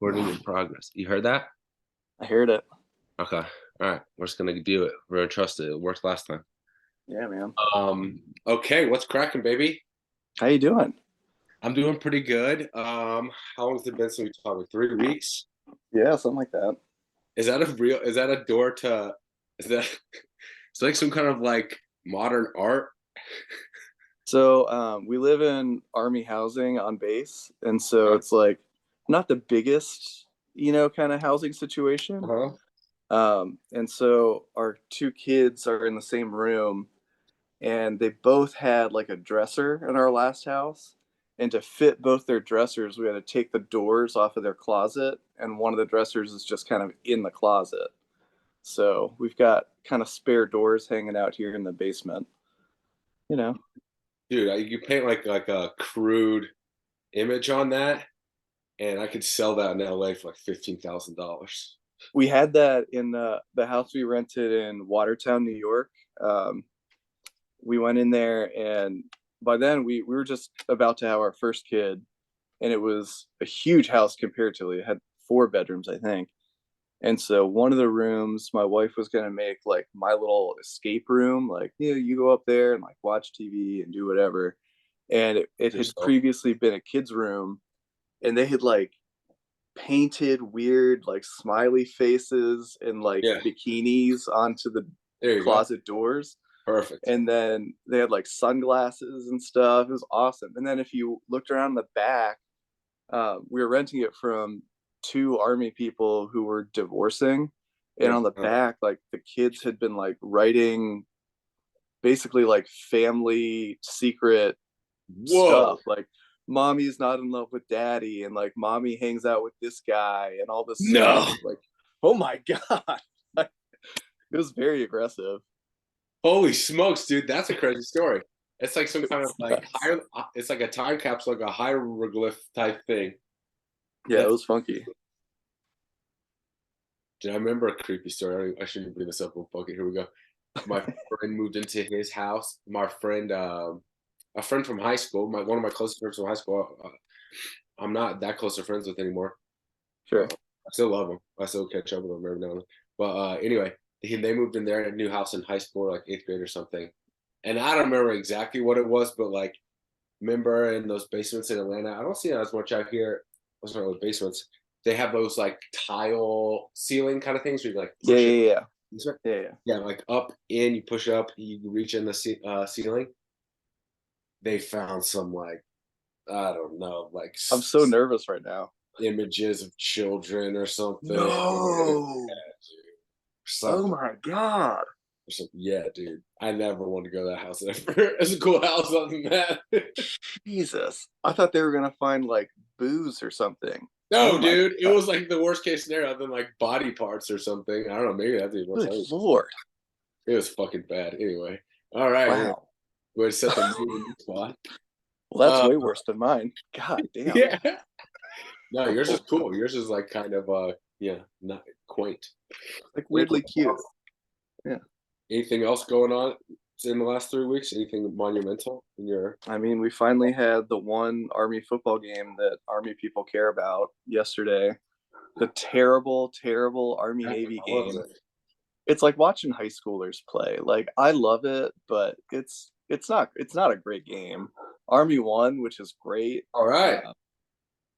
Recording in progress. You heard that? I heard it. Okay. All right. We're just gonna do it. We're gonna trust it. It worked last time. Yeah, man. Okay, what's cracking, baby? How you doing? I'm doing pretty good. How long has it been since we talked? Like 3 weeks? Yeah, something like that. Is that a door to is that it's like some kind of like modern art? So we live in Army housing on base, and so Huh? it's like not the biggest, kind of housing situation. Uh-huh. And so our two kids are in the same room, and they both had like a dresser in our last house. And to fit both their dressers, we had to take the doors off of their closet, and one of the dressers is just kind of in the closet. So we've got kind of spare doors hanging out here in the basement. You know, Dude, you paint like a crude image on that, and I could sell that in LA for like $15,000. we had that in the house we rented in Watertown, New York. Um, we went in there, and by then we were just about to have our first kid, and it was a huge house comparatively. It had 4 bedrooms, I think. And so one of the rooms, my wife was gonna make like my little escape room, like you go up there and like watch TV and do whatever. And it had Yourself. previously been a kid's room, and they had like painted weird like smiley faces and like Yeah, bikinis onto the there you go. closet doors. Perfect. And then they had like sunglasses and stuff. It was awesome. And then if you looked around the back, we were renting it from two army people who were divorcing. And Yeah. on the back, like the kids had been like writing basically like family secret Whoa. stuff, like mommy's not in love with daddy, and like mommy hangs out with this guy and all this stuff. No. Like, oh my god. Like, it was very aggressive. Holy smokes, dude. That's a crazy story. It's like some kind of It's like nuts. higher, it's like a time capsule, like a hieroglyph type thing. Yeah, it That's, was funky. dude, I remember a creepy story. I shouldn't bring this up, but fuck it, here we go. My friend moved into his house. A friend from high school, one of my closest friends from high school. I'm not that close to friends with anymore. Sure. I still love them. I still catch up with them every now and then. But anyway, they moved in there in a new house in high school, like eighth grade or something. And I don't remember exactly what it was, but like, remember in those basements in Atlanta? I don't see it as much out here. Those aren't really basements. They have those like tile ceiling kind of things where you like Yeah, push it. yeah, yeah, yeah. Yeah, like up in, you push up, you reach in the ceiling. They found some like, I don't know, like I'm so nervous right now. images of children or something. No. Oh Something. my god. Yeah, dude. I never want to go to that house ever. It's a cool house other than that. Jesus, I thought they were gonna find like booze or something. Oh No, my dude. It god. was like the worst case scenario other than like body parts or something. I don't know. Maybe that's even worse. Good lord. It was fucking bad. Anyway. All right. Yeah. Wow. We're to set the mood in the spot. Well, that's Uh, way worse than mine. God damn. yeah. No, yours is cool. Yours is like kind of yeah, not quaint. Like Anything weirdly cute. Yeah. anything else going on in the last 3 weeks? Anything monumental in your I mean, we finally had the one Army football game that Army people care about yesterday. The terrible, terrible Army how Navy was game. it? It's like watching high schoolers play. Like I love it, but it's not a great game. Army won, which is great. All right.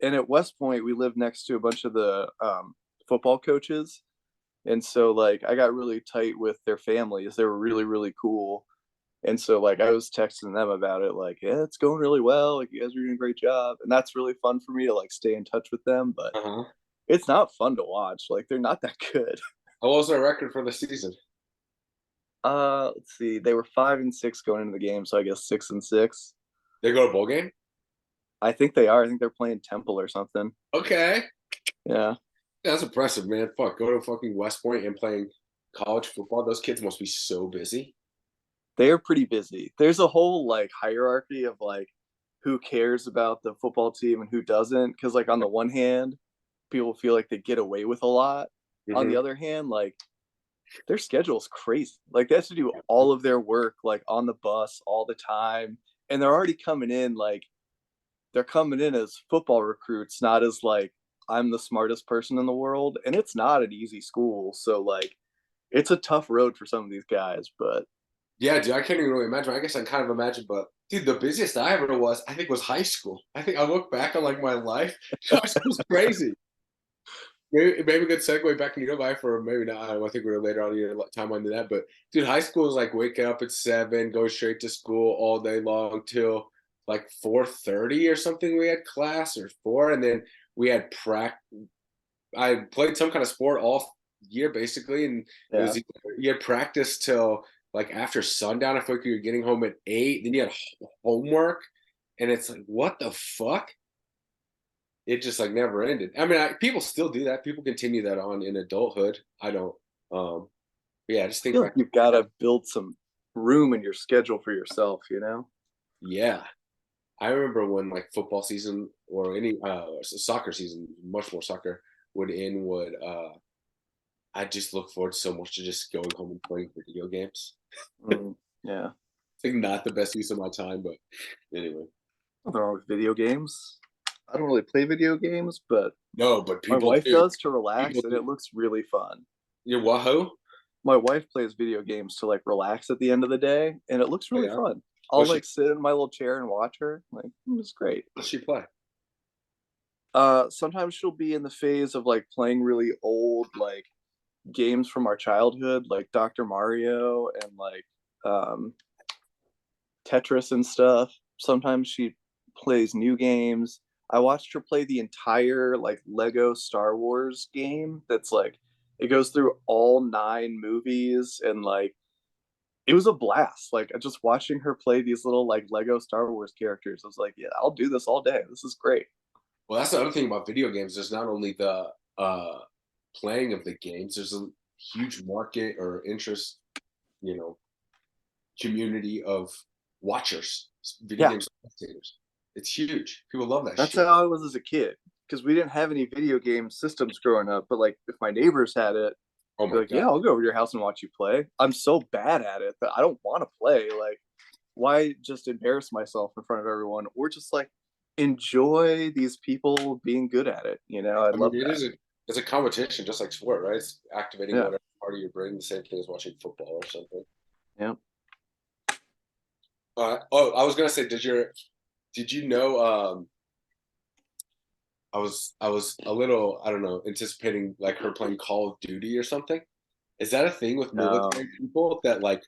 And at West Point, we live next to a bunch of the football coaches, and so like I got really tight with their families. They were really really cool. And so like I was texting them about it, like, yeah, it's going really well. Like you guys are doing a great job. And that's really fun for me to like stay in touch with them. But Uh-huh. it's not fun to watch. Like they're not that good. What was their record for the season? Let's see. They were 5-6 going into the game, so I guess 6-6. They go to bowl game? I think they are. I think they're playing Temple or something. Okay. Yeah. That's impressive, man. Fuck, go to fucking West Point and playing college football. Those kids must be so busy. They are pretty busy. There's a whole like hierarchy of like who cares about the football team and who doesn't. Cause like on the one hand, people feel like they get away with a lot. On the Hmm. other hand, like their schedule is crazy. Like they have to do all of their work like on the bus all the time. And they're already coming in like they're coming in as football recruits, not as like I'm the smartest person in the world, and it's not an easy school. So like, it's a tough road for some of these guys, but Yeah, dude, I can't even really imagine. I guess I can kind of imagine, but dude, the busiest I ever was, I think, was high school. I think I look back on like my life. High school's crazy. Maybe a good segue back in your life, or maybe not. I think we're later on in your timeline than that. But dude, high school is like waking up at 7, go straight to school all day long till like 4:30 or something. We had class or 4, and then we had practice. I played some kind of sport all year basically, and it yeah. was you had practice till like after sundown. I feel like you were getting home at 8. Then you had homework, and it's like, what the fuck? It just like never ended. I mean, people still do that. People continue that on in adulthood. I don't. Um, yeah, I just I think feel like back. you've got to build some room in your schedule for yourself, you know? Yeah, I remember when like football season or any soccer season, much more soccer would end. Would I just look forward so much to just going home and playing video games. Yeah. I think not the best use of my time, but anyway. Nothing wrong with video games. I don't really play video games, but No, but my people wife do. does to People relax, and do. it looks really fun. You wahoo? My wife plays video games to like relax at the end of the day, and it looks Oh, really yeah. fun. I'll What she like sit in my little chair and watch her. Like, it's great. what she play? Sometimes she'll be in the phase of like playing really old like games from our childhood, like Dr. Mario and like um, Tetris and stuff. Sometimes she plays new games. I watched her play the entire like Lego Star Wars game. That's like it goes through all 9 movies, and like it was a blast. Like just watching her play these little like Lego Star Wars characters. I was like, yeah, I'll do this all day. This is great. Well, that's the other thing about video games. There's not only the playing of the games. There's a huge market or interest, you know, community of watchers, video Yeah, game spectators. It's huge. People love that that's shit. how I was as a kid because we didn't have any video game systems growing up. But like if my neighbors had it, Oh I'd be my like, god. yeah, I'll go over to your house and watch you play. I'm so bad at it that I don't want to play. Like, why just embarrass myself in front of everyone or just like enjoy these people being good at it? You know, I I mean, love that. it's a competition, just like sport, right? It's activating Yeah. whatever part of your brain. The same thing as watching football or something. Yeah. Oh, I was gonna say, did you know? I was a little, I don't know, anticipating like her playing Call of Duty or something. Is that a thing with No. military people that like?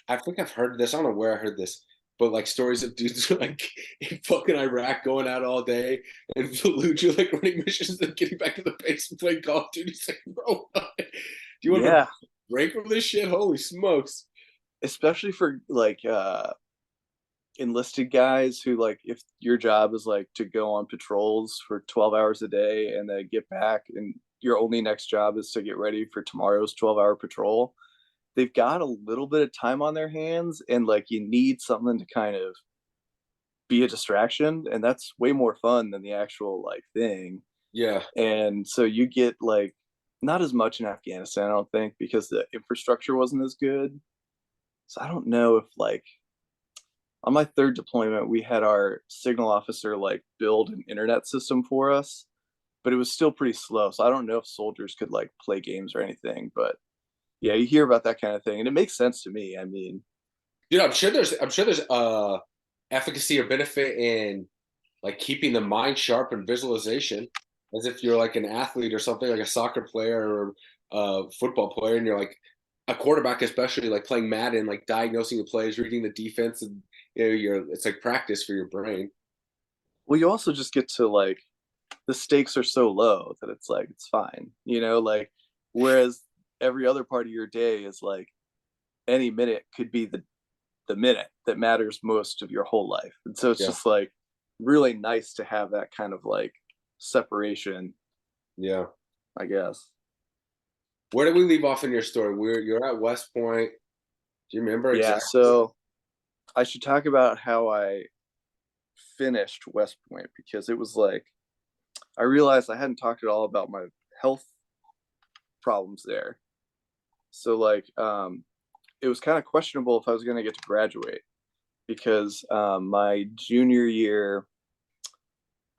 I think I've heard this. I don't know where I heard this, but like stories of dudes like in fucking Iraq going out all day and Fallujah like running missions and getting back to the base and playing Call of Duty. It's like, bro, do you want to Yeah. break from this shit? Holy smokes! Especially for like enlisted guys who like if your job is like to go on patrols for 12 hours a day and then get back and your only next job is to get ready for tomorrow's 12-hour patrol, they've got a little bit of time on their hands and like you need something to kind of be a distraction, and that's way more fun than the actual like thing. Yeah, And so you get like not as much in Afghanistan, I don't think, because the infrastructure wasn't as good. So I don't know if like on my third deployment we had our signal officer like build an internet system for us, but it was still pretty slow. So I don't know if soldiers could like play games or anything, but yeah, you hear about that kind of thing and it makes sense to me. I mean, dude, I'm sure there's efficacy or benefit in like keeping the mind sharp and visualization, as if you're like an athlete or something, like a soccer player or a football player, and you're like a quarterback, especially like playing Madden, like diagnosing the plays, reading the defense, and you know, it's like practice for your brain. well, you also just get to like the stakes are so low that it's like it's fine, you know, like whereas every other part of your day is like any minute could be the minute that matters most of your whole life. And so it's Yeah, just like really nice to have that kind of like separation, yeah. I guess. Where did we leave off in your story? You're at West Point. Do you remember Yeah, exactly? so I should talk about how I finished West Point because it was like I realized I hadn't talked at all about my health problems there. So like it was kind of questionable if I was going to get to graduate because my junior year,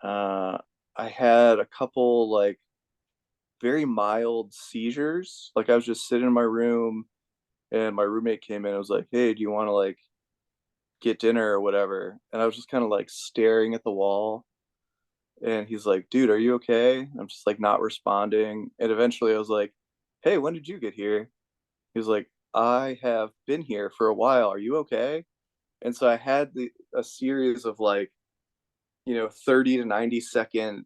uh, I had a couple like very mild seizures. Like I was just sitting in my room and my roommate came in and was like, "Hey, do you want to like get dinner or whatever?" And I was just kind of like staring at the wall. And he's like, "Dude, are you okay?" I'm just like not responding. And eventually I was like, "Hey, when did you get here?" He was like, "I have been here for a while. Are you okay?" And so I had a series of like, 30 to 90-second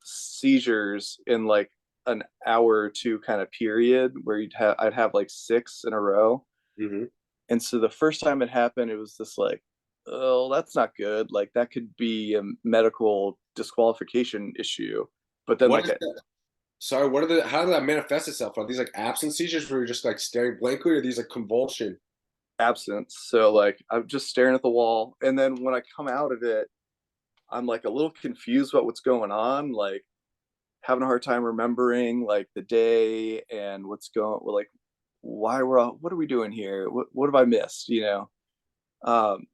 seizures in like an hour or two kind of period where I'd have like six in a row. Hmm. And so the first time it happened, it was this like, oh, that's not good. Like that could be a medical disqualification issue. But then What like is that? Sorry, what are the? How did that manifest itself? Are these like absent seizures where you're just like staring blankly, or are these like convulsion? absence. So like I'm just staring at the wall. And then when I come out of it, I'm like a little confused about what's going on. Like having a hard time remembering like the day and what's going like why we're all, what are we doing here? What have I missed? Um,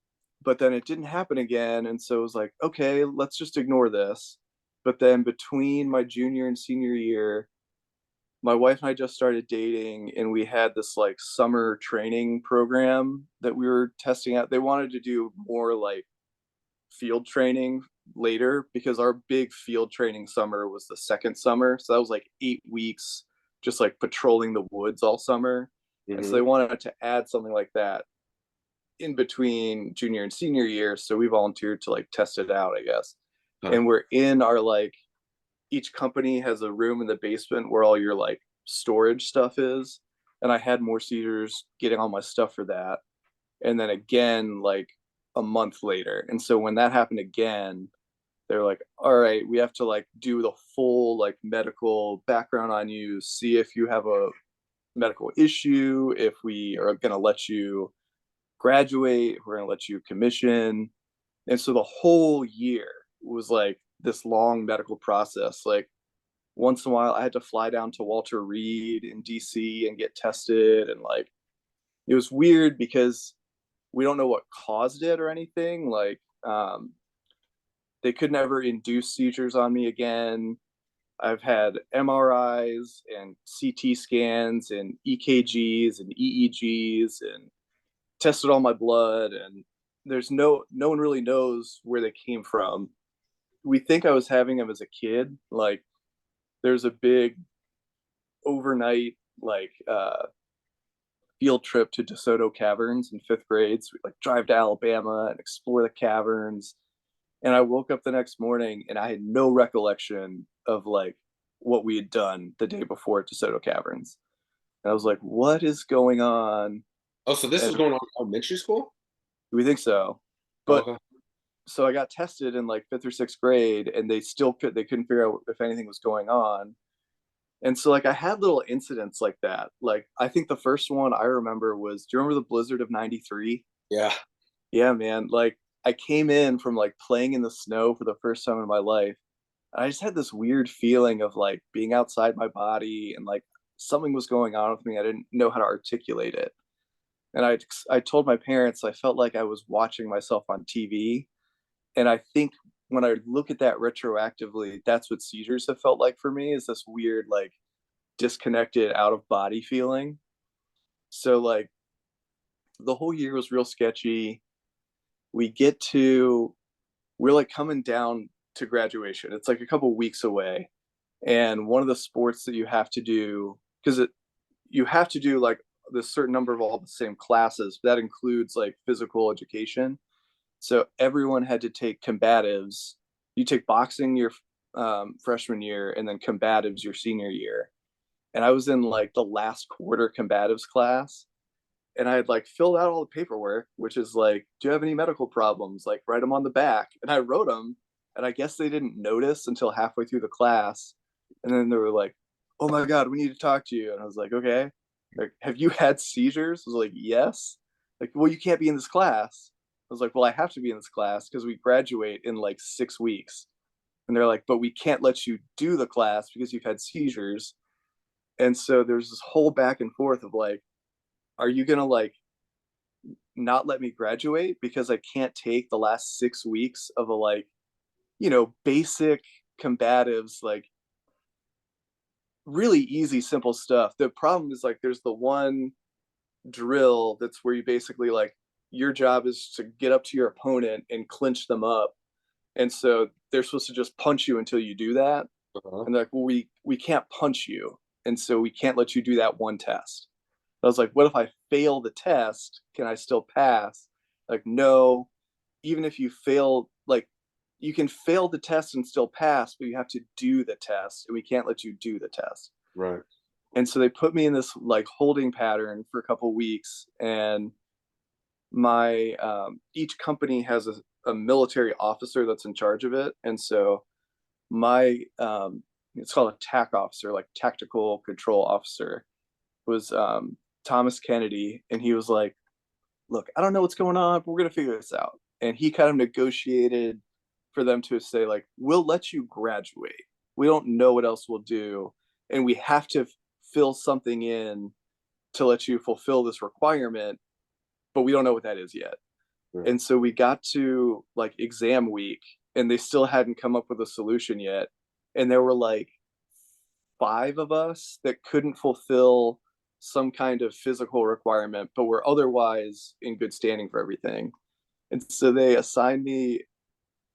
but then it didn't happen again. And so it was like, okay, let's just ignore this. But then between my junior and senior year, my wife and I just started dating and we had this like summer training program that we were testing out. They wanted to do more like field training later because our big field training summer was the second summer. So that was like 8 weeks just like patrolling the woods all summer. And so they Hmm. wanted to add something like that in between junior and senior year. So we volunteered to like test it out, I guess. Huh. And we're in our like, each company has a room in the basement where all your like storage stuff is. And I had more seizures getting all my stuff for that. And then again, like a month later. And so when that happened again, they're like, all right, we have to like do the full like medical background on you, see if you have a medical issue, if we are going to let you graduate, if we're going to let you commission. And so the whole year was like this long medical process. Like once in a while, I had to fly down to Walter Reed in DC and get tested. And like, it was weird because we don't know what caused it or anything. Like, they could never induce seizures on me again. I've had MRIs and CT scans and EKGs and EEGs and tested all my blood, and there's no one really knows where they came from. We think I was having them as a kid. Like there's a big overnight like field trip to DeSoto Caverns in fifth grade. So we like drive to Alabama and explore the caverns. And I woke up the next morning and I had no recollection of like what we had done the day before at DeSoto Caverns. And I was like, what is going on? Oh, so this And was going on in elementary school? we think so. Oh, But okay. so I got tested in like fifth or sixth grade and they couldn't figure out if anything was going on. And so like I had little incidents like that. Like I think the first one I remember was, do you remember the blizzard of 93? Yeah. Yeah, man. Like I came in from like playing in the snow for the first time in my life. And I just had this weird feeling of like being outside my body and like something was going on with me. I didn't know how to articulate it. And I told my parents I felt like I was watching myself on TV. And I think when I look at that retroactively, that's what seizures have felt like for me, is this weird like disconnected out of body feeling. So like the whole year was real sketchy. We get to we're like coming down to graduation. It's like a couple weeks away. And one of the sports that you have to do, because you have to do like the certain number of all the same classes, that includes like physical education. So everyone had to take combatives. You take boxing your freshman year and then combatives your senior year. And I was in like the last quarter combatives class and I had like filled out all the paperwork, which is like, do you have any medical problems? Like, write them on the back. And I wrote them, and I guess they didn't notice until halfway through the class. And then they were like, "Oh my god, we need to talk to you." And I was like, "Okay." Like, have you had seizures? I was like, "Yes." Like, well, you can't be in this class. I was like, "Well, I have to be in this class because we graduate in like 6 weeks." And they're like, "But we can't let you do the class because you've had seizures." And so there's this whole back and forth of like, are you gonna like not let me graduate because I can't take the last 6 weeks of a like, basic combatives, like really easy, simple stuff. The problem is like there's the one drill that's where you basically like your job is to get up to your opponent and clinch them up. And so they're supposed to just punch you until you do that. Uh-huh. And they're like, well, we can't punch you. And so we can't let you do that one test. I was like, what if I fail the test? Can I still pass? Like, no, even if you fail, like you can fail the test and still pass, but you have to do the test, and we can't let you do the test. Right. And so they put me in this like holding pattern for a couple of weeks, and my each company has a military officer that's in charge of it, and so my it's called a TAC officer, like tactical control officer, was Thomas Kennedy, and he was like, "Look, I don't know what's going on, but we're gonna figure this out." And he kind of negotiated for them to say like, "We'll let you graduate. We don't know what else we'll do, and we have to fill something in to let you fulfill this requirement, but we don't know what that is yet." Right. And so we got to like exam week, and they still hadn't come up with a solution yet. And there were like 5 of us that couldn't fulfill some kind of physical requirement, but were otherwise in good standing for everything. And so they assigned me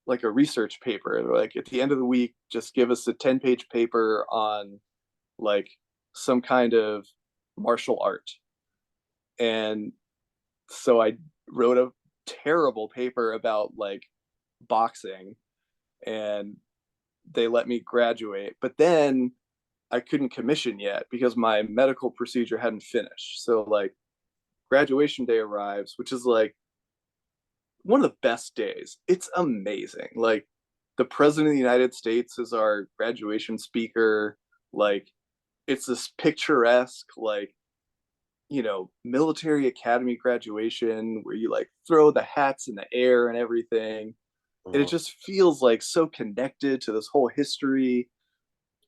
like a research paper. They're like, at the end of the week, just give us a 10-page paper on like some kind of martial art. And so I wrote a terrible paper about like boxing, and they let me graduate. But then I couldn't commission yet because my medical procedure hadn't finished. So like graduation day arrives, which is like one of the best days. It's amazing. Like the president of the United States is our graduation speaker. Like it's this picturesque, like, you know, military academy graduation where you like throw the hats in the air and everything. And it Uh-huh. just feels like so connected to this whole history.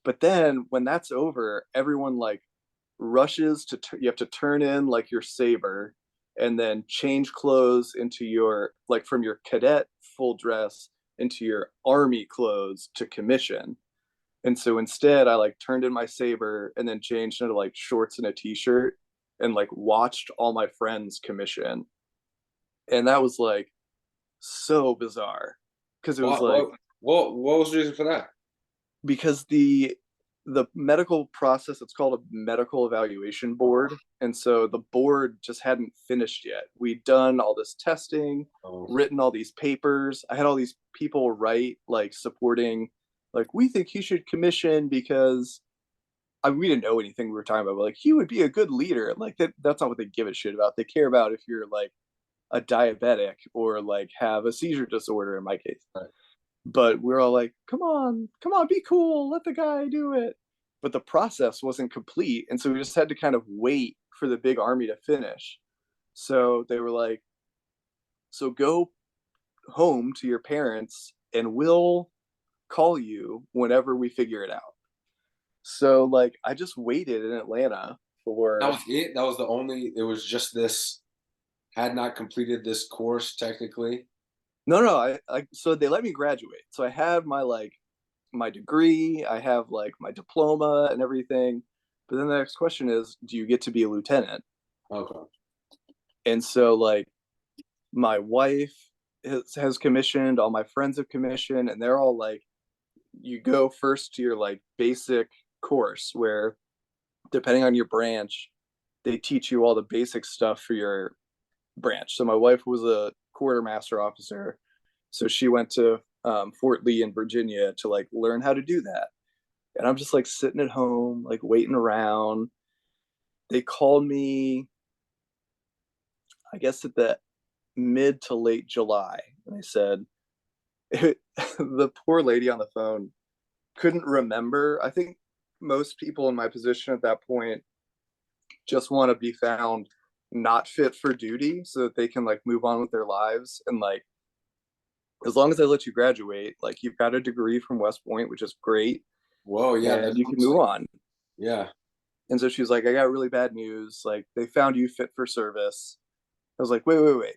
But then when that's over, everyone like rushes to you have to turn in like your saber, and then change clothes into your like from your cadet full dress into your army clothes to commission. And so instead I like turned in my saber and then changed into like shorts and a t-shirt and like watched all my friends commission. And that was like so bizarre because it was What like what what was the reason for that? because the medical process, it's called a medical evaluation board, and so the board just hadn't finished yet. We'd done all this testing, Oh, written all these papers. I had all these people write like supporting, like, we think he should commission because we didn't know anything we were talking about, but like he would be a good leader. Like that's not what they give a shit about. They care about if you're like a diabetic or like have a seizure disorder in my case. right. But we're all like, come on, be cool, let the guy do it. But the process wasn't complete, and so we just had to kind of wait for the big army to finish. So they were like, so go home to your parents and we'll call you whenever we figure it out. So like I just waited in Atlanta That for was it. That was the only. It was just this. Had not completed this course technically. no, I so they let me graduate. So I have my like my degree, I have like my diploma and everything. But then the next question is, do you get to be a lieutenant? Okay. And so like my wife has commissioned, all my friends have commissioned, and they're all like, you go first to your like basic course where depending on your branch, they teach you all the basic stuff for your branch. So my wife was a quartermaster officer, so she went to Fort Lee in Virginia to like learn how to do that. And I'm just like sitting at home, like waiting around. They called me, I guess, at the mid to late July, and they said the poor lady on the phone couldn't remember. I think most people in my position at that point just want to be found not fit for duty so that they can like move on with their lives. And like as long as they let you graduate, like you've got a degree from West Point, which is great, Whoa. Yeah. and That you can sounds move like. on. Yeah. And so she's like, I got really bad news. Like they found you fit for service. I was like, wait.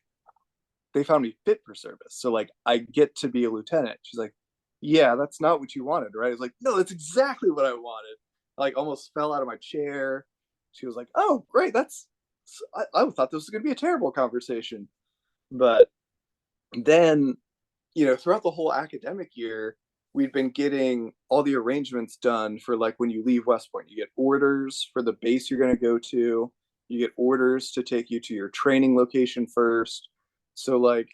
They found me fit for service. So like I get to be a lieutenant. She's like, yeah, that's not what you wanted, right? It's like, no, that's exactly what I wanted. I, like, almost fell out of my chair. She was like, oh, great. I thought this was going to be a terrible conversation. But then, throughout the whole academic year, we've been getting all the arrangements done for like when you leave West Point. You get orders for the base you're going to go to, you get orders to take you to your training location first. So, like,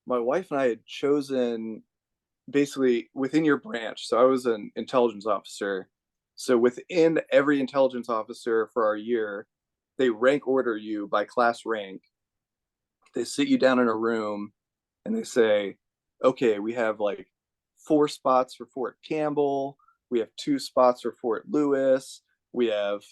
my wife and I had chosen basically within your branch. So I was an intelligence officer. So within every intelligence officer for our year, they rank order you by class rank. They sit you down in a room and they say, okay, we have like 4 spots for Fort Campbell. We have 2 spots for Fort Lewis. We have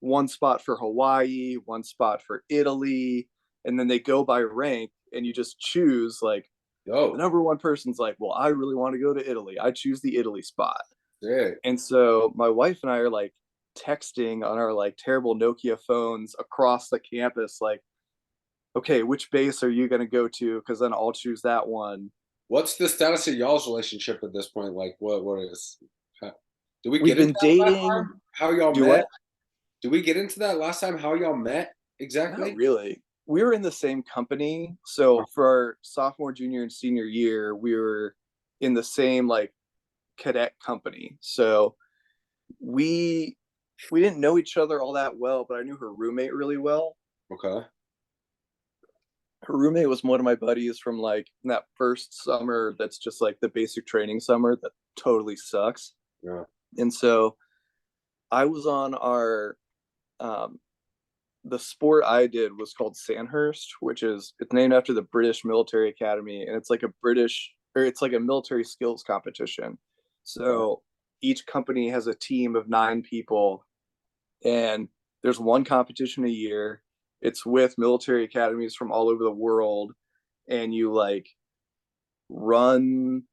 1 spot for Hawaii, 1 spot for Italy. And then they go by rank and you just choose like the Yo, number one person's like, well, I really want to go to Italy. I choose the Italy spot. sick. And so my wife and I are like texting on our like terrible Nokia phones across the campus, like, okay, which base are you going to go to? Because then I'll choose that one. What's the status of y'all's relationship at this point? Like, what is? How, did we We've get into been that last dating. time? How y'all Do met? what? Did we get into that last time? How y'all met Not exactly? really. We were in the same company. So for our sophomore, junior, and senior year, we were in the same like cadet company. So we we didn't know each other all that well, but I knew her roommate really well. Okay. Her roommate was one of my buddies from like that first summer that's just like the basic training summer that totally sucks. Yeah. And so I was on our um the sport I did was called Sandhurst, which is it's named after the British Military Academy, and it's like a British or it's like a military skills competition. Okay. So each company has a team of 9 people, and there's one competition a year. It's with military academies from all over the world, and you like run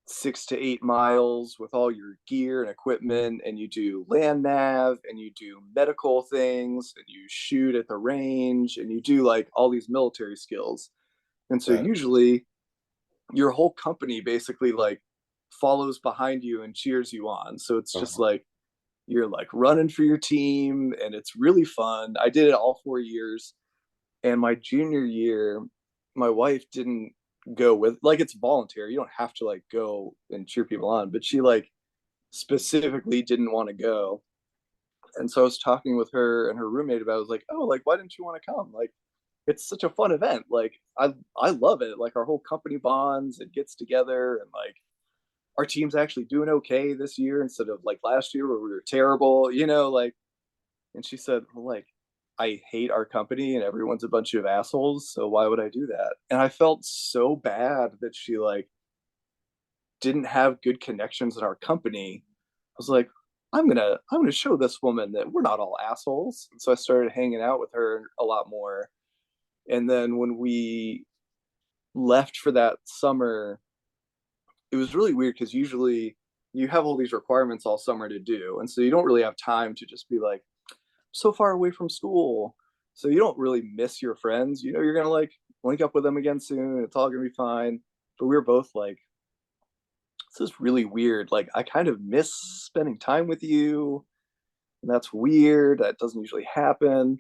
6 to 8 miles with all your gear and equipment, and you do land nav and you do medical things and you shoot at the range and you do like all these military skills. And so Okay. usually your whole company basically like follows behind you and cheers you on. So it's just Uh-huh. like you're like running for your team and it's really fun. I did it all 4 years. And my junior year, my wife didn't go with like it's voluntary. You don't have to like go and cheer people on, but she like specifically didn't want to go. And so I was talking with her and her roommate about it. I was like, oh, like why didn't you want to come? Like it's such a fun event. Like I love it. Like our whole company bonds and gets together and like our team's actually doing okay this year instead of like last year where we were terrible, like. And she said, well, like, I hate our company and everyone's a bunch of assholes. So why would I do that? And I felt so bad that she like didn't have good connections in our company. I was like, I'm gonna show this woman that we're not all assholes. And so I started hanging out with her a lot more. And then when we left for that summer, it was really weird because usually you have all these requirements all summer to do. And so you don't really have time to just be like, so far away from school. So you don't really miss your friends. You're gonna like link up with them again soon. It's all gonna be fine. But we were both like, this is really weird. Like I kind of miss spending time with you. And that's weird. That doesn't usually happen.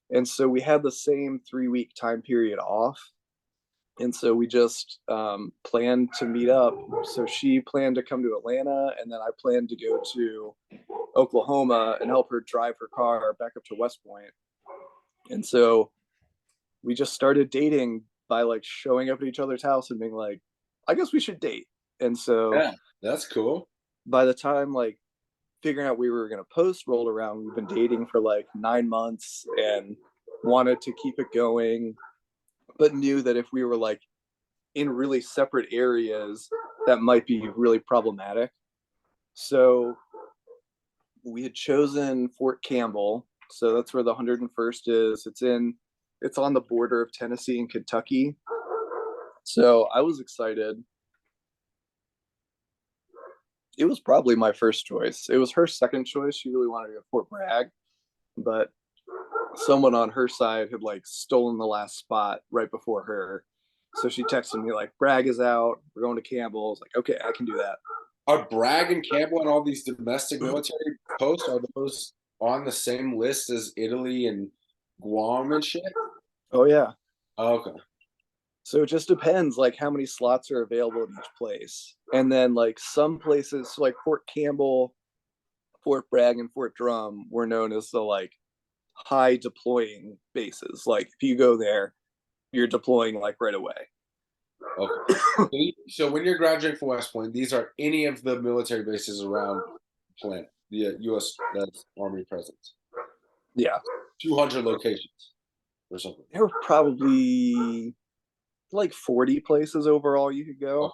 And so we had the same 3 week time period off. And so we just planned to meet up. So she planned to come to Atlanta, and then I planned to go to Oklahoma and help her drive her car back up to West Point. And so we just started dating by like showing up at each other's house and being like, I guess we should date. And so Yeah, that's cool. by the time like figuring out we were going to post rolled around, we've been dating for like 9 months and wanted to keep it going, but knew that if we were like in really separate areas, that might be really problematic. So we had chosen Fort Campbell. So that's where the 101st is. It's on the border of Tennessee and Kentucky. So I was excited. It was probably my first choice. It was her second choice. She really wanted to go to Fort Bragg, but someone on her side had like stolen the last spot right before her. So she texted me like, Bragg is out. We're going to Campbell. I was like, okay, I can do that. Are Bragg and Campbell and all these domestic military posts, are those on the same list as Italy and Guam and shit? Oh yeah. Oh, okay. So it just depends like how many slots are available at each place. And then like some places like Fort Campbell, Fort Bragg, and Fort Drum were known as the like high deploying bases. Like if you go there, you're deploying like right away. Okay. So when you're graduating from West Point, these are any of the military bases around the planet, the U.S. Army presence. Yeah. 200 locations or something. There were probably like 40 places overall you could go. Okay.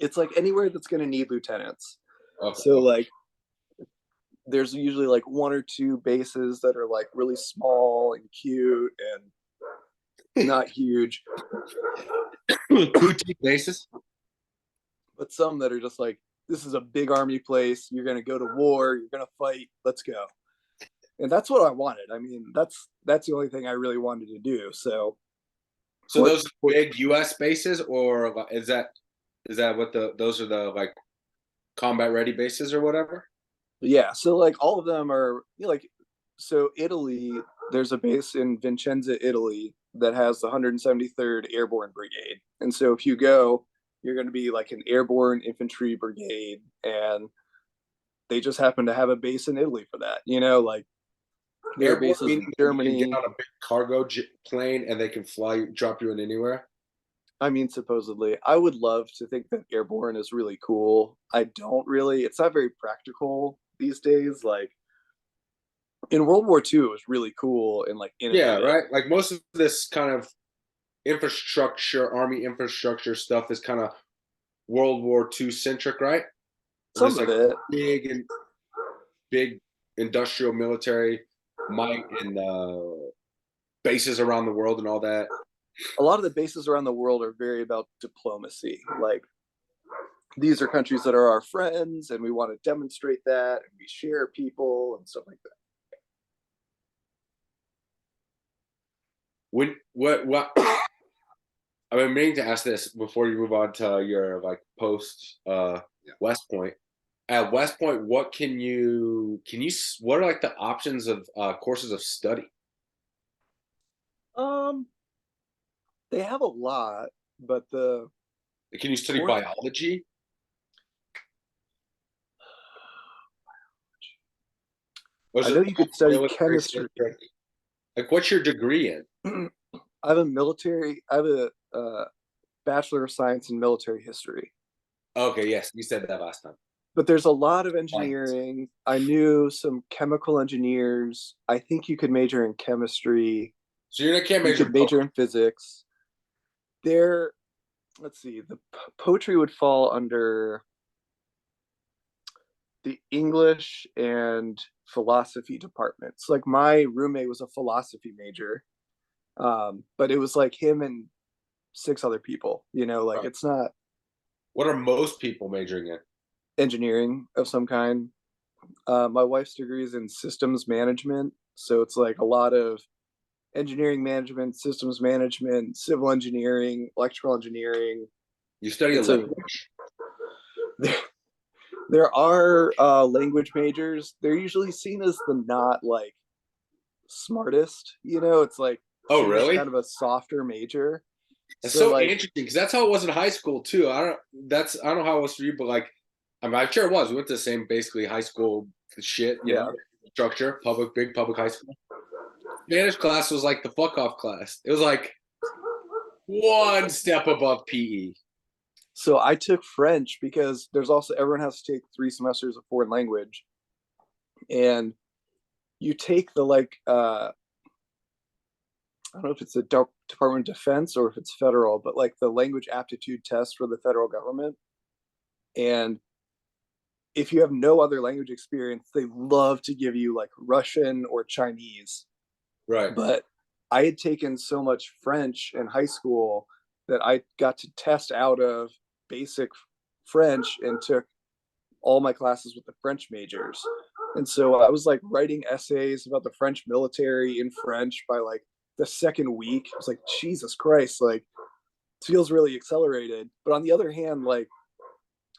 It's like anywhere that's going to need lieutenants. Okay. So like there's usually like one or two bases that are like really small and cute and not huge. Boutique bases. But some that are just like, this is a big army place. You're going to go to war. You're going to fight. Let's go. And that's what I wanted. I mean, that's the only thing I really wanted to do. So those big U.S. bases, or is that what those are the like combat ready bases or whatever? Yeah. So like all of them are like, so Italy, there's a base in Vicenza, Italy that has the 173rd Airborne Brigade. And so if you go, you're going to be like an airborne infantry brigade, and they just happen to have a base in Italy for that. Like there are bases in Germany. You can get on a big cargo plane and they can drop you in anywhere. I mean, supposedly, I would love to think that airborne is really cool. I don't really. It's not very practical these days. Like in World War II, it was really cool and like innovative. Yeah, right. Like most of this kind of infrastructure, army infrastructure stuff is kind of World War II centric, right? Some of it. Big industrial military might and bases around the world and all that. A lot of the bases around the world are very about diplomacy. Like these are countries that are our friends, and we want to demonstrate that, and we share people and stuff like that. What I've been meaning to ask this before you move on to your like post West Point. At West Point, what what are like the options of courses of study? They have a lot, but Can you study biology? I know you could study chemistry. Like, what's your degree in? I have a Bachelor of Science in Military History. Okay, yes, you said that last time. But there's a lot of engineering. I knew some chemical engineers. I think you could major in chemistry. So you can't major in physics. Let's see, the poetry would fall under the English and philosophy departments. Like my roommate was a philosophy major, but it was like him and 6 other people. Like It's not. What are most people majoring in? Engineering of some kind. My wife's degree is in systems management, so it's like a lot of engineering management, systems management, civil engineering, electrical engineering. You study a language? There are language majors. They're usually seen as the not like smartest. It's like, oh really, kind of a softer major. It's so like, interesting because that's how it was in high school too. I don't know how it was for you, but like, I'm sure it was. We went to the same basically high school shit, you know, structure, big public high school. Spanish class was like the fuck off class. It was like one step above PE. So I took French because there's also, everyone has to take 3 semesters of foreign language, and you take the like I don't know if it's the Department of Defense or if it's federal, but like the language aptitude test for the federal government. And if you have no other language experience, they love to give you like Russian or Chinese. Right. But I had taken so much French in high school that I got to test out of basic French and took all my classes with the French majors. And so I was like writing essays about the French military in French by like the second week. I was like, Jesus Christ, like feels really accelerated. But on the other hand, like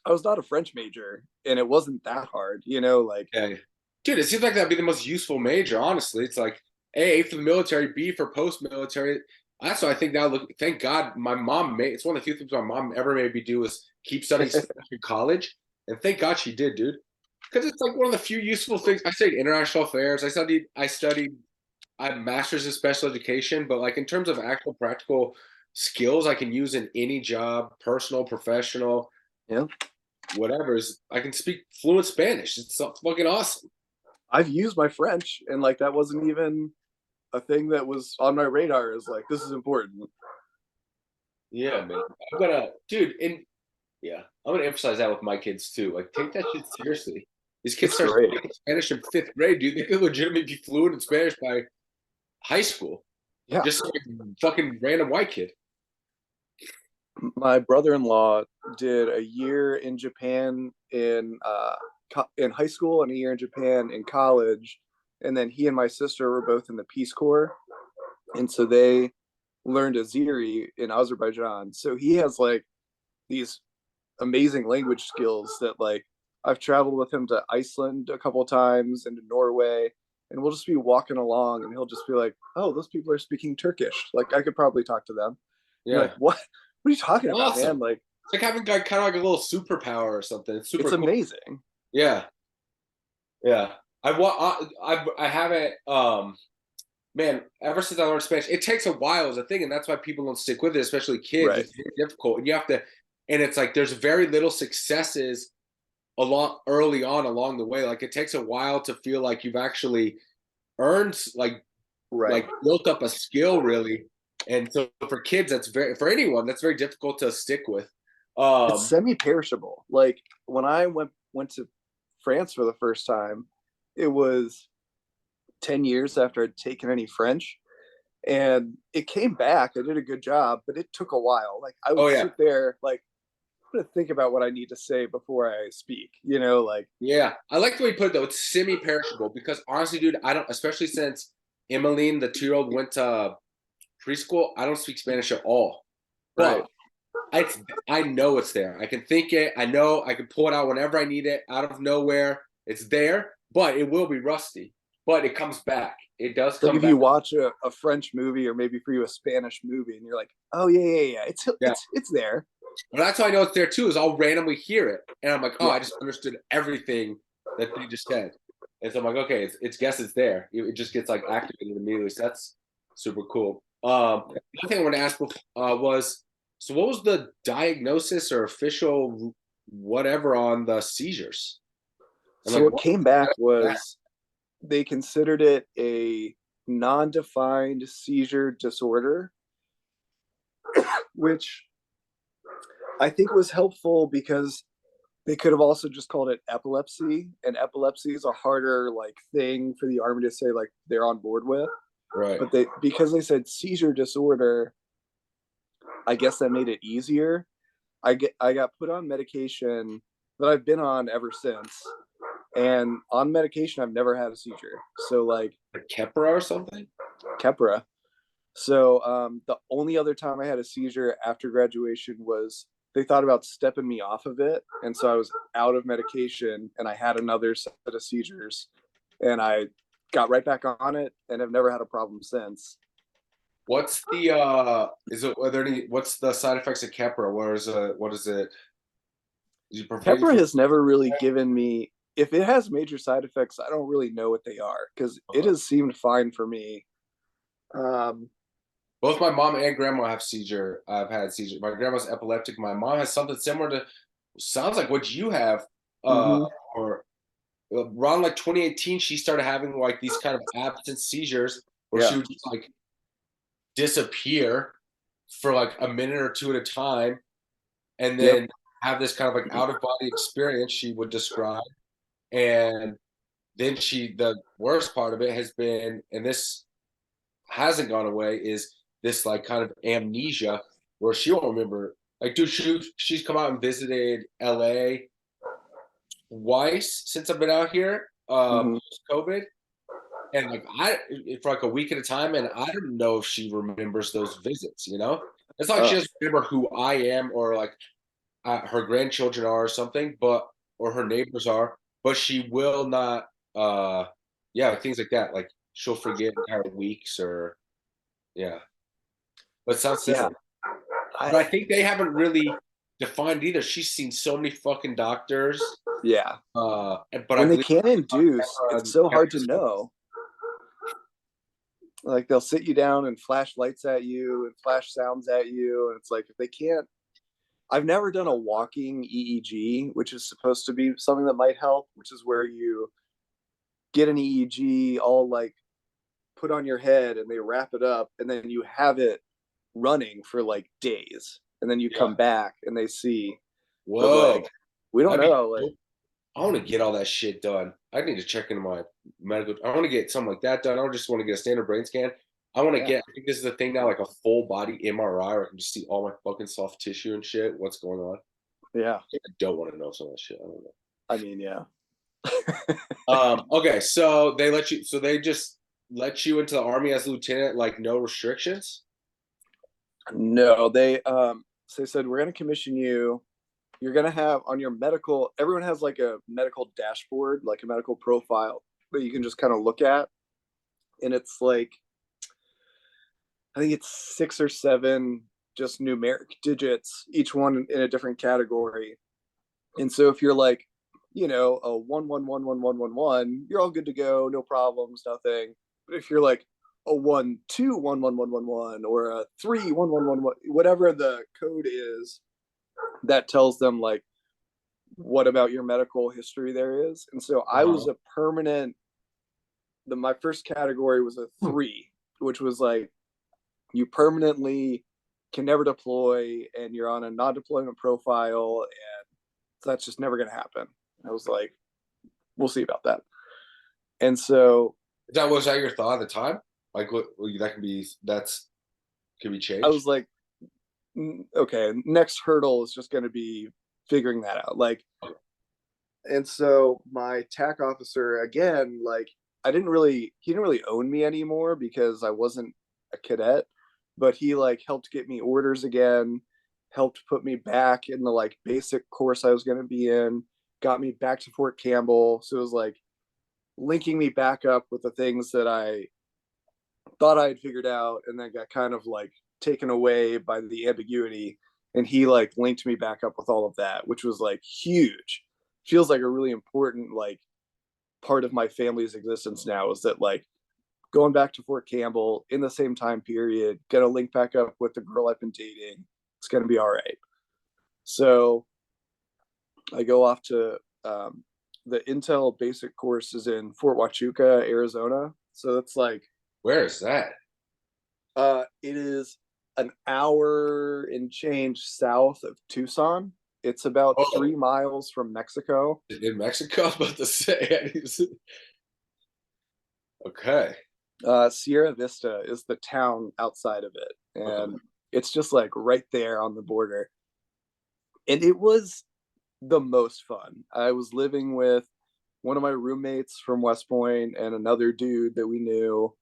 I was not a French major and it wasn't that hard, you know, like Yeah. Dude, it seems like that'd be the most useful major, honestly. It's like A for the military, B for post-military. That's what I think now. Look, thank God my mom made it's one of the few things my mom ever made me do was keep studying Spanish in college. And thank God she did, dude. Because it's like one of the few useful things. I studied international affairs. I have a master's in special education, but like in terms of actual practical skills I can use in any job, personal, professional, yeah. whatever, is I can speak fluent Spanish. It's so fucking awesome. I've used my French and like that wasn't even a thing that was on my radar is like this is important. Yeah, man. I'm gonna, dude, and yeah, I'm gonna emphasize that with my kids too. Like, take that shit seriously. These kids It's start great. speaking Spanish in fifth grade, dude. They could legitimately be fluent in Spanish by high school. Yeah. Just like a fucking random white kid. My brother-in-law did a year in Japan in high school and a year in Japan in college, and then he and my sister were both in the Peace Corps, and so they learned Azeri in Azerbaijan. So he has like these amazing language skills that like I've traveled with him to Iceland a couple of times and to Norway, and we'll just be walking along and he'll just be like, "Oh, those people are speaking Turkish. Like I could probably talk to them." And you're Yeah, like, "What? What are you talking about, awesome. man?" Like It's like having like kind of like a little superpower or something. It's it's super cool. amazing. Yeah, yeah. I haven't man, ever since I learned Spanish, it takes a while as a thing, and that's why people don't stick with it, especially kids. Right. It's very difficult, and you have to, and it's like there's very little successes along early on along the way. Like it takes a while to feel like you've actually earned Right. like built up a skill really. And so for kids, that's very for anyone that's very difficult to stick with. It's semi-perishable. Like when I went to France for the first time, it was 10 years after I'd taken any French, and it came back. I did a good job, but it took a while. Like I Oh would yeah, sit there like I'm gonna think about what I need to say before I speak, you know, like yeah. I like the way you put it though. It's semi-perishable because honestly, dude, I don't. Especially since Emmeline, the 2-year-old, went to preschool. I don't speak Spanish at all, right. but I know it's there. I can think it. I know I can pull it out whenever I need it out of nowhere. It's there, but it will be rusty. But it comes back. It does It's like come if back. you watch a French movie or maybe for you a Spanish movie and you're like, oh yeah, yeah, yeah, Yeah. it's there. But that's how I know it's there too, is I'll randomly hear it. And I'm like, oh, Yeah. I just understood everything that they just said. And so I'm like, okay, it's guess it's there. It just gets like activated immediately. So that's super cool. The other thing I want to ask was, so what was the diagnosis or official whatever on the seizures? And So like, what what came back that? was they considered it a non-defined seizure disorder, which I think was helpful because they could have also just called it epilepsy, and epilepsy is a harder like thing for the army to say like they're on board with. Right. But they because they said seizure disorder, I guess that made it easier. I got put on medication that I've been on ever since, and on medication I've never had a seizure. So like Like Keppra or something? Keppra. So the only other time I had a seizure after graduation was they thought about stepping me off of it, and so I was out of medication, and I had another set of seizures, and I got right back on it, and have never had a problem since. What's the is it are there any what's the side effects of Keppra? What is it? Does it prevent you Keppra from has never really given me. If it has major side effects, I don't really know what they are because it has seemed fine for me. Um, both my mom and grandma have seizure. I've had seizure. My grandma's epileptic. My mom has something similar to sounds like what you have. Uh, mhm. or around like 2018, she started having like these kind of absent seizures where Yeah. she would just like disappear for like a minute or two at a time, and Yep. then have this kind of like out of body experience she would describe. And then the worst part of it has been, and this hasn't gone away, is this like kind of amnesia where she won't remember. Like, dude, she's come out and visited LA twice since I've been out here, Mhm. post COVID, and like I for like a week at a time, and I don't know if she remembers those visits. It's like she Uh, doesn't remember who I am or like her grandchildren are or something, but or her neighbors are, but she will not. Yeah, things like that. Like she'll forget entire weeks or yeah. But it sounds yeah, similar. I But I think they haven't really defined either. She's seen so many fucking doctors. yeah. But I When they believe can't induce, it's so hard to episode. know. Like they'll sit you down and flash lights at you and flash sounds at you, and it's like if they can't. I've never done a walking EEG, which is supposed to be something that might help, which is where you get an EEG all like put on your head and they wrap it up and then you have it running for like days and then you Yeah. come back and they see. But Whoa. like we don't That'd be know, like cool. I want to get all that shit done. I need to check into my medical. I want to get something like that done. I don't just want to get a standard brain scan. I want to yeah, get, I think this is the thing now, like a full body MRI where I can just see all my fucking soft tissue and shit, what's going on. yeah, I don't want to know some of that shit. I don't know. I mean, yeah. Okay, so they let you, so they just let you into the army as a lieutenant, like no restrictions? No, they said we're going to commission you. You're going to have on your medical, everyone has like a medical dashboard, like a medical profile that you can just kind of look at, and it's like I think it's 6 or 7 just numeric digits, each one in a different category. And so if you're like, a 1111111, you're all good to go, no problems, nothing. But if you're like a 1211111 or a 31111, whatever the code is, that tells them like what about your medical history there is. And so I was Uh-huh. a permanent. My first category was a 3, which was like you permanently can never deploy and you're on a non-deployment profile, and so that's just never going to happen. I was like, we'll see about that. And so Was that your thought at the time? Like what that can be, that's can be I changed? was like, okay, next hurdle is just going to be figuring that out. Like, and so my TAC officer again, like he didn't really own me anymore because I wasn't a cadet, but he like helped get me orders again, helped put me back in the like basic course I was going to be in, got me back to Fort Campbell. So it was like linking me back up with the things that I thought I had figured out and then got kind of like taken away by the ambiguity. And he like linked me back up with all of that, which was like huge. Feels like a really important like part of my family's existence now is that like going back to Fort Campbell in the same time period, gonna link back up with the girl I've been dating. It's gonna be all right. So I go off to the Intel basic course is in Fort Huachuca, Arizona. So it's like Where is that? it is an hour and change south of Tucson. It's about Oh, 3 miles from Mexico. in Mexico? I was about to say. Okay. Sierra Vista is the town outside of it, Okay. and it's just like right there on the border. And it was the most fun. I was living with one of my roommates from West Point and another dude that we knew.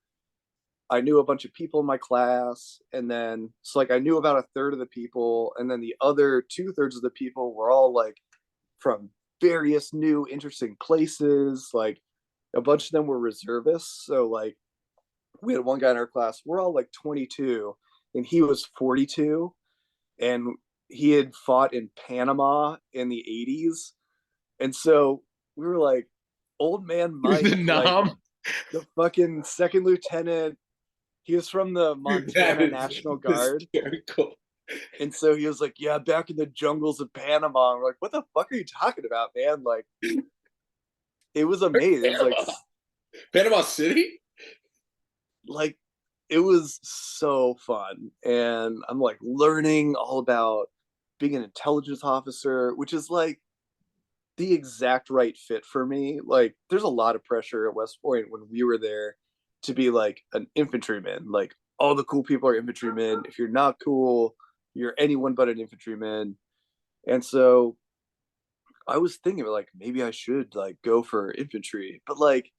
I knew a bunch of people in my class, and then so like I knew about a third of the people, and then the other 2/3 of the people were all like from various new interesting places. Like a bunch of them were reservists, so like we had one guy in our class. We're all like 22, and he was 42, and he had fought in Panama in the 80s, and so we were like, old man The Mike, like nom? the fucking second lieutenant. He was from the Dude, that Montana is National Guard. hysterical. And so he was like, yeah, back in the jungles of Panama. And we're like, what the fuck are you talking about, man? Like, it was amazing. It was Panama. Panama City? like it was so fun. And I'm like learning all about being an intelligence officer, which is like the exact right fit for me. Like, there's a lot of pressure at West Point when we were there to be like an infantryman. Like, all the cool people are infantrymen. If you're not cool, you're anyone but an infantryman. And so I was thinking like maybe I should like go for infantry, but like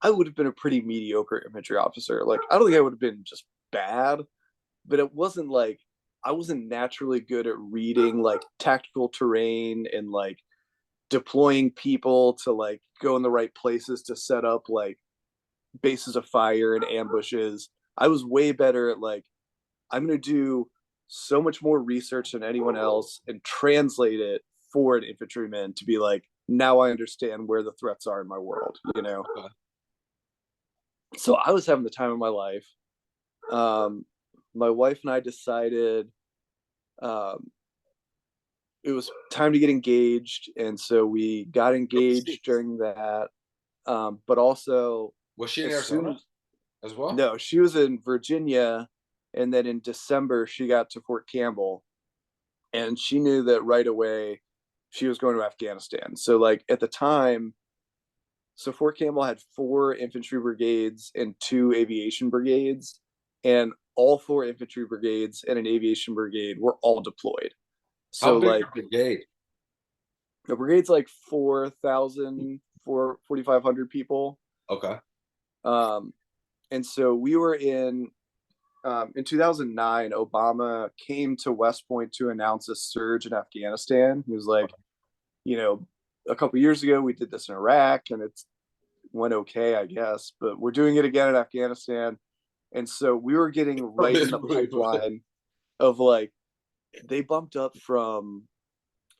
I would have been a pretty mediocre infantry officer. Like I don't think I would have been just bad, but it wasn't like I wasn't naturally good at reading like tactical terrain and like deploying people to like go in the right places to set up like bases of fire and ambushes. I was way better at like, I'm going to do so much more research than anyone else and translate it for an infantryman to be like, now I understand where the threats are in my world, you know? So I was having the time of my life. My wife and I decided it was time to get engaged. And so we got engaged during that. But also, Was she in as soon Arizona as, as well? no, she was in Virginia. And then in December, she got to Fort Campbell. And she knew that right away she was going to Afghanistan. So, like, at the time, so Fort Campbell had 4 infantry brigades and 2 aviation brigades. And all 4 infantry brigades and an aviation brigade were all deployed. How So, big like, a brigade? the brigade's like 4,000, 4,500 people. Okay. Um, and so we were in 2009, Obama came to West Point to announce a surge in Afghanistan. He was like, you know, a couple years ago we did this in Iraq and it's went okay, I guess, but we're doing it again in Afghanistan. And so we were getting right in the pipeline of like, they bumped up from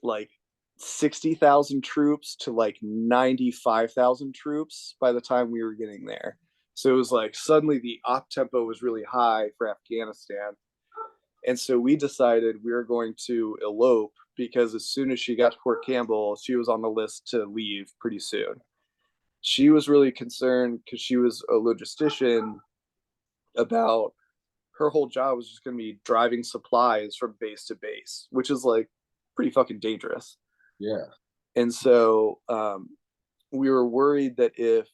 like 60,000 troops to like 95,000 troops by the time we were getting there. So it was like suddenly the op tempo was really high for Afghanistan. And so we decided we were going to elope because as soon as she got to Fort Campbell, she was on the list to leave pretty soon. She was really concerned because she was a logistician about her whole job was just going to be driving supplies from base to base, which is like pretty fucking dangerous. Yeah. And so we were worried that if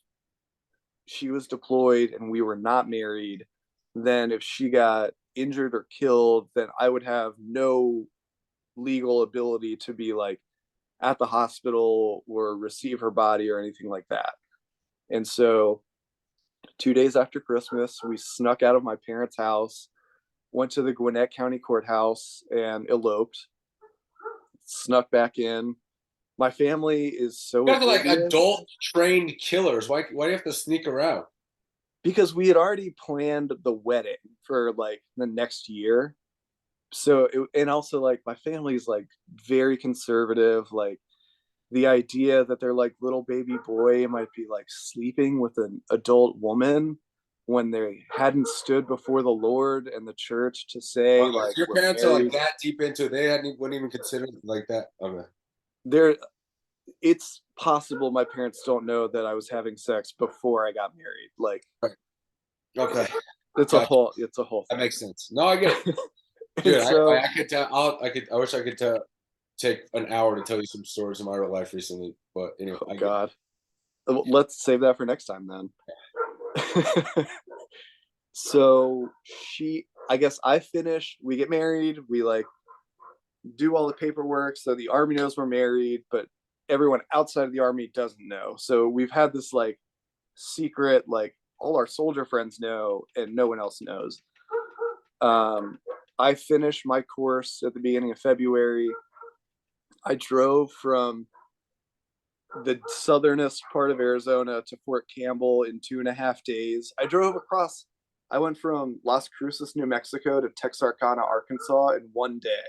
she was deployed and we were not married, then if she got injured or killed, then I would have no legal ability to be like at the hospital or receive her body or anything like that. And so 2 days after Christmas, we snuck out of my parents' house, went to the Gwinnett County Courthouse and eloped, snuck back in. My family is so You guys are like oblivious adult trained killers. Why do you have to sneak around? because we had already planned the wedding for like the next year. So and also like my family's like very conservative. Like the idea that their like little baby boy might be like sleeping with an adult woman when they hadn't stood before the Lord and the church to say Wow, like your we're parents are like married. that deep into it. They wouldn't even consider it like that. Okay. There, it's possible my parents don't know that I was having sex before I got married. Like Right. Okay. Gotcha. it's a whole That thing. makes sense. No, I get it. And Dude, so, I could tell. I wish I could take an hour to tell you some stories in my real life recently. But anyway, oh I get it. God, let's save that for next time then. So I guess I finish. We get married. We like do all the paperwork so the army knows we're married, but everyone outside of the army doesn't know. So we've had this like secret, like all our soldier friends know and no one else knows. I finished my course at the beginning of February. I drove from the southernest part of Arizona to Fort Campbell in 2.5 days. I went from Las Cruces, New Mexico to Texarkana, Arkansas in one day,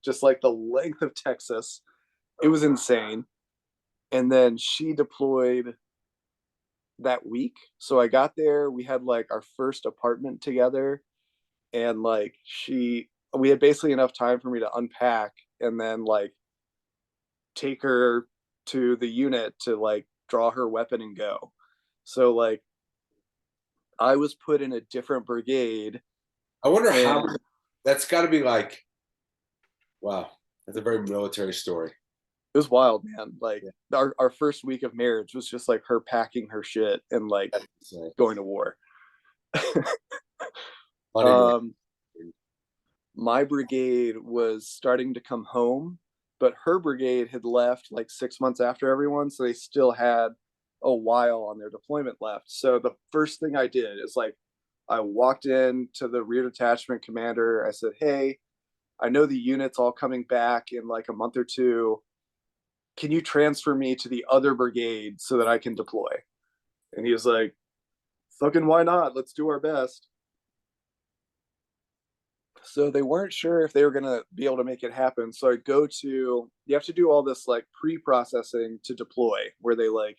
just like the length of Texas. It was insane. And then she deployed that week. So I got there, we had like our first apartment together, and like we had basically enough time for me to unpack and then like take her to the unit to like draw her weapon and go. So like I was put in a different brigade I wonder how. and That's got to be like. Wow, that's a very military story. it was wild, man. Like Yeah, our first week of marriage was just like her packing her shit and like that's insane. going to war. Funny to um my brigade was starting to come home, but her brigade had left like 6 months after everyone, so they still had a while on their deployment left. So the first thing I did is like I walked in to the rear detachment commander. I said, "Hey, I know the unit's all coming back in like a month or two. Can you transfer me to the other brigade so that I can deploy?" And he was like, "Fucking why not? Let's do our best." So they weren't sure if they were going to be able to make it happen. So I go to, you have to do all this like pre-processing to deploy, where they like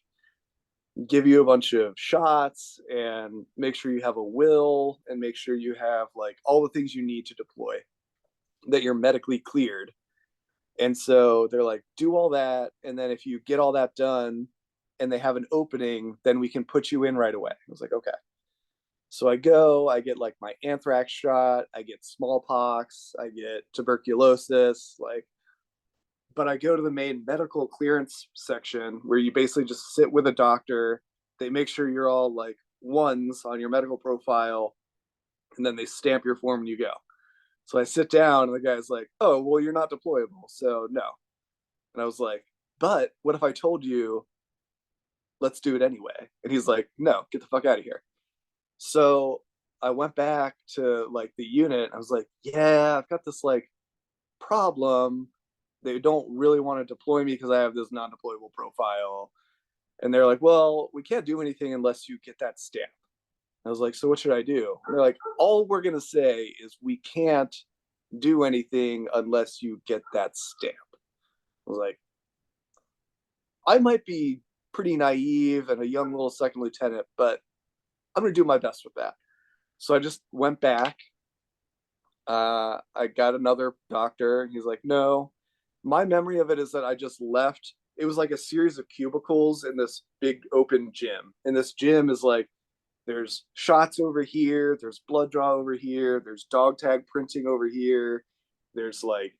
give you a bunch of shots and make sure you have a will and make sure you have like all the things you need to deploy, that you're medically cleared. And so they're like, do all that. And then if you get all that done and they have an opening, then we can put you in right away. I was like, okay. So I go, I get like my anthrax shot, I get smallpox, I get tuberculosis, like, but I go to the main medical clearance section where you basically just sit with a doctor. They make sure you're all like ones on your medical profile, and then they stamp your form and you go. So I sit down, and the guy's like, "Oh, well, you're not deployable, so no." And I was like, "But what if I told you, let's do it anyway?" And he's like, "No, get the fuck out of here." So I went back to like the unit. I was like, "Yeah, I've got this like problem. They don't really want to deploy me because I have this non-deployable profile." And they're like, "Well, we can't do anything unless you get that stamp." I was like, "So what should I do?" And they're like, "All we're gonna say is we can't do anything unless you get that stamp." I was like, I might be pretty naive and a young little second lieutenant, but I'm gonna do my best with that. So I just went back. I got another doctor. He's like, "No, my memory of it is that I just left. It was like a series of cubicles in this big open gym. And this gym is like, there's shots over here, there's blood draw over here, there's dog tag printing over here, there's like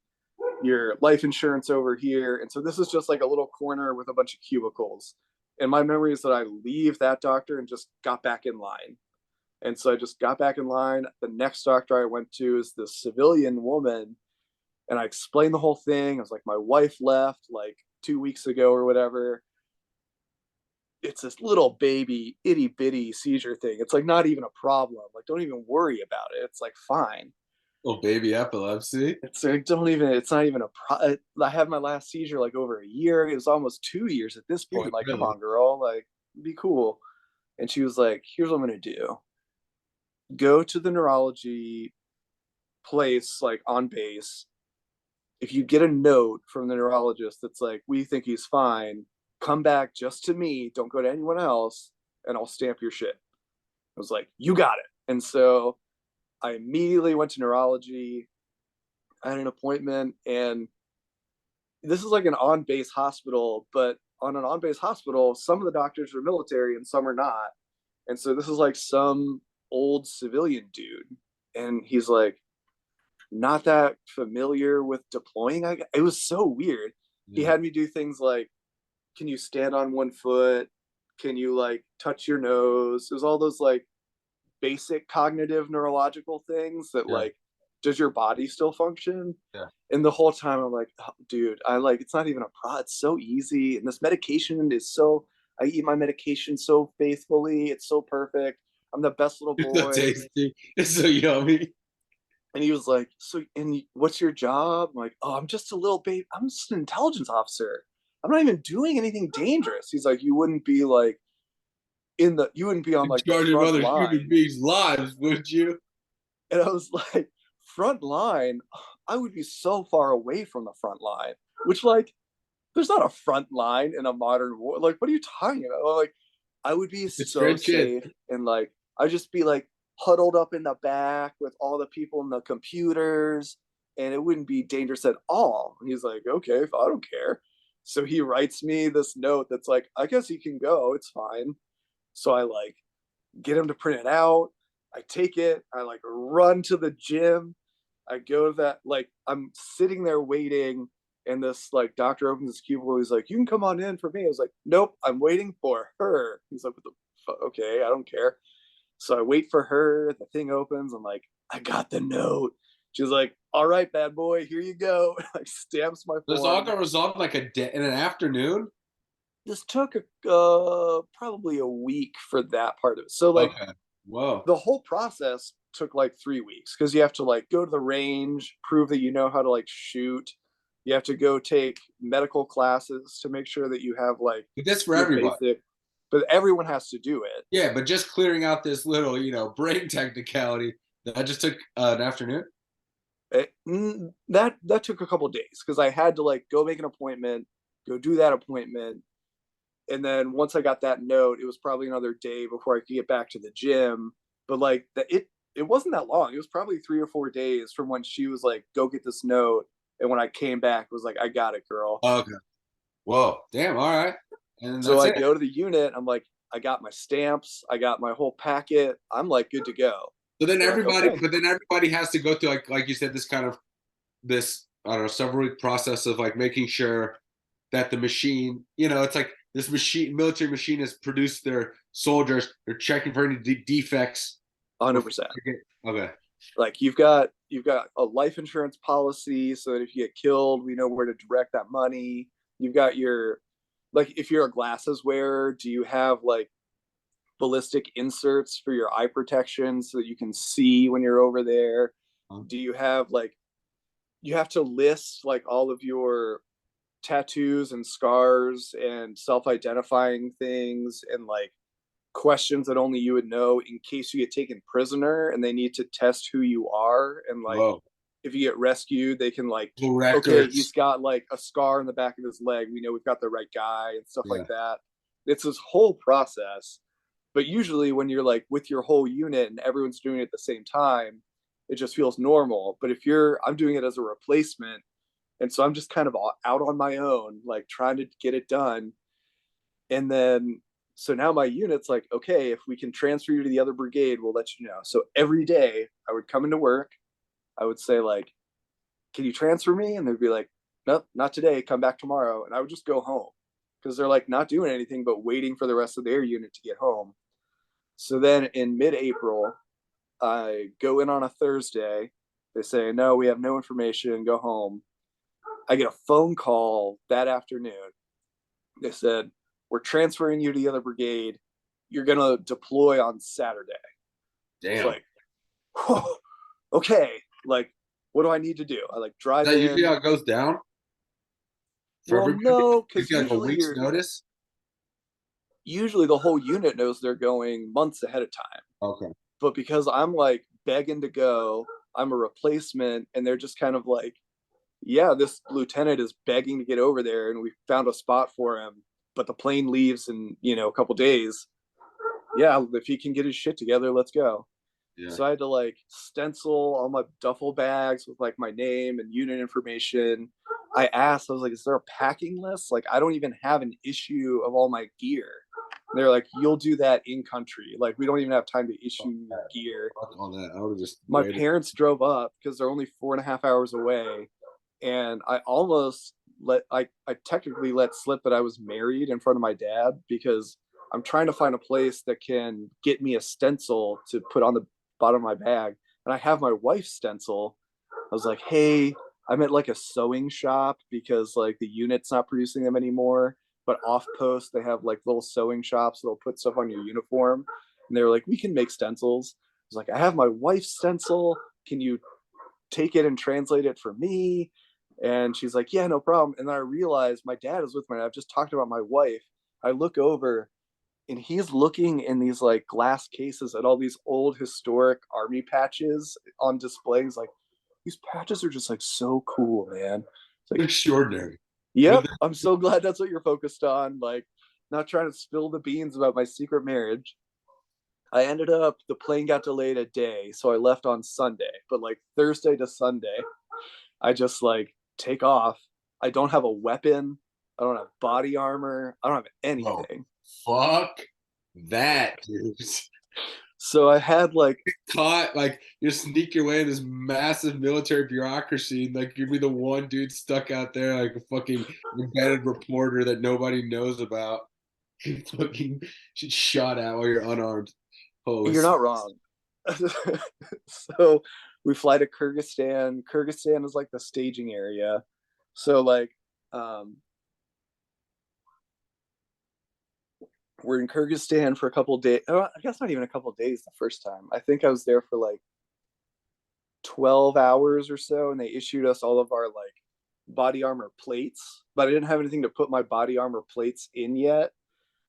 your life insurance over here." And so this is just like a little corner with a bunch of cubicles. And my memory is that I leave that doctor and just got back in line. And so I just got back in line. The next doctor I went to is this civilian woman. And I explained the whole thing. I was like, "My wife left like 2 weeks ago or whatever. It's this little baby itty bitty seizure thing. It's like not even a problem. Like, don't even worry about it. It's like fine." Oh, baby epilepsy. It's like, don't even, it's not even I had my last seizure like over a year. It was almost 2 years at this point. Like, come Really? on, girl, like, be cool. And she was like, "Here's what I'm gonna do. Go to the neurology place, like on base. If you get a note from the neurologist that's like, we think he's fine, come back just to me. Don't go to anyone else, and I'll stamp your shit." I was like, "You got it." And so I immediately went to neurology. I had an appointment, and this is like an on base hospital, but on an on base hospital, some of the doctors are military and some are not. And so this is like some old civilian dude. And he's like, not that familiar with deploying. It was so weird. He Yeah. had me do things like, can you stand on one foot? Can you like touch your nose? There's all those like basic cognitive neurological things that Yeah. like, does your body still function? Yeah. And the whole time I'm like, oh, dude, I like, it's not even a pro. It's so easy. And this medication is so, I eat my medication so faithfully. It's so perfect. I'm the best little It's so boy. tasty. It's so yummy. And he was like, "So, and what's your job?" I'm like, "Oh, I'm just a little baby. I'm just an intelligence officer. I'm not even doing anything dangerous." He's like, "You wouldn't be like you wouldn't be on In like the charge of front other human line." beings' lives, would you? And I was like, "Front line? I would be so far away from the front line." Which, like, there's not a front line in a modern war. Like, what are you talking about? I'm like, I would be It's so friendship. safe, and like, I'd just be like huddled up in the back with all the people in the computers, and it wouldn't be dangerous at all. And he's like, "Okay, if I don't care." So he writes me this note that's like, "I guess he can go. It's fine." So I like get him to print it out. I take it. I like run to the gym. I go to that, like, I'm sitting there waiting, and this like doctor opens his cubicle. He's like, "You can come on in for me." I was like, "Nope, I'm waiting for her." He's like, "What the okay, I don't care." So I wait for her. The thing opens. I'm like, "I got the note." She's like, "All right, bad boy, here you go." Like stamps my This all form. got resolved like a day in an afternoon. This took probably a week for that part of it. So like Okay. Whoa. The whole process took like 3 weeks because you have to like go to the range, prove that you know how to like shoot. You have to go take medical classes to make sure that you have like But that's for your everybody. basic, but everyone has to do it. Yeah, but just clearing out this little, brain technicality that just took an afternoon. That took a couple of days because I had to like go make an appointment, go do that appointment, and then once I got that note, it was probably another day before I could get back to the gym. But like it wasn't that long. It was probably 3 or 4 days from when she was like, "Go get this note," and when I came back, it was like, "I got it, girl." Okay. Whoa. Damn. All right. And So that's I it. go to the unit. I'm like, I got my stamps. I got my whole packet. I'm like good to go. So then They're like, everybody, okay. but then everybody has to go through like you said, this I don't know several week process of like making sure that the machine, it's like this machine, military machine has produced their soldiers. They're checking for any defects. 100%. Okay. Like you've got a life insurance policy so that if you get killed, we know where to direct that money. You've got your, like, if you're a glasses wearer, do you have like ballistic inserts for your eye protection so that you can see when you're over there? Do you have like, you have to list like all of your tattoos and scars and self-identifying things and like questions that only you would know in case you get taken prisoner and they need to test who you are. And like Whoa. if you get rescued, they can like, okay, he's Records. got like a scar in the back of his leg, we know we've got the right guy and stuff Yeah. like that. It's this whole process. But usually when you're like with your whole unit and everyone's doing it at the same time, it just feels normal. But if I'm doing it as a replacement, and so I'm just kind of out on my own, like trying to get it done. And then, so now my unit's like, okay, if we can transfer you to the other brigade, we'll let you know. So every day I would come into work, I would say, like, can you transfer me? And they'd be like, nope, not today. Come back tomorrow. And I would just go home because they're like not doing anything but waiting for the rest of their unit to get home. So then in mid April, I go in on a Thursday. They say, no, we have no information. Go home. I get a phone call that afternoon. They said, we're transferring you to the other brigade. You're going to deploy on Saturday. It's Damn. like, whoa, okay. Like, what do I need to do? I like Is drive that usually in. how it goes down for Well, everybody? no, Gives because you like a week's notice. usually the whole unit knows they're going months ahead of time. Okay. But because I'm like begging to go, I'm a replacement, and they're just kind of like, yeah, this lieutenant is begging to get over there, and we found a spot for him, but the plane leaves in a couple days. Yeah, if he can get his shit together, let's go. Yeah. So I had to like stencil all my duffel bags with like my name and unit information. I asked, I was like, is there a packing list? Like, I don't even have an issue of all my gear. And they're like, you'll do that in country. Like, we don't even have time to issue gear. On that, I would have just My waited. parents drove up because they're only 4.5 hours away. And I almost I technically let slip that I was married in front of my dad because I'm trying to find a place that can get me a stencil to put on the bottom of my bag. And I have my wife's stencil. I was like, hey, I'm at like a sewing shop because like the unit's not producing them anymore. But off post, they have like little sewing shops that'll put stuff on your uniform. And they were like, we can make stencils. I was like, I have my wife's stencil. Can you take it and translate it for me? And she's like, yeah, no problem. And then I realized my dad is with me. I've just talked about my wife. I look over and he's looking in these like glass cases at all these old historic army patches on display. He's like, these patches are just like so cool, man. It's like, Extraordinary. But yep, I'm so glad that's what you're focused on. Like, not trying to spill the beans about my secret marriage. I ended up, the plane got delayed a day, so I left on Sunday. But like Thursday to Sunday, I just like take off. I don't have a weapon. I don't have body armor. I don't have bro, anything. fuck that, dude. So I had like, Caught like you sneak your way in this massive military bureaucracy, and like you'd be the one dude stuck out there like a fucking embedded reporter that nobody knows about. Fucking shot at while you're unarmed. Holy. you're not wrong. So we fly to Kyrgyzstan. Kyrgyzstan is like the staging area. So like, um, we're in Kyrgyzstan for a couple days. Oh, I guess not even a couple days the first time. I think I was there for like 12 hours or so, and they issued us all of our like body armor plates, but I didn't have anything to put my body armor plates in yet.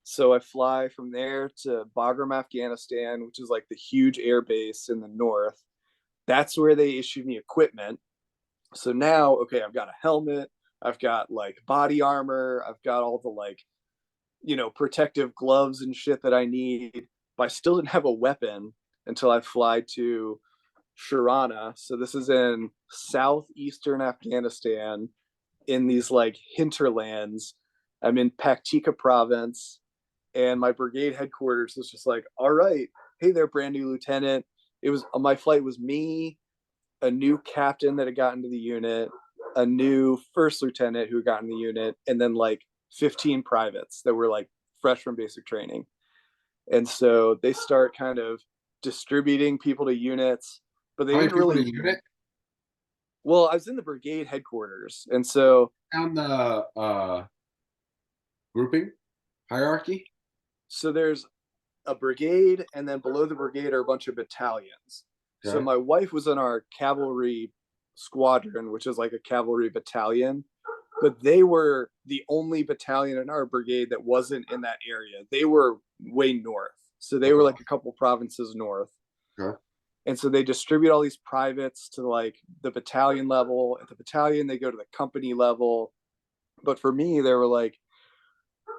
So I fly from there to Bagram, Afghanistan, which is like the huge air base in the north. That's where they issued me equipment. So now, okay, I've got a helmet, I've got like body armor, I've got all the like, protective gloves and shit that I need. But I still didn't have a weapon until I fly to Sharana. So this is in southeastern Afghanistan in these like hinterlands. I'm in Paktika province, and my brigade headquarters was just like, all right, hey there, brand new lieutenant. It was my flight was me, a new captain that had gotten to the unit, a new first lieutenant who got in the unit, and then like 15 privates that were like fresh from basic training. And so they start kind of distributing people to units, but they How many didn't people in really. a unit? Well, I was in the brigade headquarters, and so Down the grouping hierarchy. there's a brigade, and then below the brigade are a bunch of battalions. So Okay. my wife was in our cavalry squadron, which is like a cavalry battalion, but they were the only battalion in our brigade that wasn't in that area. They were way north. So they were Okay. like a couple provinces north. Okay. And so they distribute all these privates to like the battalion level. At the battalion, they go to the company level. But for me, they were like,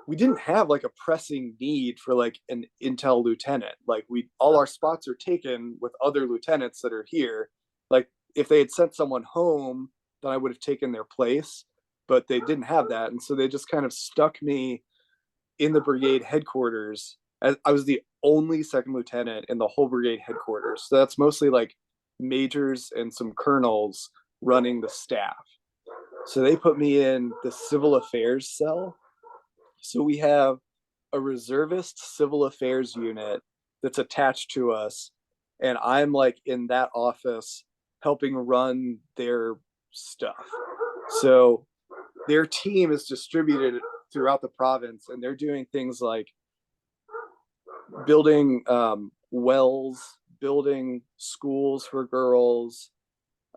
we didn't have like a pressing need for like an intel lieutenant. Like we all our spots are taken with other lieutenants that are here. Like if they had sent someone home, then I would have taken their place, but they didn't have that. And so they just kind of stuck me in the brigade headquarters. I was the only second lieutenant in the whole brigade headquarters. So that's mostly like majors and some colonels running the staff. So they put me in the civil affairs cell. So we have a reservist civil affairs unit that's attached to us. And I'm like in that office helping run their stuff. So their team is distributed throughout the province, and they're doing things like building wells, building schools for girls,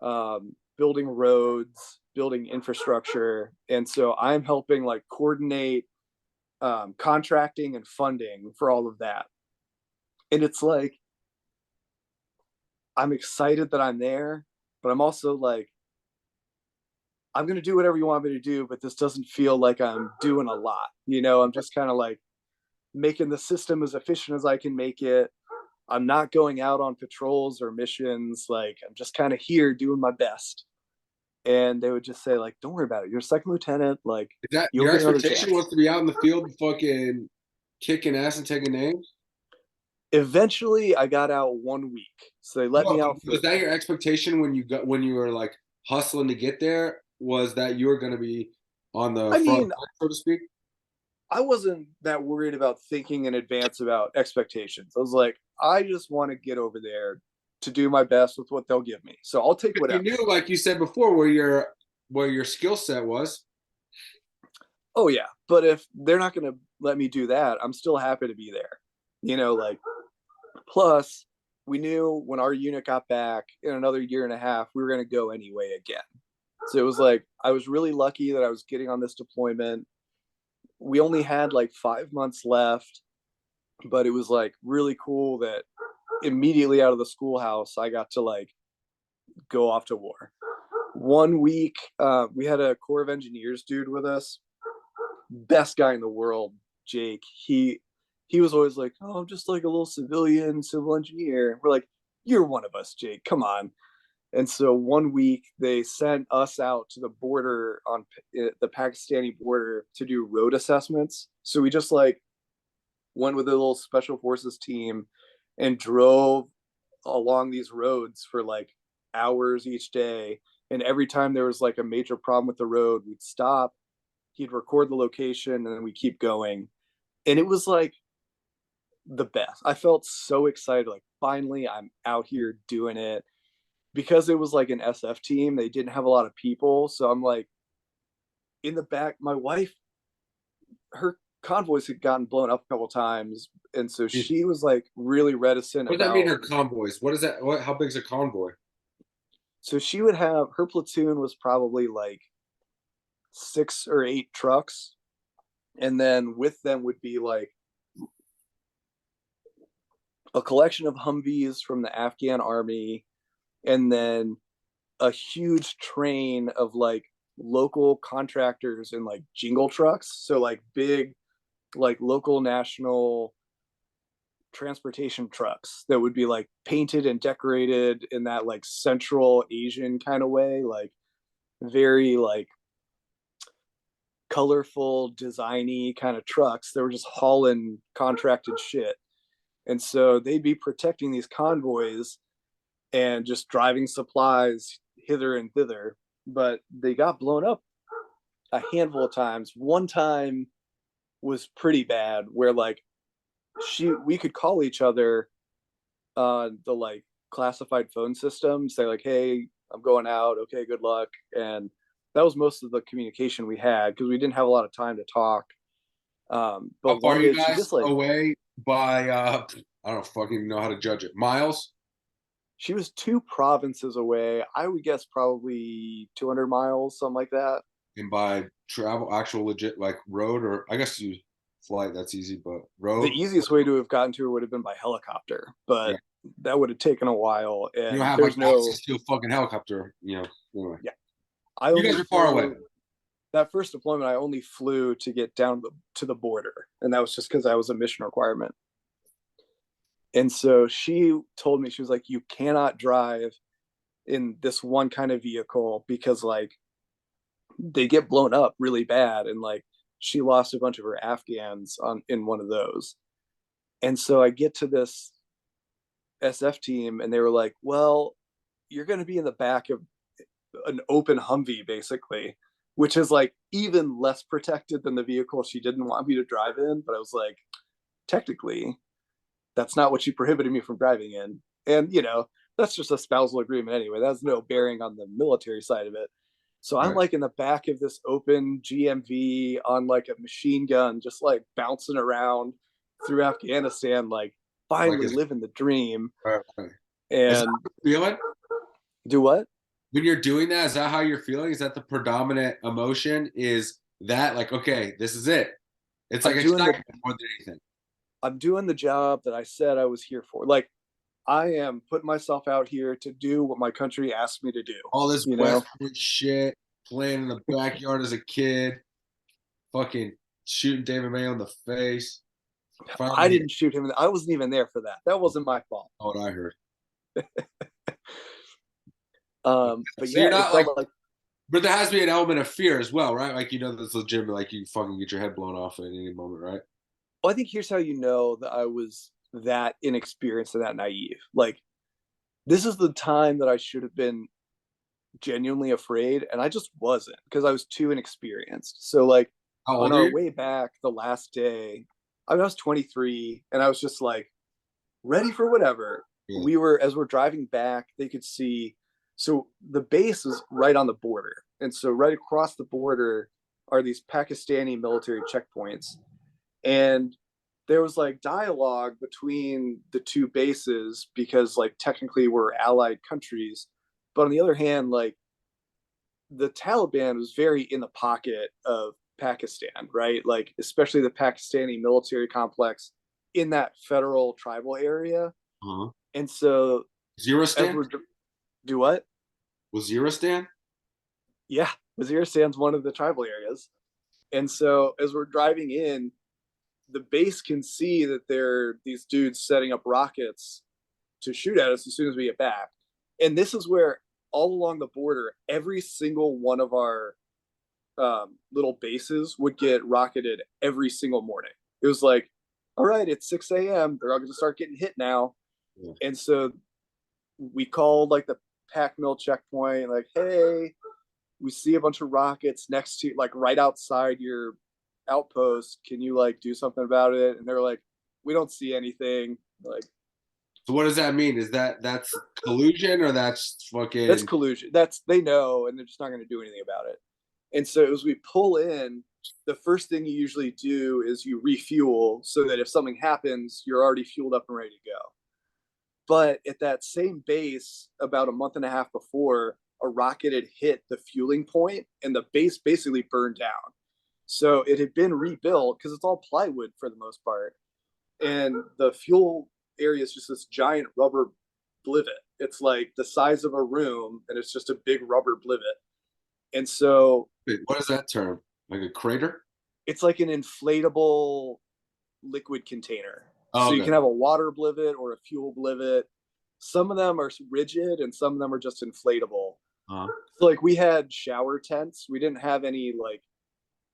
building roads, building infrastructure. And so I'm helping like coordinate contracting and funding for all of that. And it's like, I'm excited that I'm there, but I'm also like, I'm going to do whatever you want me to do, but this doesn't feel like I'm doing a lot. I'm just kind of like making the system as efficient as I can make it. I'm not going out on patrols or missions. Like, I'm just kind of here doing my best. And they would just say, like, don't worry about it. You're a second lieutenant. Like, Is that you'll your get another expectation chance. was to be out in the field fucking kicking ass and taking names? Eventually, I got out 1 week. So they let No, me but out for. was that your expectation when you were like hustling to get there? Was that you were going to be on the I front mean, line, so to speak? I wasn't that worried about thinking in advance about expectations. I was like, I just want to get over there to do my best with what they'll give me. So I'll take You whatever. knew, like you said before, where your skill set was. Oh yeah, but if they're not going to let me do that, I'm still happy to be there. Like plus we knew when our unit got back in another year and a half, we were going to go anyway again. So it was like I was really lucky that I was getting on this deployment. We only had like 5 months left, but it was like really cool that immediately out of the schoolhouse, I got to like go off to war. 1 week, we had a Corps of Engineers dude with us, best guy in the world, Jake. He was always like, "Oh, I'm just like a little civilian civil engineer." We're like, "You're one of us, Jake. Come on." And so 1 week they sent us out to the border on the Pakistani border to do road assessments. So we just like went with a little special forces team and drove along these roads for like hours each day. And every time there was like a major problem with the road, we'd stop, he'd record the location, and then we keep going. And it was like the best. I felt so excited. Like, finally, I'm out here doing it. Because it was like an SF team, they didn't have a lot of people. So I'm like in the back. My wife, her convoys had gotten blown up a couple times, and so What she was like really reticent does that mean? about. Her convoys. What is that? What? How big's a convoy? So she would have her platoon was probably like 6 or 8 trucks, and then with them would be like a collection of Humvees from the Afghan army, and then a huge train of like local contractors and like jingle trucks. So like big, like local national transportation trucks that would be like painted and decorated in that like Central Asian kind of way, like very like colorful, designy kind of trucks that were just hauling contracted shit. And so they'd be protecting these convoys and just driving supplies hither and thither. But they got blown up a handful of times. One time was pretty bad where like we could call each other on the like classified phone system, say like, hey, I'm going out, okay, good luck. And that was most of the communication we had because we didn't have a lot of time to talk. How But far one are you day she guys just like, away by? I don't fucking know how to judge it. Miles she was 2 provinces away. I would guess probably 200 miles, something like that. and by travel, actual legit like road, or I guess you flight. That's easy, but The road. easiest way to have gotten to her would have been by helicopter, Yeah. but that would have taken a while. You don't And have like there's no, access to a fucking helicopter. Anyway. yeah, I You only guys are far away. flew that first deployment. I only flew to get down to the border, and that was just because I was a mission requirement. And so she told me, she was like, you cannot drive in this one kind of vehicle because like they get blown up really bad. And like she lost a bunch of her Afghans on in one of those. And so I get to this SF team and they were like, well, you're going to be in the back of an open Humvee, basically, which is like even less protected than the vehicle she didn't want me to drive in. But I was like, technically, that's not what she prohibited me from driving in. And, that's just a spousal agreement anyway. That's no bearing on the military side of it. So I'm Right. like in the back of this open GMV on like a machine gun, just like bouncing around through Afghanistan, like Like finally is living the dream. right. Is that And how you're feeling do what? when you're doing that? Is that how you're feeling? Is that the predominant emotion? Is that like, okay, this is it? It's like I'm doing the excitement more than anything. I'm doing the job that I said I was here for. Like I am putting myself out here to do what my country asked me to do. All this You West know, Point shit, playing in the backyard as a kid, fucking shooting David May on the face. I Finally, didn't shoot him. I wasn't even there for that. That wasn't my fault. what I heard. But So yeah, you're it not like, felt like, but there has to be an element of fear as well, right? Like that's legitimate. Like you fucking get your head blown off at any moment, right? well, I think here's how you know that I was that inexperienced and that naive. Like, this is the time that I should have been genuinely afraid, and I just wasn't because I was too inexperienced. So, like, How on old are our you? way back the last day, I was 23, and I was just like ready for whatever. Yeah. As we're driving back, they could see. So the base is right on the border, and so right across the border are these Pakistani military checkpoints, and there was like dialogue between the two bases because like technically we're allied countries, but on the other hand, like the Taliban was very in the pocket of Pakistan, right? Like especially the Pakistani military complex in that federal tribal area. Uh-huh. And so as Zerostan? we're do what? Was Zerostan? Yeah, Waziristan's one of the tribal areas. And so as we're driving in, the base can see that there are these dudes setting up rockets to shoot at us as soon as we get back. And this is where all along the border, every single one of our little bases would get rocketed every single morning. It was like, all right, it's 6 a.m. They're all going to start getting hit now. Yeah. And so we called like the pack mill checkpoint, like, hey, we see a bunch of rockets next to, like, right outside your outpost. Can you like do something about it? And they're like, we don't see anything. Like, So what does that mean? Is that's collusion or that's that's fucking collusion. That's, they know, and they're just not going to do anything about it. And so as we pull in, the first thing you usually do is you refuel so that if something happens, you're already fueled up and ready to go. But at that same base, about a month and a half before, a rocket had hit the fueling point and the base basically burned down. So it had been rebuilt because it's all plywood for the most part. And the fuel area is just this giant rubber blivet. It's like the size of a room and it's just a big rubber blivet. And so Wait, what is that term? Like a crater? it's like an inflatable liquid container. Oh, So you okay. can have a water blivet or a fuel blivet. Some of them are rigid and some of them are just inflatable. Uh-huh. So like we had shower tents. We didn't have any like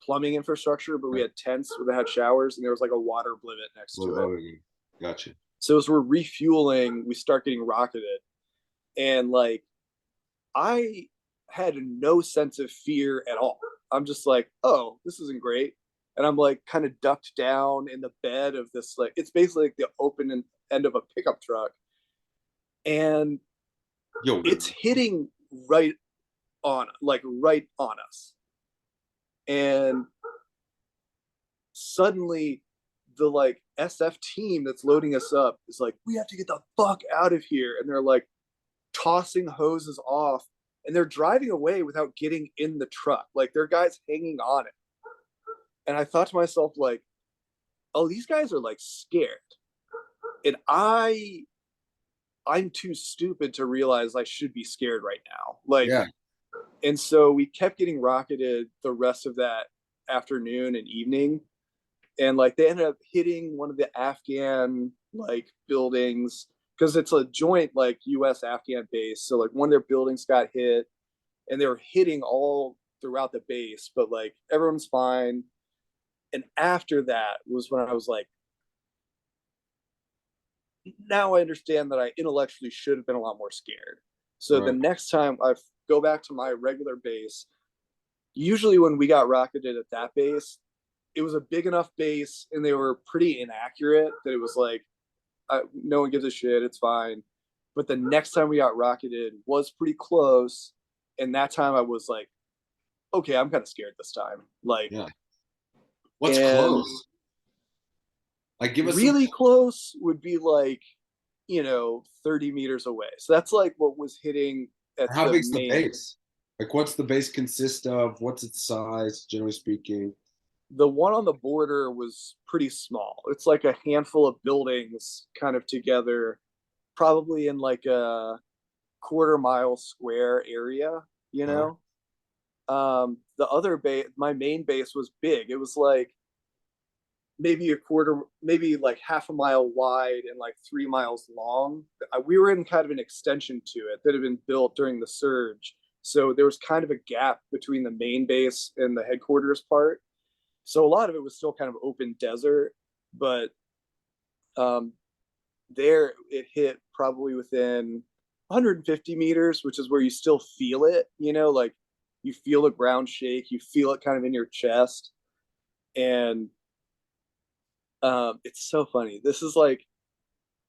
plumbing infrastructure, but we had tents that had showers and there was like a water blivet next to it. Oh, gotcha. So as we're refueling, we start getting rocketed. And like I had no sense of fear at all. I'm just like, oh, this isn't great. And I'm like kind of ducked down in the bed of this, like, it's basically like the open end of a pickup truck. And Yo, it's hitting right right on us. And suddenly the like SF team that's loading us up is like, we have to get the fuck out of here. And they're like tossing hoses off and they're driving away without getting in the truck. Like their guys hanging on it. And I thought to myself, like, oh, these guys are like scared. And I'm too stupid to realize I should be scared right now. Like, yeah. And so we kept getting rocketed the rest of that afternoon and evening. And like they ended up hitting one of the Afghan like buildings because it's a joint like US Afghan base. So like one of their buildings got hit and they were hitting all throughout the base, but like everyone's fine. And after that was when I was like, now I understand that I intellectually should have been a lot more scared. So the next time I go back to my regular base, usually when we got rocketed at that base, it was a big enough base and they were pretty inaccurate that it was like, no one gives a shit, it's fine. But the next time we got rocketed was pretty close. And that time I was like, okay, I'm kind of scared this time. Like, yeah. What's close? Like, give us really some... close would be like, 30 meters away. So that's like what was hitting at How the big's the main. base? Like, what's the base consist of? What's its size, generally speaking? The one on the border was pretty small. It's like a handful of buildings kind of together, probably in like a quarter-mile square area, you know? The other base, my main base was big. It was like maybe a quarter, maybe like half a mile wide and like 3 miles long. We were in kind of an extension to it that had been built during the surge. So there was kind of a gap between the main base and the headquarters part. So a lot of it was still kind of open desert, but there it hit probably within 150 meters, which is where you still feel it, like you feel the ground shake, you feel it kind of in your chest. And it's so funny. This is like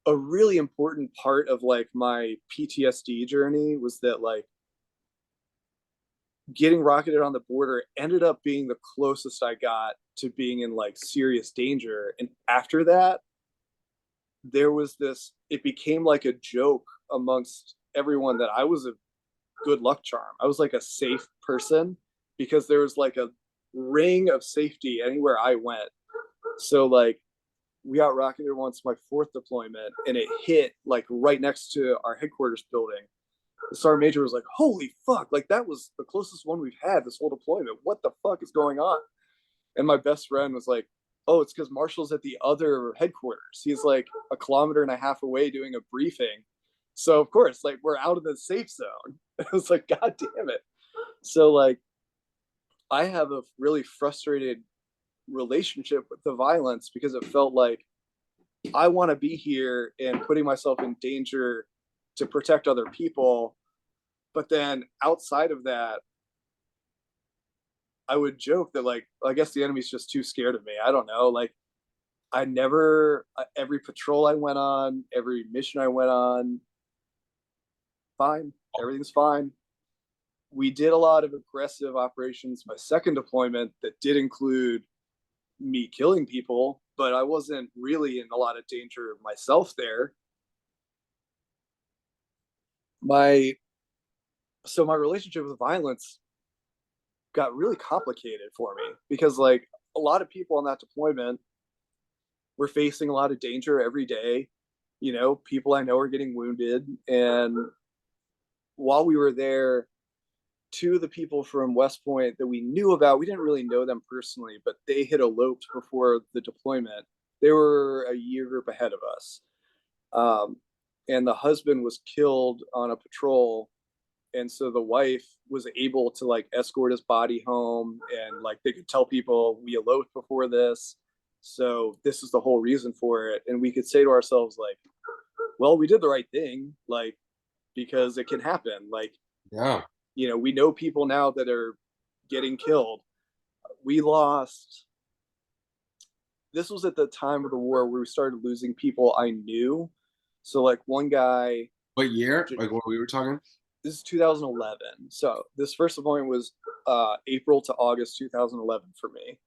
a really important part of like my PTSD journey was that like getting rocketed on the border ended up being the closest I got to being in like serious danger. And after that, there was this, it became like a joke amongst everyone that I was a good luck charm. I was like a safe person because there was like a ring of safety anywhere I went. So like we got rocketed once my fourth deployment and it hit like right next to our headquarters building. The sergeant major was like, holy fuck, like that was the closest one we've had this whole deployment. What the fuck is going on? And my best friend was like, oh, it's because Marshall's at the other headquarters. He's like a kilometer and a half away doing a briefing. So of course, like we're out of the safe zone. I was like, God damn it. So like I have a really frustrated relationship with the violence because it felt like I want to be here and putting myself in danger to protect other people. But then outside of that, I would joke that like, I guess the enemy's just too scared of me. I don't know. Like I never, every patrol I went on, every mission I went on, fine. Everything's fine. we did a lot of aggressive operations. My second deployment that did include me killing people, but I wasn't really in a lot of danger myself there. My so my relationship with violence got really complicated for me because like a lot of people on that deployment were facing a lot of danger every day. You know, people I know are getting wounded, and while we were there, two of the people from West Point that we knew about, we didn't really know them personally, but they had eloped before the deployment. They were a year group ahead of us. Um, and the husband was killed on a patrol. And so the wife was able to like escort his body home, and like they could tell people we eloped before this. So this is the whole reason for it. And we could say to ourselves, like, well, we did the right thing, like, because it can happen. Like, Yeah. you know, we know people now that are getting killed. We lost, this was at the time of the war where we started losing people I knew. So like one guy, What year? Like what we were talking? this is 2011. So this first deployment was April to August 2011 for me.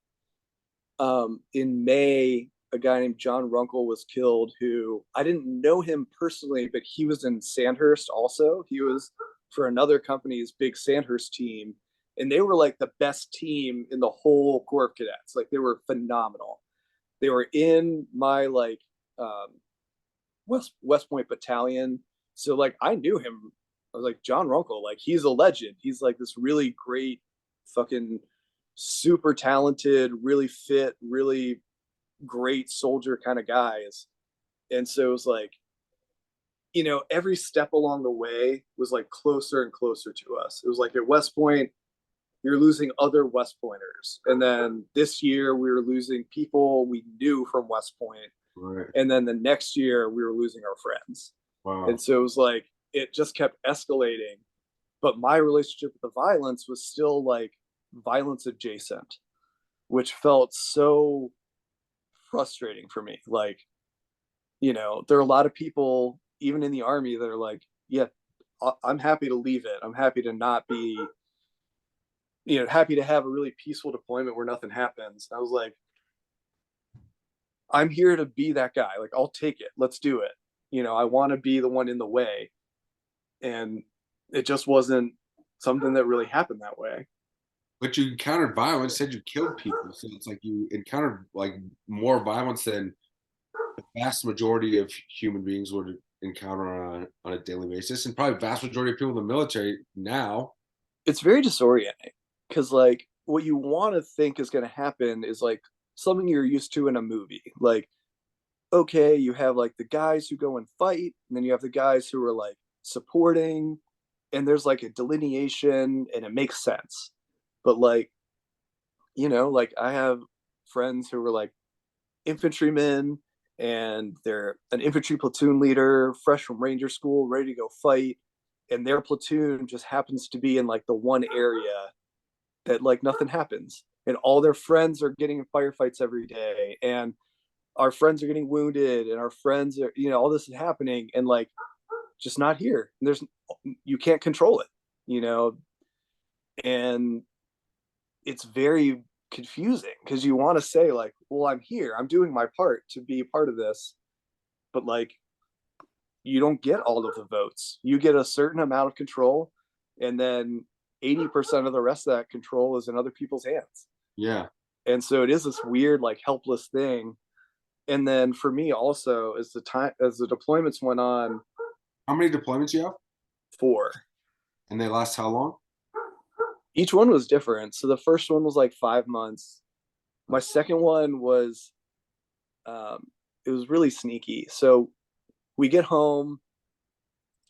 In May, a guy named John Runkle was killed, who I didn't know him personally, but he was in Sandhurst also. He was for another company's big Sandhurst team, and they were like the best team in the whole Corps of Cadets. Like they were phenomenal. They were in my like West Point battalion, so like I knew him. I was like John Runkle, like he's a legend. He's like this really great, fucking super talented, really fit, really great soldier kind of guys. And so it was like, you know, every step along the way was like closer and closer to us. It was like at West Point, you're losing other West Pointers. And then this year we were losing people we knew from West Point. Right. And then the next year we were losing our friends. Wow. And so it was like, it just kept escalating. But my relationship with the violence was still like violence adjacent, which felt so frustrating for me. Like, you know, there are a lot of people, even in the Army, that are like, yeah, I'm happy to leave it. I'm happy to not be, you know, happy to have a really peaceful deployment where nothing happens. I was like, I'm here to be that guy. Like, I'll take it. Let's do it. You know, I want to be the one in the way. And it just wasn't something that really happened that way. But you encountered violence, said you killed people. So it's like you encountered like more violence than the vast majority of human beings would encounter on a daily basis, and probably vast majority of people in the military now. It's very disorienting because, like, what you want to think is going to happen is like something you're used to in a movie. Like, okay, you have like the guys who go and fight, and then you have the guys who are like supporting, and there's like a delineation, and it makes sense. But like, you know, like I have friends who were like infantrymen, and they're an infantry platoon leader, fresh from Ranger school, ready to go fight, and their platoon just happens to be in like the one area that like nothing happens, and all their friends are getting in firefights every day, and our friends are getting wounded, and our friends are, you know, all this is happening, and like just not here. And there's, you can't control it, you know, and it's very confusing because you want to say like, well, I'm here, I'm doing my part to be a part of this, but like you don't get all of the votes. You get a certain amount of control, and then 80% of the rest of that control is in other people's hands. Yeah. And so it is this weird like helpless thing. And then for me also, as the deployments went on, How many deployments you have? 4, And they last how long? each one was different. So the first one was like 5 months. My second one was it was really sneaky. So we get home,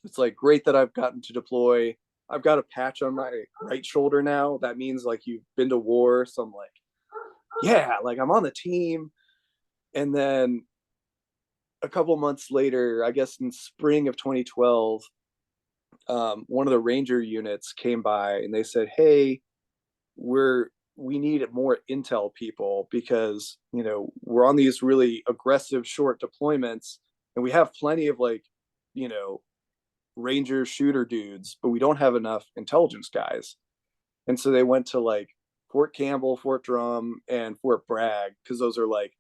it's like great that I've gotten to deploy. I've got a patch on my right shoulder now. That means like you've been to war. So I'm like, yeah, like I'm on the team. And then a couple months later, I guess in spring of 2012, one of the Ranger units came by and they said, "Hey, we need more intel people because, you know, we're on these really aggressive short deployments, and we have plenty of like, you know, ranger shooter dudes, but we don't have enough intelligence guys. And so they went to like Fort Campbell, Fort Drum, and Fort Bragg, because those are like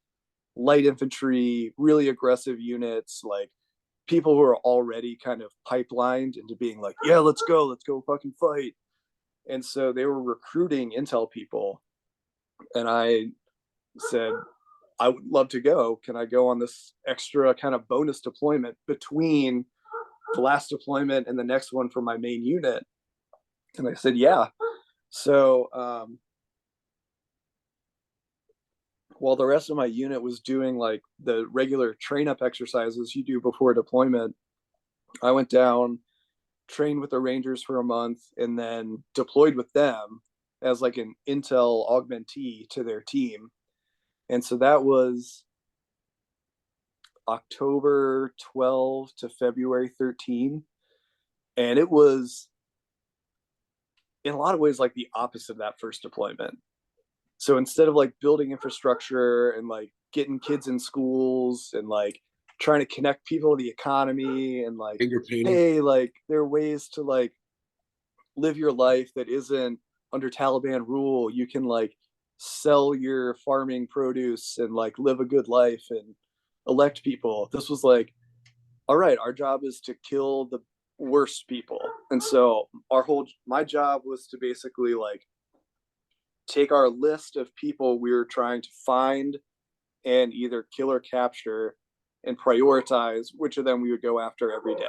light infantry, really aggressive units, like people who are already kind of pipelined into being like, yeah, let's go fucking fight. And so they were recruiting intel people. And I said, I would love to go. Can I go on this extra kind of bonus deployment between the last deployment and the next one for my main unit? And I said, yeah. So while the rest of my unit was doing like the regular train up exercises you do before deployment, I went down, trained with the Rangers for a month, and then deployed with them as like an intel augmentee to their team. And so that was October 12 to February 13. And it was in a lot of ways like the opposite of that first deployment. So instead of like building infrastructure and like getting kids in schools and like trying to connect people to the economy and like, Finger painting. hey, like there are ways to like live your life that isn't under Taliban rule. You can like sell your farming produce and like live a good life and elect people. This was like, all right, our job is to kill the worst people. And so my job was to basically like take our list of people we were trying to find and either kill or capture and prioritize which of them we would go after every day.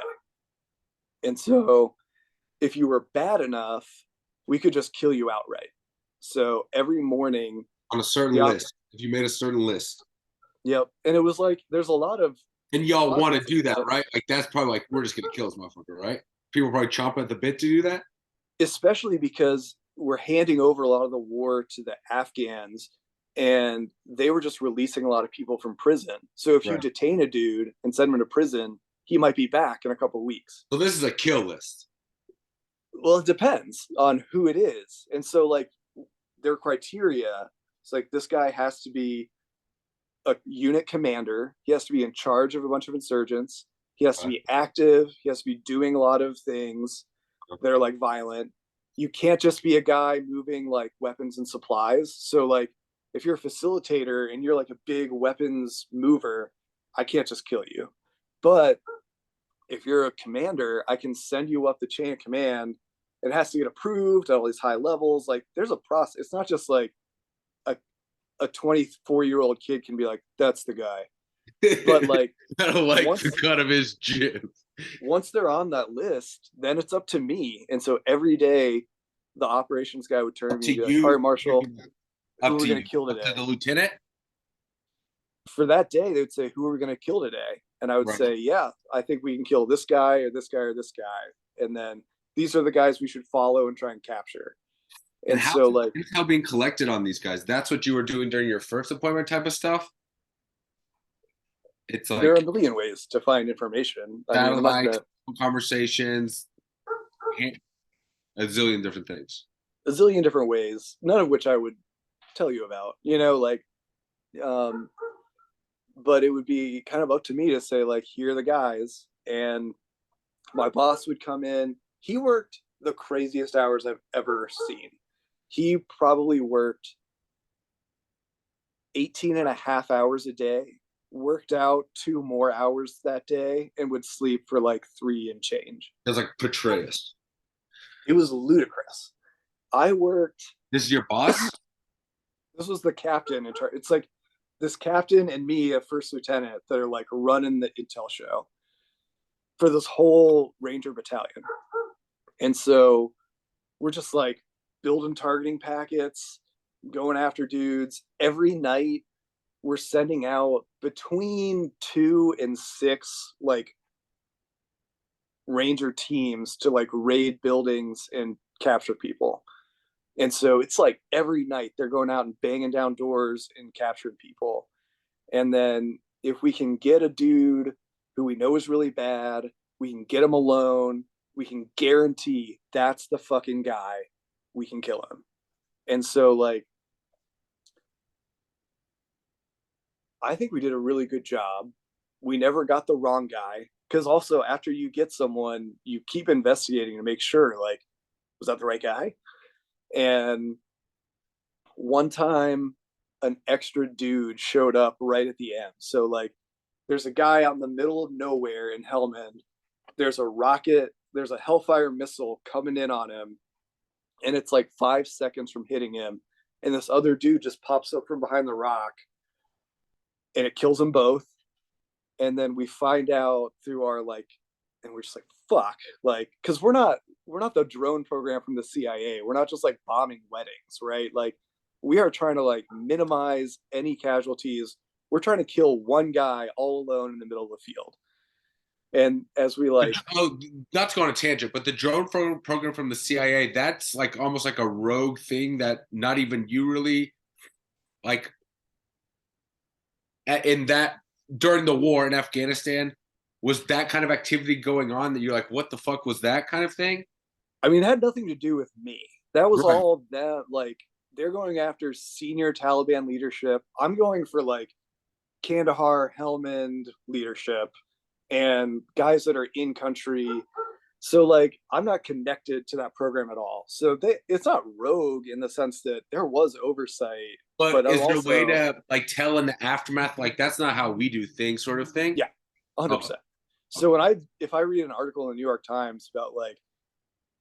And so if you were bad enough, we could just kill you outright. So every morning On a certain list. If you made a certain list. Yep. And it was like there's a lot of And y'all want to do that, right? Like that's probably like we're just gonna kill this motherfucker, right? People probably chomp at the bit to do that. especially because we're handing over a lot of the war to the Afghans and they were just releasing a lot of people from prison. So if you Right. detain a dude and send him to prison, he might be back in a couple of weeks. So this is a kill list. Well, it depends on who it is. And so like their criteria, it's like this guy has to be a unit commander, he has to be in charge of a bunch of insurgents, he has to be active, he has to be doing a lot of things that are like violent. You can't just be a guy moving like weapons and supplies. So like if you're a facilitator and you're like a big weapons mover, I can't just kill you. But if you're a commander, I can send you up the chain of command. It has to get approved at all these high levels. Like there's a process. It's not just like a 24-year-old kid can be like, that's the guy. But like I don't like once the cut of his jib. once they're on that list, then it's up to me. And so every day the operations guy would turn to Up me to and be like, you. all right, Marshall, who Up are we to going you. to kill Up to today? the lieutenant. For that day, they would say, who are we going to kill today? And I would Right. say, yeah, I think we can kill this guy or this guy or this guy. And then these are the guys we should follow and try and capture. And And how so like intel being collected on these guys? That's what you were doing during your first appointment type of stuff. It's there are a like million ways to find information. I mean, it must satellites, have conversations, a zillion different things. a zillion different ways, none of which I would tell you about, like, but it would be kind of up to me to say, like, here are the guys. And my boss would come in. He worked the craziest hours I've ever seen. He probably worked 18 and a half hours a day, worked out 2 more hours that day, and would sleep for like 3 and change. It's like Petraeus. It was ludicrous. I worked. This is your boss? This was the captain in charge. It's like this captain and me, a first lieutenant, that are like running the intel show for this whole Ranger battalion. And so we're just like building targeting packets, going after dudes. Every night we're sending out between 2 and 6 like Ranger teams to like raid buildings and capture people. And so it's like every night they're going out and banging down doors and capturing people. And then if we can get a dude who we know is really bad, we can get him alone, we can guarantee that's the fucking guy, we can kill him. And so like I think we did a really good job. We never got the wrong guy because also after you get someone, you keep investigating to make sure, like, was that the right guy? And one time, an extra dude showed up right at the end. So like, there's a guy out in the middle of nowhere in Helmand. There's a rocket. There's a Hellfire missile coming in on him, and it's like 5 seconds from hitting him. And this other dude just pops up from behind the rock, and it kills them both. And then we find out through our like, and we're just like, fuck, like, because we're not the drone program from the CIA. We're not just like bombing weddings, right? Like, we are trying to like minimize any casualties. We're trying to kill one guy all alone in the middle of the field. And as we like, Oh, not to go on a tangent, but the drone program from the CIA, that's like almost like a rogue thing that not even you really like in that during the war in Afghanistan, was that kind of activity going on that you're like, what the fuck was that kind of thing? I mean, it had nothing to do with me. That was Right. all that, like, they're going after senior Taliban leadership. I'm going for like Kandahar, Helmand leadership and guys that are in country. So like, I'm not connected to that program at all. So it's not rogue in the sense that there was oversight, but But I'm is there a way also, to like tell in the aftermath, like that's not how we do things, sort of thing? yeah, Oh, 100%. So when if I read an article in the New York Times about like,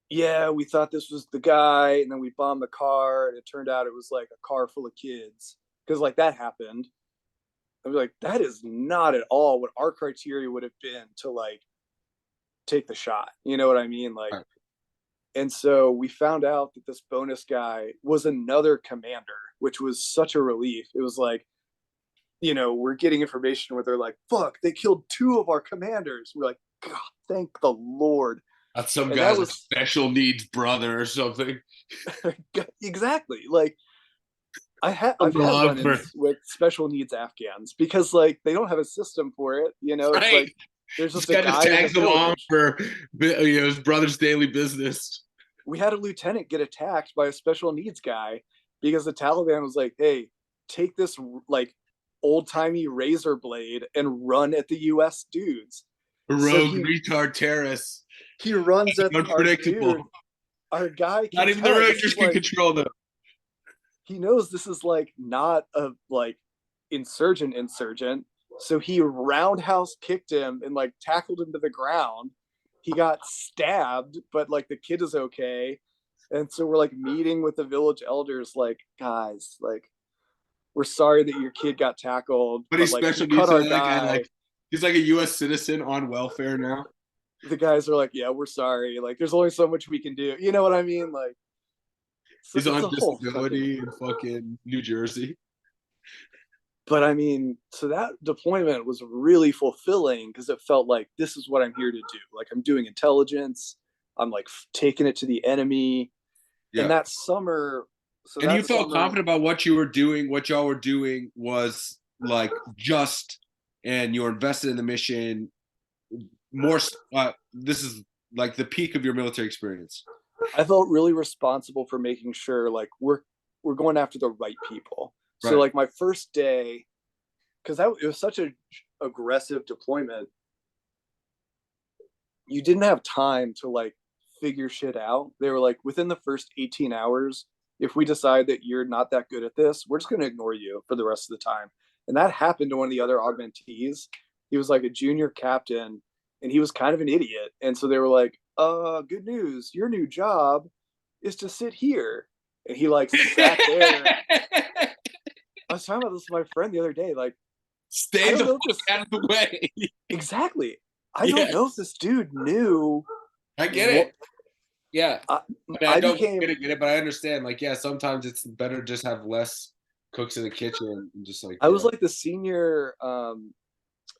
yeah, we thought this was the guy, and then we bombed the car, and it turned out it was like a car full of kids, because like that happened. I was like, that is not at all what our criteria would have been to like take the shot. You know what I mean? Like, right. and so we found out that this bonus guy was another commander, which was such a relief. It was like, we're getting information where they're like, fuck, they killed two of our commanders. We're like, God, thank the Lord. That's some And that guy's like was special needs brother or something. exactly like, I've had Love for run-ins with special needs Afghans because like they don't have a system for it. It's right. like there's This just a guy just guy in the tags along village. for his brother's daily business. We had a lieutenant get attacked by a special needs guy because the Taliban was like, "Hey, take this like old-timey razor blade and run at the US dudes." So Rogue retard terrorists. he runs at our dude. Unpredictable. Our guy can Not even the tell this Rangers is can like, control them. he knows this is like not a like insurgent. So he roundhouse kicked him and like tackled him to the ground. He got stabbed, but like the kid is okay. And so we're like meeting with the village elders, like, guys, like, we're sorry that your kid got tackled, But but he's like special he cut needs our that guy. guy. Like he's like a U.S. citizen on welfare now. The guys are like, yeah, we're sorry. Like, there's only so much we can do. You know what I mean? Like, He's it's on a whole fucking, disability in fucking New Jersey. but I mean, so that deployment was really fulfilling because it felt like this is what I'm here to do. Like, I'm doing intelligence. I'm like taking it to the enemy. And Yeah. that summer, so And you that felt summer, confident about what you were doing, what y'all were doing was like just, and you're invested in the mission. More, this is like the peak of your military experience. I felt really responsible for making sure like we're going after the right people. So Right. like my first day, because it was such a aggressive deployment, you didn't have time to like figure shit out. They were like, within the first 18 hours, if we decide that you're not that good at this, we're just going to ignore you for the rest of the time. And that happened to one of the other augmentees. He was like a junior captain and he was kind of an idiot. And so they were like, good news. Your new job is to sit here. And he like sat there. I was talking about this with my friend the other day. Like, I Stay don't the know if fuck this out of the way. exactly. I don't Yeah, know if this dude knew I get what it. Yeah. I, I mean, I I don't became. get it, but I understand. Like, yeah, sometimes it's better to just have less cooks in the kitchen and just like, I was yeah. like the senior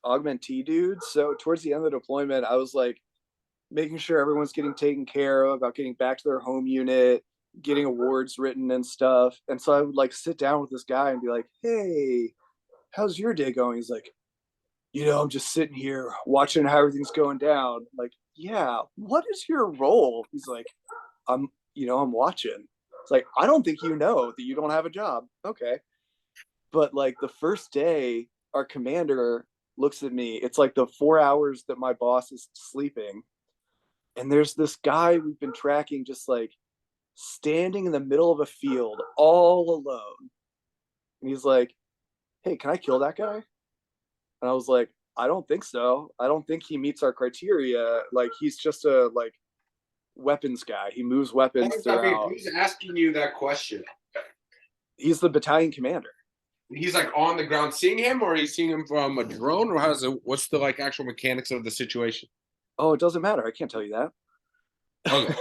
augmentee dude. So towards the end of the deployment, I was like making sure everyone's getting taken care of, about getting back to their home unit, getting awards written and stuff. And so I would like sit down with this guy and be like, "Hey, how's your day going?" He's like, "I'm just sitting here watching how everything's going down." I'm like, "Yeah, what is your role?" He's like, I'm watching." It's like, I don't think you know that you don't have a job. Okay. But like the first day, our commander looks at me. It's like the 4 hours that my boss is sleeping. And there's this guy we've been tracking just like standing in the middle of a field all alone. And he's like, hey, can I kill that guy? And I was like, I don't think so. I don't think he meets our criteria. Like, he's just a like weapons guy. He moves weapons throughout. Who's asking you that question? He's the battalion commander. He's like on the ground seeing him, or he's seeing him from a drone, or how's it? What's the like actual mechanics of the situation? Oh, it doesn't matter. I can't tell you that. Okay,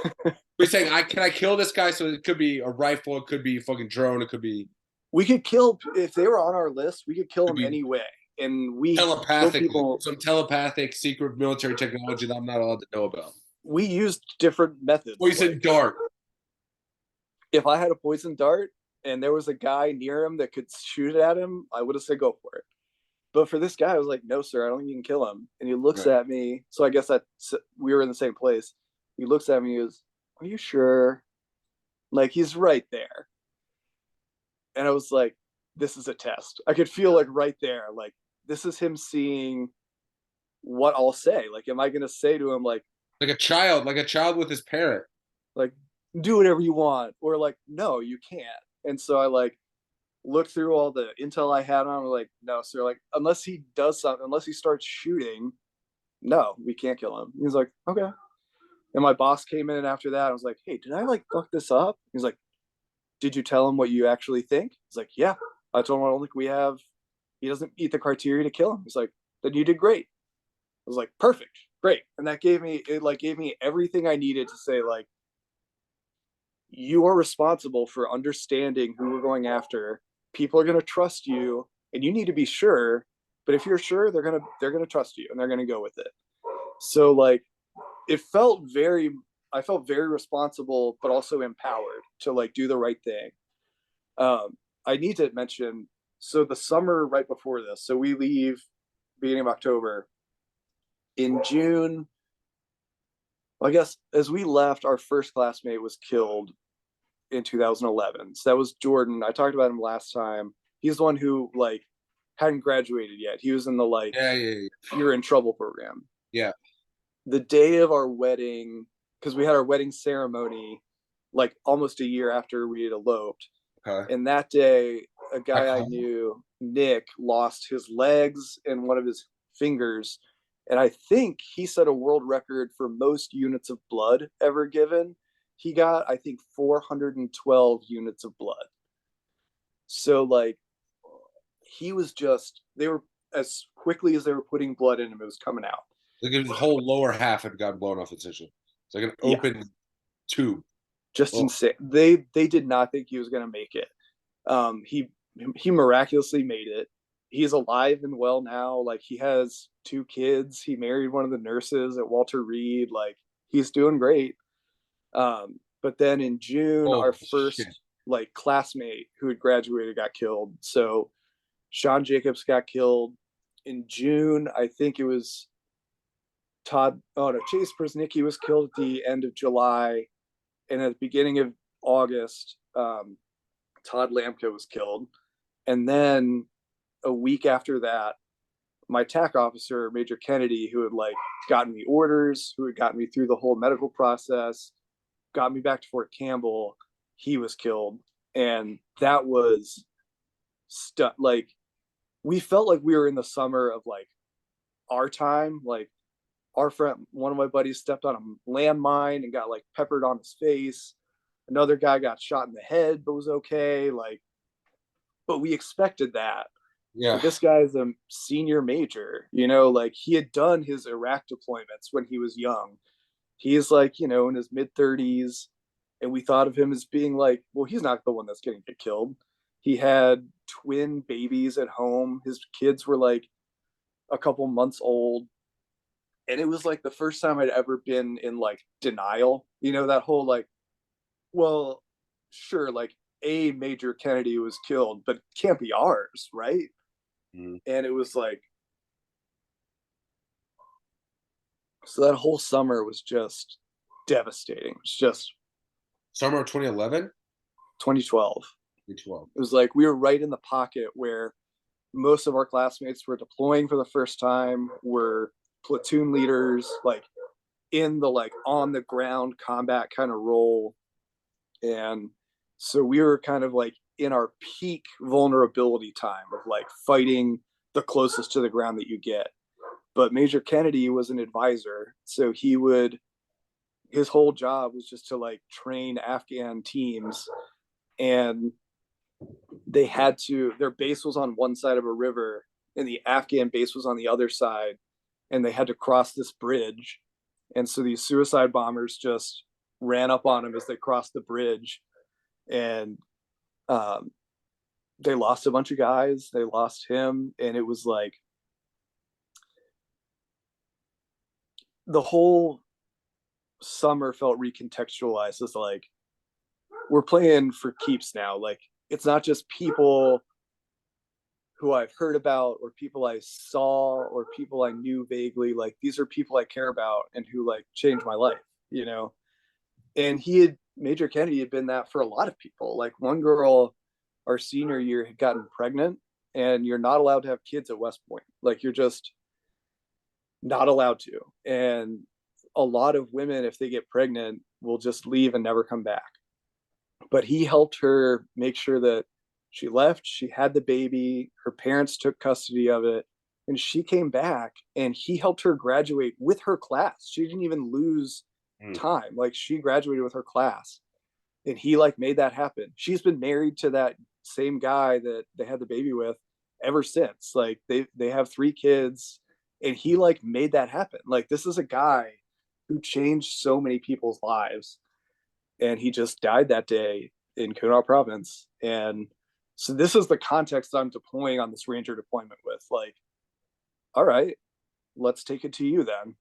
we're saying can I kill this guy? So it could be a rifle, it could be a fucking drone, it could be. We could kill if they were on our list. We could kill them be anyway, and we telepathic people. Some telepathic secret military technology that I'm not allowed to know about. We used different methods. Poison dart. If I had a poison dart and there was a guy near him that could shoot it at him, I would have said go for it. But for this guy, I was like, no, sir, I don't think you can kill him. And he looks at me. So I guess that we were in the same place. He looks at me and goes, are you sure? Like, he's right there. And I was like, this is a test. I could feel like right there, like, this is him seeing what I'll say. Like, am I going to say to him, like a child with his parent, like, do whatever you want, or like, no, you can't. And so I like looked through all the intel I had on him, like, no, sir, like, unless he does something, unless he starts shooting, no, we can't kill him. He's like, okay. And my boss came in after that. I was like, hey, did I like fuck this up? He's like, did you tell him what you actually think? He's like, yeah. I told him I don't think he doesn't meet the criteria to kill him. He's like, then you did great. I was like, perfect, great. And that gave me everything I needed to say, like, you are responsible for understanding who we're going after. People are going to trust you, and you need to be sure. But if you're sure, they're gonna trust you, and they're gonna go with it. So like, I felt very responsible, but also empowered to like do the right thing. I need to mention, so the summer right before this, so we leave beginning of October. In June, I guess as we left, our first classmate was killed in 2011. So that was Jordan. I talked about him last time. He's the one who like hadn't graduated yet. He was in the like you're in trouble program. Yeah. The day of our wedding, because we had our wedding ceremony like almost a year after we had eloped. Okay. And that day, a guy I knew, Nick, lost his legs and one of his fingers. And I think he set a world record for most units of blood ever given. He got, I think, 412 units of blood. So, like, he was just, they were, as quickly as they were putting blood in him, it was coming out. Like his whole lower half had gotten blown off, essentially. It's like an open tube. Just insane. They did not think he was going to make it. He miraculously made it. He's alive and well now. Like, he has 2 kids. He married one of the nurses at Walter Reed. Like, he's doing great. But then in June, our first like classmate who had graduated got killed. So Sean Jacobs got killed in June. I think it was Chase Persnicki was killed at the end of July. And at the beginning of August, Todd Lamka was killed. And then a week after that, my TAC officer, Major Kennedy, who had like gotten me orders, who had gotten me through the whole medical process, got me back to Fort Campbell, he was killed. And that was like, we felt like we were in the summer of like our time. Like, our friend, one of my buddies, stepped on a landmine and got like peppered on his face. Another guy got shot in the head but was okay. Like, but we expected that. Yeah. Like, this guy's a senior major, you know, like he had done his Iraq deployments when he was young. He's like, you know, in his mid-30s, and we thought of him as being like, well, he's not the one that's going to get killed. He had twin babies at home. His kids were like a couple months old. And it was like the first time I'd ever been in like denial, you know, that whole like, well, sure, like a Major Kennedy was killed, but it can't be ours, right? And it was like, so that whole summer was just devastating. It's just summer of 2011, 2012. 2012. It was like we were right in the pocket where most of our classmates were deploying for the first time, were platoon leaders, like in the like on the ground combat kind of role. And so we were kind of like in our peak vulnerability time of like fighting the closest to the ground that you get. But Major Kennedy was an advisor, so he would, his whole job was just to like train Afghan teams. And they had to, their base was on one side of a river and the Afghan base was on the other side, and they had to cross this bridge. And so these suicide bombers just ran up on them as they crossed the bridge. And um, they lost a bunch of guys. They lost him. And it was like the whole summer felt recontextualized as like, we're playing for keeps now. Like, it's not just people who I've heard about or people I saw or people I knew vaguely. Like, these are people I care about and who like changed my life, you know? And Major Kennedy had been that for a lot of people. Like, one girl our senior year had gotten pregnant, and you're not allowed to have kids at West Point. Like, you're just not allowed to. And a lot of women, if they get pregnant, will just leave and never come back. But he helped her make sure that she left, she had the baby, her parents took custody of it, and she came back, and he helped her graduate with her class. She didn't even lose time. Like, she graduated with her class, and he like made that happen. She's been married to that same guy that they had the baby with ever since. Like, they have 3 kids, and he like made that happen. Like, this is a guy who changed so many people's lives, and he just died that day in Kunar province. And so this is the context I'm deploying on this ranger deployment with. Like, all right, let's take it to you then.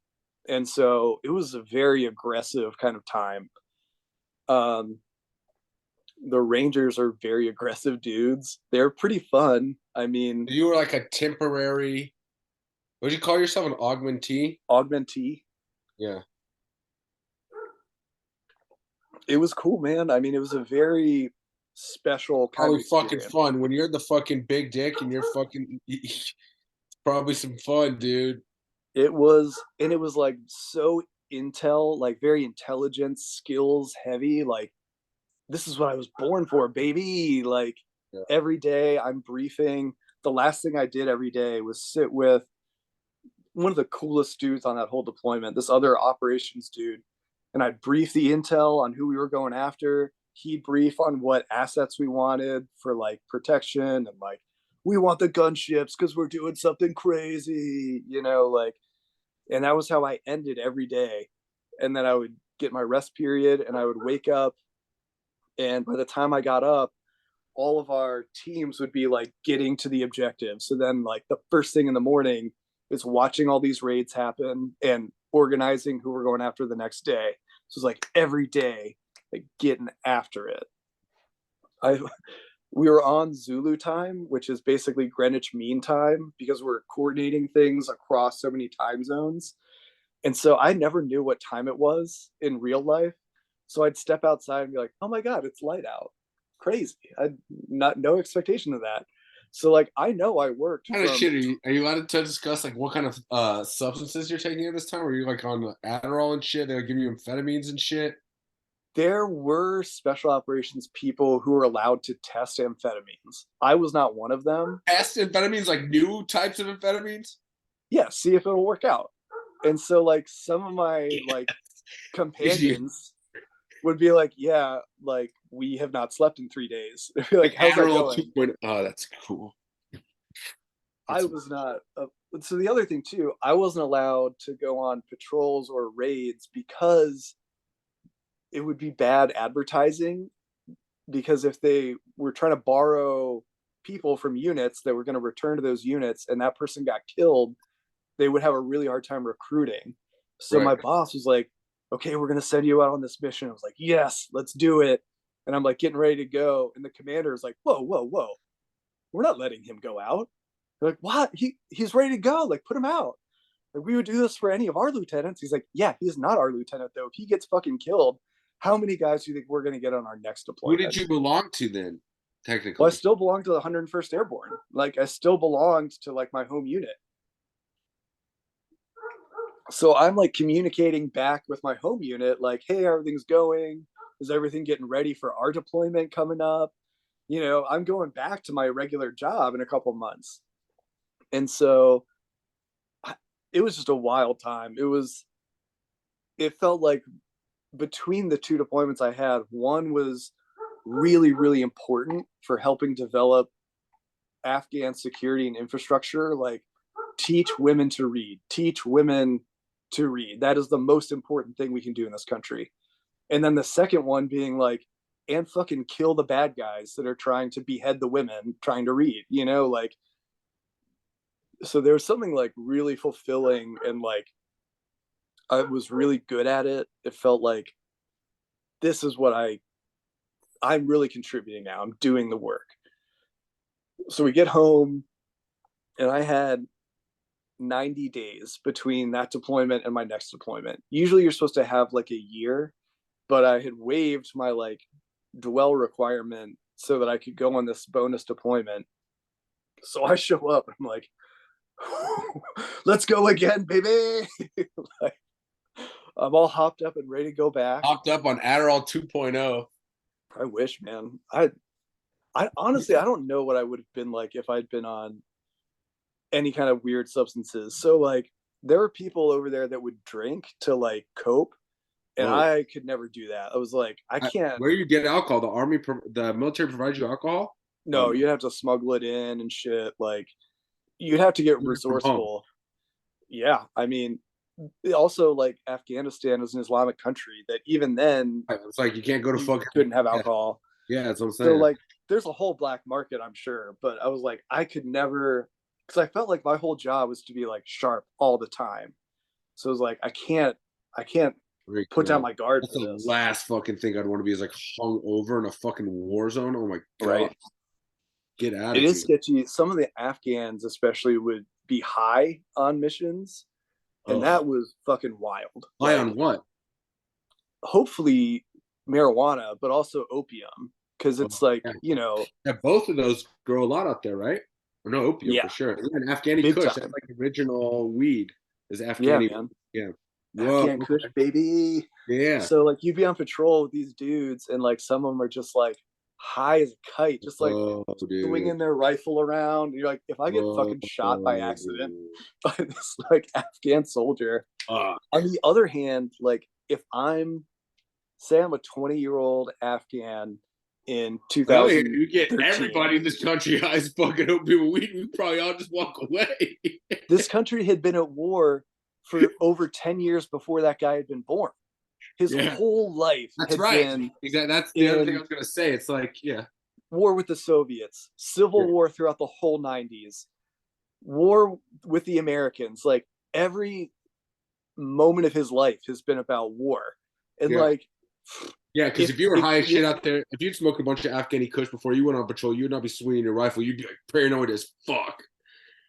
And so it was a very aggressive kind of time. The rangers are very aggressive dudes. They're pretty fun. I mean, You were like a temporary. Would you call yourself an augmentee? augmentee. Yeah. It was cool, man. I mean, it was a very special kind of Probably fucking experience. fun when you're the fucking big dick and you're fucking. It's probably some fun, dude. It was, and it was like so intel, like very intelligence, skills heavy. Like, this is what I was born for, baby. Like, Yeah. every day I'm briefing. The last thing I did every day was sit with one of the coolest dudes on that whole deployment, this other operations dude. And I'd brief the intel on who we were going after. He'd brief on what assets we wanted for like protection, and like, we want the gunships because we're doing something crazy, you know, like, and that was how I ended every day. And then I would get my rest period and I would wake up. And by the time I got up, all of our teams would be like getting to the objective. So then, like, the first thing in the morning is watching all these raids happen and organizing who we're going after the next day. So it's like every day, like getting after it. I we were on Zulu time, which is basically Greenwich Mean Time, because we're coordinating things across so many time zones. And so I never knew what time it was in real life. So I'd step outside and be like, "Oh my god, it's light out." Crazy. I not no expectation of that. So like, I know I worked What kind of from, shit are you allowed to discuss? Like, what kind of substances you're taking at this time? Are you like on Adderall and shit? They'll give you amphetamines and shit. there were special operations people who were allowed to test amphetamines. I was not one of them. Test amphetamines, like new types of amphetamines. Yeah, see if it'll work out. And so like some of my like Did you companions would be like, "Yeah, like, we have not slept in 3 days." They'd be like, like "How's that Adderall going?" 2.0? Oh, that's cool. I That's was not. So the other thing too, I wasn't allowed to go on patrols or raids because it would be bad advertising. Because if they were trying to borrow people from units that were going to return to those units, and that person got killed, they would have a really hard time recruiting. So right. my boss was like, "Okay, we're going to send you out on this mission." I was like, "Yes, let's do it." And I'm like getting ready to go, and the commander is like, "Whoa, whoa, whoa, we're not letting him go out." They're like, "What? He's ready to go. Like, put him out." Like, we would do this for any of our lieutenants. He's like, "Yeah, he's not our lieutenant though. If he gets fucking killed, how many guys do you think we're going to get on our next Who did deployment?" you belong to then? Well, I technically. still belong to the 101st Airborne. Like I still belonged to like my home unit. So I'm like communicating back with my home unit, like, hey, everything's going. Is everything getting ready for our deployment coming up? You know, I'm going back to my regular job in a couple months. And so it was just a wild time. It felt like between the two deployments I had, one was really, really important for helping develop Afghan security and infrastructure. Like, teach women to read, teach women to read. That is the most important thing we can do in this country. And then the second one being like, and fucking kill the bad guys that are trying to behead the women trying to read, you know, like, so there was something like really fulfilling and like I was really good at it. It felt like this is what I'm really contributing now. I'm doing the work. So we get home and I had 90 days between that deployment and my next deployment. Usually you're supposed to have like a year, but I had waived my like dwell requirement so that I could go on this bonus deployment. So I show up, I'm like, let's go again, baby. Like, I'm all hopped up and ready to go back. Hopped up on Adderall 2.0. I wish, man. I honestly, I don't know what I would have been like if I'd been on any kind of weird substances. So like, there were people over there that would drink to like cope, and Whoa. I could never do that. I was like, I can't. Where you get alcohol? The military provides you alcohol? No, you'd have to smuggle it in and shit. Like, you'd have to get From home. resourceful. Yeah, I mean, also like Afghanistan is an Islamic country that even then It's like you can't go to you fucking. couldn't have Yeah, alcohol. yeah, that's what I'm So saying. like, there's a whole black market, I'm sure, but I was like, I could never, because I felt like my whole job was to be like sharp all the time. So it was like, I can't put down my guard That's for the this, last fucking thing I'd want to be is like hung over in a fucking war zone. Oh my god, right? get out It of is here. sketchy. Some of the Afghans, especially, would be high on missions, and Oh, that was fucking wild. high Like, on what? hopefully marijuana, but also opium, because Oh, it's like, yeah. you know, Yeah, both of those grow a lot out there, right? Or no opium yeah, for sure. And then Afghani big Kush, that's time. like original weed. Is Yeah, Afghani? man. Yeah. Whoa. Afghan Kush, Okay. baby. Yeah. So like, you'd be on patrol with these dudes, and like some of them are just like high as a kite, just like Oh, dude. swinging their rifle around. You're like, if I get Whoa. fucking shot by accident by this like Afghan soldier. Fuck. On the other hand, like if I'm, say I'm a 20-year-old Afghan in Hell yeah, you get 2013, everybody in this country high as fucking opium weed. We probably all just walk away. this country had been at war for over 10 years before that guy had been born. His Yeah, whole life that's had right. been Exactly. That's the other thing I in was gonna say. It's like, yeah, war with the Soviets, yeah. civil war throughout the whole 90s, war with the Americans. Like, every moment of his life has been about war. And Yeah. like, Yeah, because if you were if high as shit if out there, if you'd smoked a bunch of Afghani Kush before you went on patrol, you'd not be swinging your rifle. You'd be like paranoid as fuck.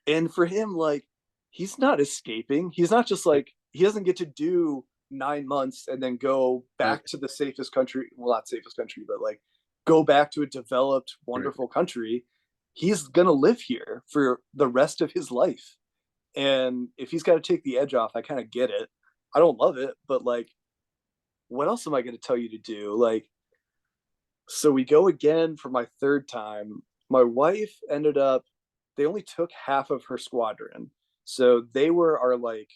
and for him, like, he's not escaping. He's not just like, he doesn't get to do 9 months and then go Right. back to the safest country. Well, not safest country, but like go back to a developed, Right. wonderful country. He's gonna live here for the rest of his life. And if he's got to take the edge off, I kind of get it. I don't love it, but like, what else am I going to tell you to do? Like, so we go again for my third time. My wife ended up, they only took half of her squadron. So they were our like,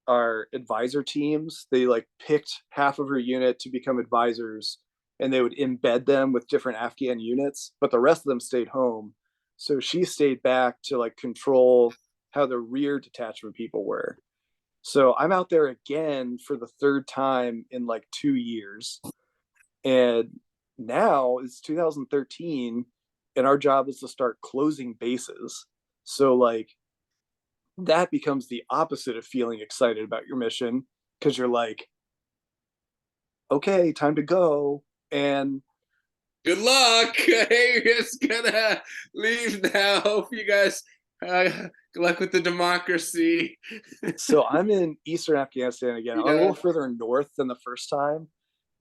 our advisor teams. They like picked half of her unit to become advisors, and they would embed them with different Afghan units, but the rest of them stayed home. So she stayed back to like control how the rear detachment people were. So I'm out there again for the third time in like 2 years. And now it's 2013, and our job is to start closing bases. So like, that becomes the opposite of feeling excited about your mission, because you're like, okay, time to go. And Good luck. Hey, we're just gonna leave now. Hope you guys good luck with the democracy. so I'm in Eastern Afghanistan again. I'm a Yeah. little further north than the first time,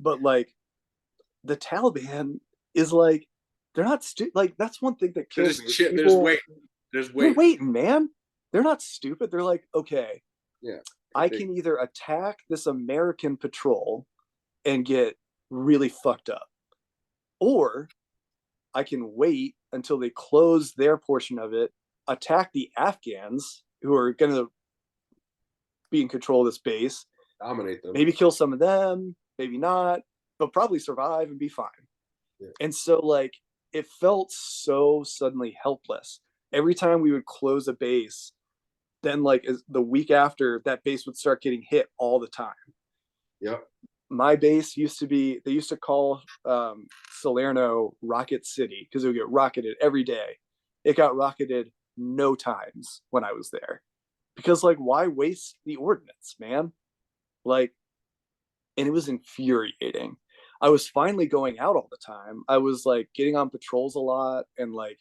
but like, the Taliban is like they're not like that's one thing that They're kills just me is shit. There's people weight. There's they're weight. waiting, man. They're not stupid. They're like, okay, Yeah. I can either attack this American patrol and get really fucked up, or I can wait until they close their portion of it, attack the Afghans who are going to be in control of this base, Dominate them. maybe kill some of them, maybe not, but probably survive and be fine. Yeah. And so, like, it felt so suddenly helpless. Every time we would close a base, then, like, the week after, that base would start getting hit all the time. Yep. My base used to be, they used to call Salerno Rocket City because it would get rocketed every day. It got rocketed no times when I was there. Because, like, why waste the ordnance, man? Like, and it was infuriating. I was finally going out all the time. I was like getting on patrols a lot, and like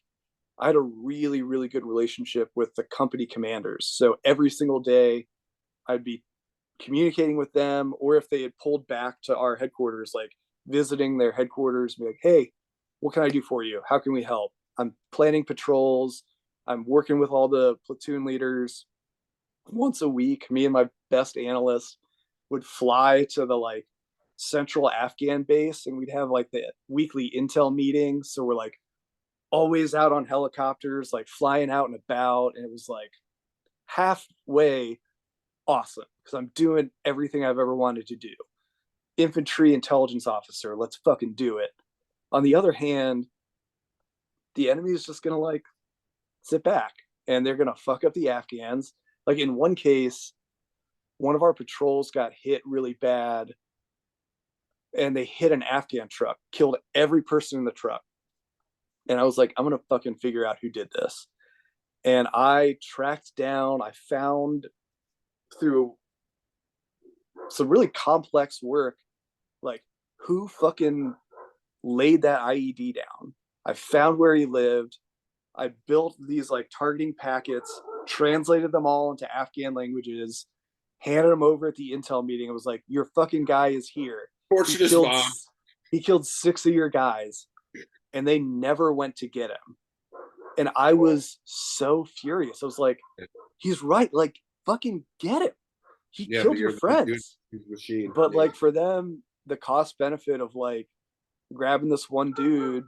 I had a really, really good relationship with the company commanders. So every single day I'd be communicating with them, or if they had pulled back to our headquarters, like visiting their headquarters, be like, hey, what can I do for you? How can we help? I'm planning patrols. I'm working with all the platoon leaders. Once a week, me and my best analyst would fly to the like central Afghan base, and we'd have like the weekly intel meeting. So we're like always out on helicopters, like flying out and about. And it was like halfway awesome because I'm doing everything I've ever wanted to do. Infantry intelligence officer, let's fucking do it. On the other hand, the enemy is just gonna like sit back and they're gonna fuck up the Afghans. Like in one case, one of our patrols got hit really bad and they hit an Afghan truck, killed every person in the truck. And I was like, I'm gonna fucking figure out who did this. And I tracked down, I found through some really complex work, like who fucking laid that IED down. I found where he lived. I built these like targeting packets, translated them all into Afghan languages, handed them over at the intel meeting. It was like, your fucking guy is here. He Fortunate killed, mom. he killed 6 of your guys, and they never went to get him. And I was so furious. I was like, he's right. Like, fucking get him. He Yeah, killed but your you're the dude friends. who's machine. But Yeah. like for them, the cost benefit of like grabbing this one dude,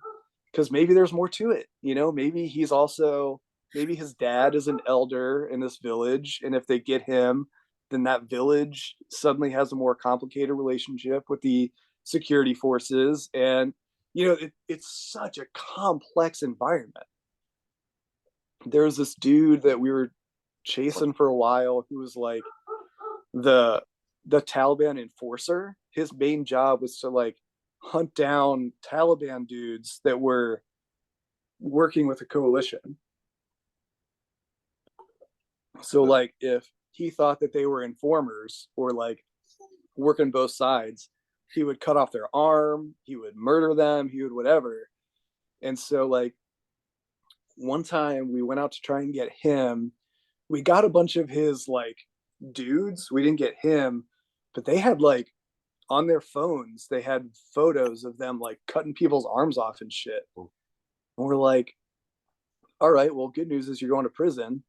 because maybe there's more to it. You know, maybe he's also, maybe his dad is an elder in this village, and if they get him, then that village suddenly has a more complicated relationship with the security forces. And you know, it's such a complex environment. There's this dude that we were chasing for a while who was like the Taliban enforcer. His main job was to like hunt down Taliban dudes that were working with the coalition. So like if he thought that they were informers or like working both sides, he would cut off their arm, he would murder them, he would whatever. And so like one time we went out to try and get him. We got a bunch of his like dudes. We didn't get him, but they had like on their phones, they had photos of them like cutting people's arms off and shit. And we're like, all right, well, good news is you're going to prison.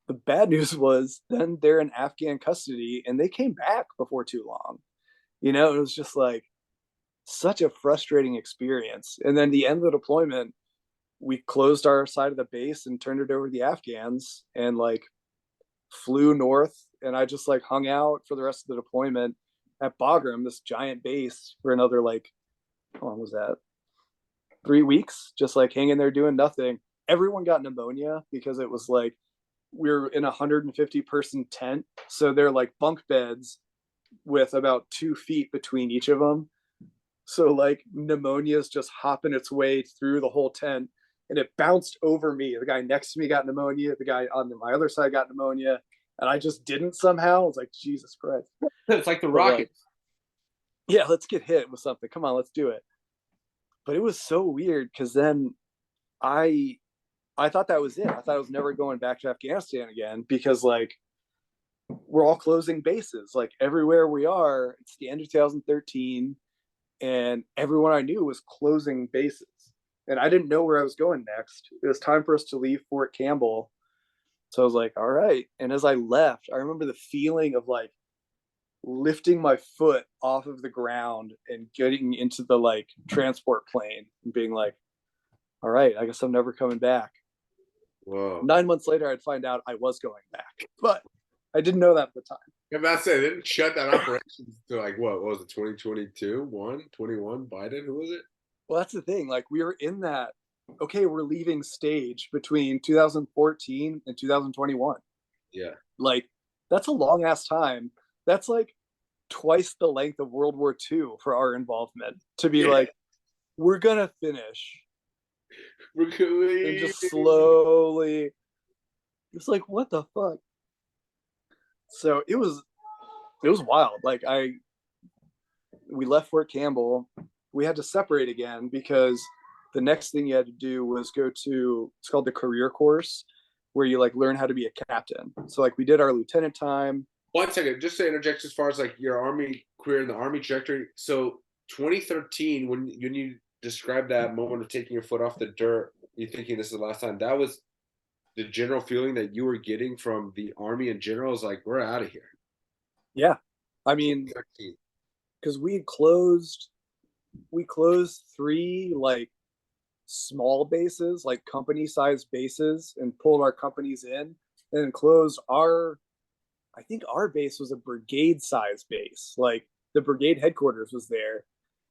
The bad news was then they're in Afghan custody and they came back before too long. You know, it was just like such a frustrating experience. And then the end of the deployment, we closed our side of the base and turned it over to the Afghans and like flew north. And I just like hung out for the rest of the deployment at Bagram, this giant base, for another like, how long was that? 3 weeks, just like hanging there doing nothing. Everyone got pneumonia because it was like we were in a 150 person tent. So they're like bunk beds with about 2 feet between each of them. So like pneumonia is just hopping its way through the whole tent, and it bounced over me. The guy next to me got pneumonia. The guy on my other side got pneumonia, and I just didn't somehow. I was like, Jesus Christ. It's like the Rocket. Like, yeah, let's get hit with something. Come on, let's do it. But it was so weird because then I thought that was it. I thought I was never going back to Afghanistan again because like we're all closing bases. Like everywhere we are, it's the end of 2013. and everyone I knew was closing bases. And I didn't know where I was going next. It was time for us to leave Fort Campbell. So I was like, all right. And as I left, I remember the feeling of like lifting my foot off of the ground and getting into the like transport plane and being like, all right, I guess I'm never coming back. Whoa. 9 months later, I'd find out I was going back, but I didn't know that at the time. If I say they didn't shut that operation to like what was it, 2022, 21 Biden? Who was it? Well, that's the thing. Like we were in that, okay, we're leaving stage between 2014 and 2021. Yeah. Like that's a long ass time. That's like twice the length of World War II for our involvement to be like, we're gonna finish. We're gonna and just slowly, it's like, what the fuck? So it was wild. Like we left Fort Campbell. We had to separate again because the next thing you had to do was go to, it's called the career course, where you like learn how to be a captain. So like we did our lieutenant time. 1 second, just to interject as far as like your Army career and the Army trajectory. So 2013, when you describe that moment of taking your foot off the dirt, you thinking this is the last time, that was the general feeling that you were getting from the Army in general, is like, we're out of here. Yeah. I mean, because we closed 3 like small bases, like company sized bases, and pulled our companies in, and closed I think our base was a brigade size base. Like the brigade headquarters was there.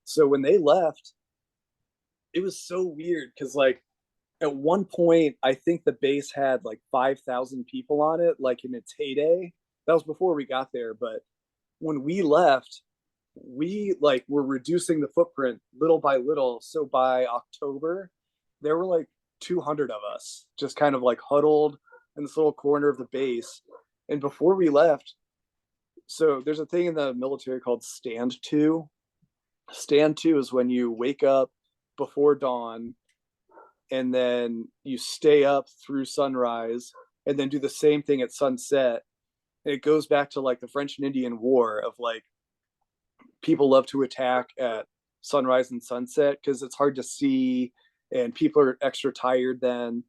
So when they left, it was so weird because like at one point, I think the base had like 5,000 people on it, like in its heyday. That was before we got there. But when we left, we like were reducing the footprint little by little. So by October, there were like 200 of us just kind of like huddled in this little corner of the base. And before we left, so there's a thing in the military called stand to. Stand to is when you wake up before dawn and then you stay up through sunrise and then do the same thing at sunset. And it goes back to like the French and Indian War of like people love to attack at sunrise and sunset because it's hard to see and people are extra tired then.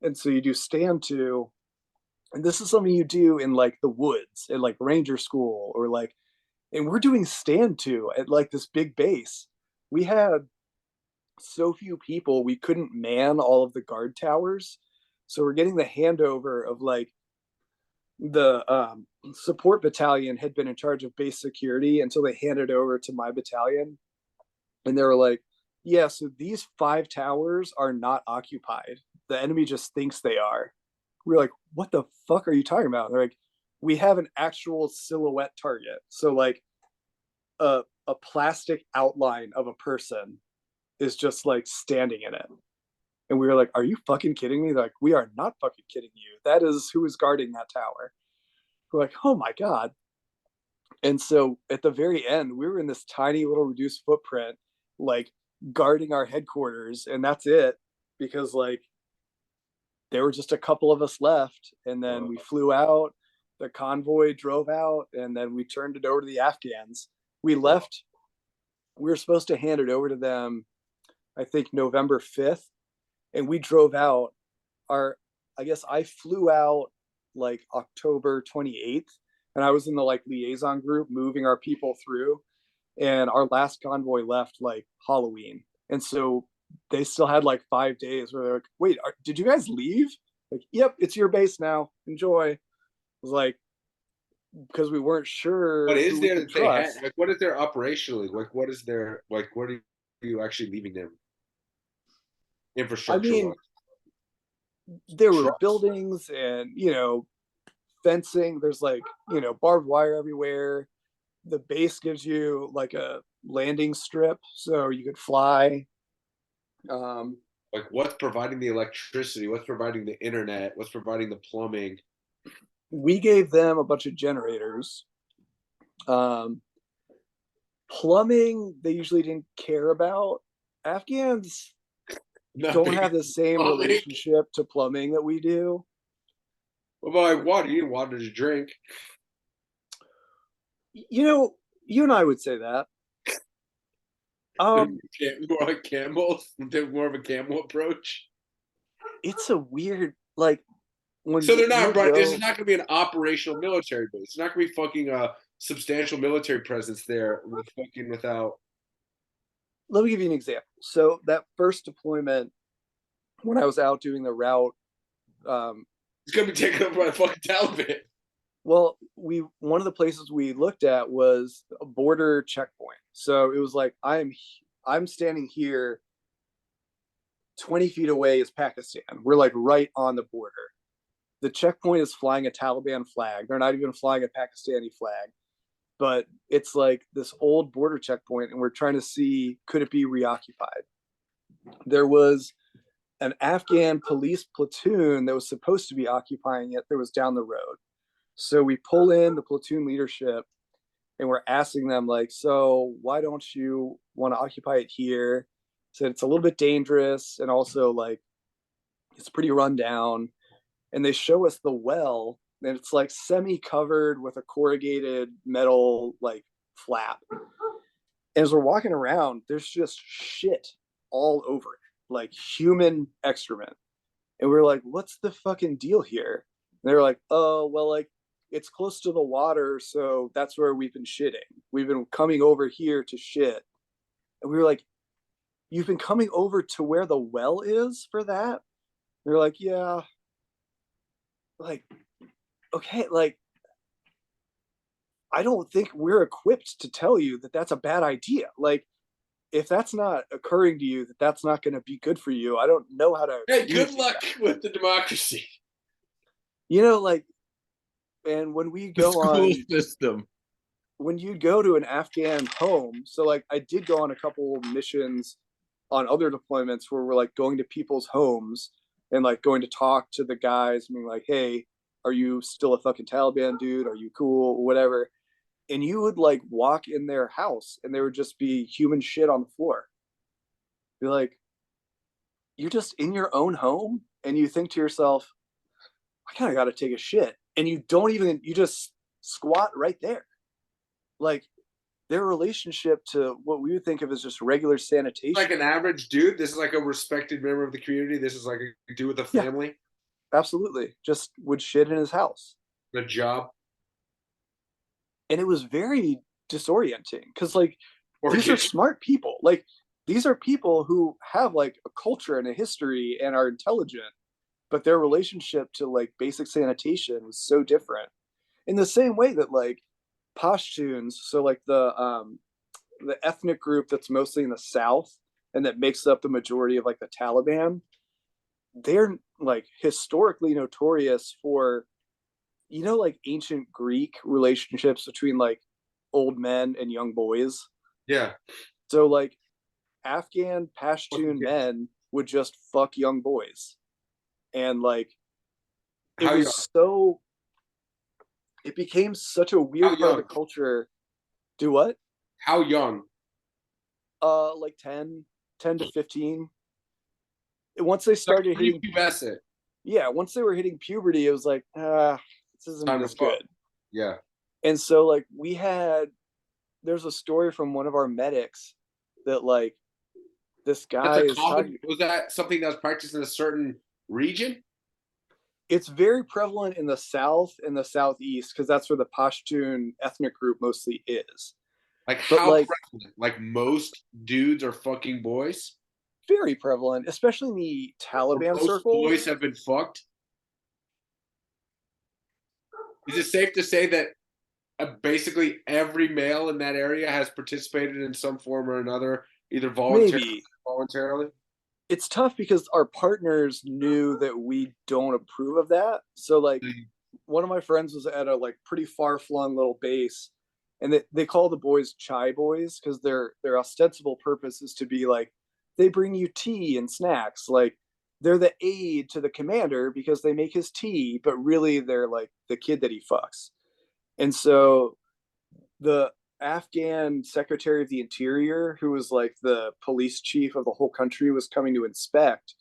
And so you do stand to, and this is something you do in like the woods at like ranger school or like, and we're doing stand to at like this big base. We had so few people, we couldn't man all of the guard towers. So we're getting the handover of like the support battalion had been in charge of base security until they handed over to my battalion. And they were like, yeah, so these 5 towers are not occupied. The enemy just thinks they are. We're like, what the fuck are you talking about? They're like, we have an actual silhouette target. So like a plastic outline of a person is just like standing in it. And we were like, are you fucking kidding me? They're like, we are not fucking kidding you. That is who is guarding that tower. We're like, oh my God. And so at the very end, we were in this tiny little reduced footprint, like guarding our headquarters. And that's it, because like there were just a couple of us left. And then we flew out, the convoy drove out, and then we turned it over to the Afghans. We left, we were supposed to hand it over to them, I think November 5th. And we drove out I guess I flew out like October 28th, and I was in the like liaison group moving our people through, and our last convoy left like Halloween. And so they still had like 5 days where they're like, wait, did you guys leave? Like, yep, it's your base now, enjoy. It was like, because we weren't sure what is there that they had, trust. like what is there operationally, like what is there, like what are you actually leaving them I infrastructure mean, wise? there were Trucks? buildings and fencing. There's like barbed wire everywhere. The base gives you like a landing strip so you could fly. Like what's providing the electricity, what's providing the internet, what's providing the plumbing? We gave them a bunch of generators. um, Plumbing they usually didn't care about. Afghans don't Nothing. have the same Plumbing. relationship to plumbing that we do. What about like water? You need water to drink. You and I would say that. Um, More like camels, more of a camel approach. it's a weird like when So they're you'll not right. This go. is not going to be an operational military base. It's not going to be fucking a substantial military presence there with fucking without. Let me give you an example. So that first deployment, when I was out doing the route, um, It's going to be taken over by the fucking Taliban. well, we one of the places we looked at was a border checkpoint. So it was like I'm standing here 20 feet away is Pakistan. We're like right on the border. The checkpoint is flying a Taliban flag. They're not even flying a Pakistani flag, but it's like this old border checkpoint, and we're trying to see could it be reoccupied. There was an Afghan police platoon that was supposed to be occupying it that was down the road. So we pull in the platoon leadership and we're asking them like, so why don't you want to occupy it here? Said it's a little bit dangerous and also like it's pretty run down. And they show us the well, and it's like semi covered with a corrugated metal like flap. And as we're walking around, there's just shit all over it, like human excrement. And we are like, what's the fucking deal here? And they were like, oh, well, like it's close to the water, so that's where we've been shitting. We've been coming over here to shit. And we were like, you've been coming over to where the well is for that? They're like, yeah. Like, okay, like I don't think we're equipped to tell you that that's a bad idea. Like, if that's not occurring to you that that's not going to be good for you, I don't know how to. Hey, good luck with the democracy. Like, and when we The go school on, system. when you go to an Afghan home, so like I did go on a couple missions on other deployments where we're like going to people's homes and like going to talk to the guys, being like, hey, are you still a fucking Taliban dude? Are you cool? Whatever. And you would like walk in their house and there would just be human shit on the floor. Be like, you're just in your own home and you think to yourself, I kind of got to take a shit. And you don't even, you just squat right there. Like their relationship to what we would think of as just regular sanitation. Like an average dude. This is like a respected member of the community. This is like a dude with a family. Yeah, absolutely. Just would shit in his house. A job. And it was very disorienting because like these are smart people. Like these are people who have like a culture and a history and are intelligent, but their relationship to like basic sanitation was so different. In the same way that like Pashtuns, so like the ethnic group that's mostly in the South and that makes up the majority of like the Taliban, they're like historically notorious for like ancient Greek relationships between like old men and young boys. Yeah. So like Afghan Pashtun men would just fuck young boys. And like it became such a weird part of the culture. Do what? How young? Like 10 to 15. Once they started hitting pubescent. Yeah, once they were hitting puberty, it was like, this isn't as good. Yeah. And so like there's a story from one of our medics that like this guy is talking. Was that something that was practiced in a certain region? It's very prevalent in the South and the Southeast because that's where the Pashtun ethnic group mostly is. Like how prevalent? Like most dudes are fucking boys? Very prevalent, especially in the Taliban circles. Boys have been fucked. Is it safe to say that basically every male in that area has participated in some form or another, either voluntarily or voluntarily? It's tough because our partners knew that we don't approve of that. So like one of my friends was at a like pretty far flung little base, and they call the boys chai boys because their ostensible purpose is to be like they bring you tea and snacks. Like they're the aide to the commander because they make his tea, but really they're like the kid that he fucks. And so the Afghan Secretary of the Interior, who was like the police chief of the whole country, was coming to inspect.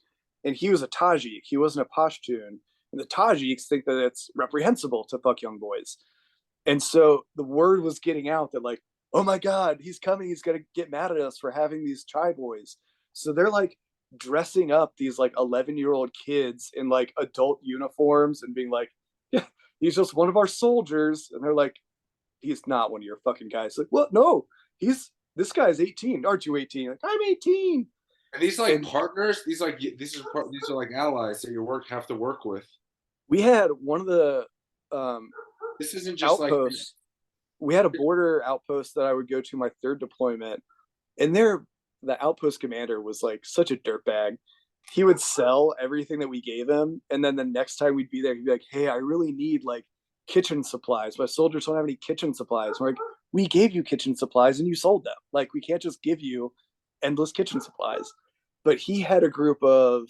And he was a Tajik. He wasn't a Pashtun. And the Tajiks think that it's reprehensible to fuck young boys. And so the word was getting out that like oh my God, he's coming. He's going to get mad at us for having these Chai boys. So they're like dressing up these like 11-year-old kids in like adult uniforms and being like, yeah, he's just one of our soldiers. And they're like, he's not one of your fucking guys. Like, what? No, this guy's 18. Aren't you 18? Like, I'm 18. And these like And partners, these are like allies that you have to work with. we had one of the um, This isn't just like outposts. We had a border outpost that I would go to my third deployment, and the outpost commander was like such a dirtbag. He would sell everything that we gave him, and then the next time we'd be there, he'd be like, "Hey, I really need like kitchen supplies. My soldiers don't have any kitchen supplies." We're like, "We gave you kitchen supplies, and you sold them. Like, we can't just give you endless kitchen supplies." But he had a group of,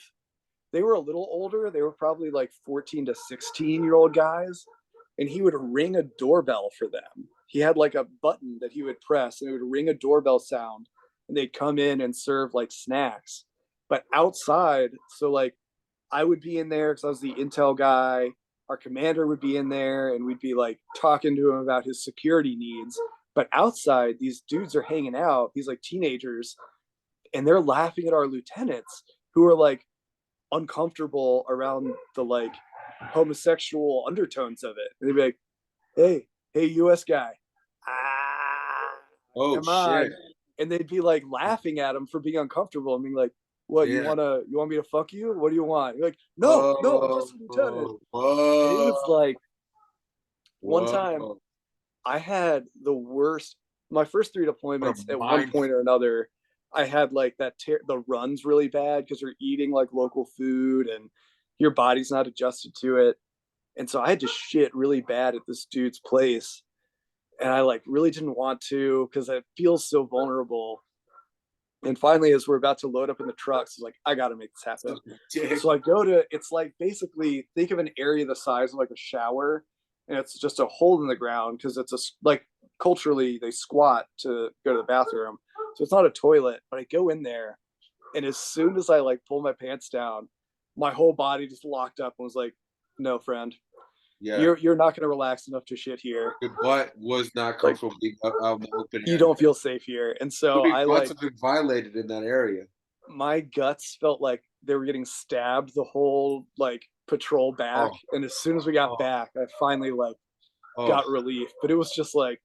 they were a little older. They were probably like 14 to 16-year-old guys, and he would ring a doorbell for them. He had like a button that he would press, and it would ring a doorbell sound, and they'd come in and serve like snacks. But outside, so like I would be in there because I was the intel guy. Our commander would be in there, and we'd be like talking to him about his security needs. But outside, these dudes are hanging out, these like teenagers, and they're laughing at our lieutenants who are like uncomfortable around the like homosexual undertones of it. And they'd be like, hey, US guy, oh come on. shit. And they'd be like laughing at him for being uncomfortable and being like, what, Yeah. you want me to fuck you? What do you want? You're like, no, I'm Whoa, just a lieutenant. And it was whoa, like one time whoa. I had the worst, my first three What deployments a at one mind. point or another, I had like the runs really bad because you're eating like local food and your body's not adjusted to it. And so I had to shit really bad at this dude's place. And I like really didn't want to because it feels so vulnerable. And finally, as we're about to load up in the trucks, it's like, I got to make this happen. Dick. So I go to, it's like basically think of an area the size of like a shower, and it's just a hole in the ground because it's a like culturally they squat to go to the bathroom. So it's not a toilet, but I go in there, and as soon as I like pull my pants down, my whole body just locked up and was like, no, friend, Yeah. you're not going to relax enough to shit here. Your butt was not Like, comfortable being out in the open you area. don't feel safe here. And So so many I butts like, have been violated in that area. my guts felt like they were getting stabbed the whole like patrol back. Oh, And as soon as we got oh, back, I finally like oh, got relief. But it was just like,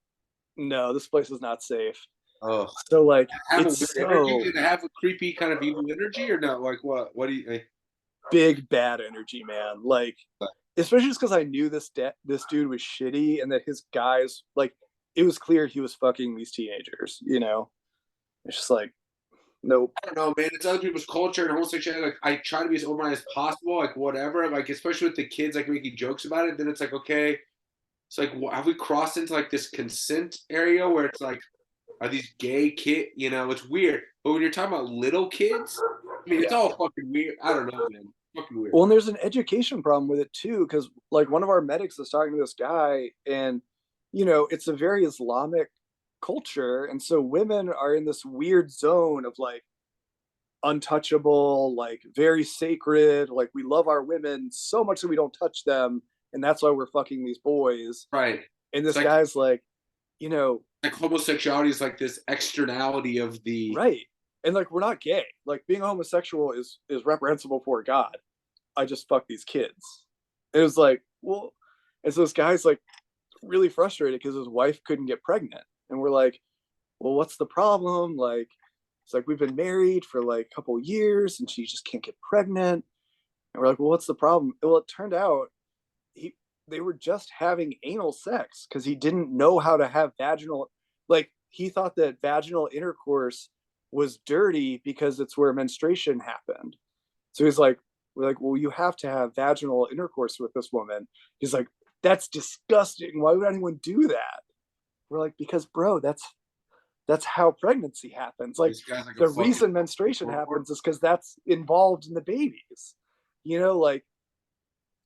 no, this place is not safe. oh. So like Have a it's weird energy? so Did it have a creepy kind of evil energy or not? Like what? What do you? big bad energy, man. Like especially just because I knew this dude was shitty and that his guys like it was clear he was fucking these teenagers, you know? It's just like, nope. I don't know, man. It's other people's culture and homosexuality. Like I try to be as open minded as possible. Like whatever. Like especially with the kids, like making jokes about it. Then it's like okay. It's like have we crossed into like this consent area where it's like are these gay kid? You know, it's weird. But when you're talking about little kids, I mean, it's Yeah. all fucking weird. I don't know, man. Fucking weird. Well, and there's an education problem with it too, because like one of our medics was talking to this guy, and you know, it's a very Islamic culture, and so women are in this weird zone of like untouchable, like very sacred, like we love our women so much that we don't touch them, and that's why we're fucking these boys. Right. And It's this guy's like, you know, like homosexuality is like this externality of the right. And like we're not gay. Like being homosexual is reprehensible before God. I just fuck these kids. It was like, well, and so this guy's like really frustrated because his wife couldn't get pregnant. And we're like, well, what's the problem? Like, it's like we've been married for like a couple years and she just can't get pregnant. And we're like, well, what's the problem? Well, it turned out he they were just having anal sex because he didn't know how to have vaginal, like he thought that vaginal intercourse was dirty because it's where menstruation happened. So he's like, we're like, well, you have to have vaginal intercourse with this woman. He's like, that's disgusting. Why would anyone do that? We're like, because bro, that's how pregnancy happens. Like this guy's like a the fucking reason menstruation happens is because that's involved in the babies. You know, like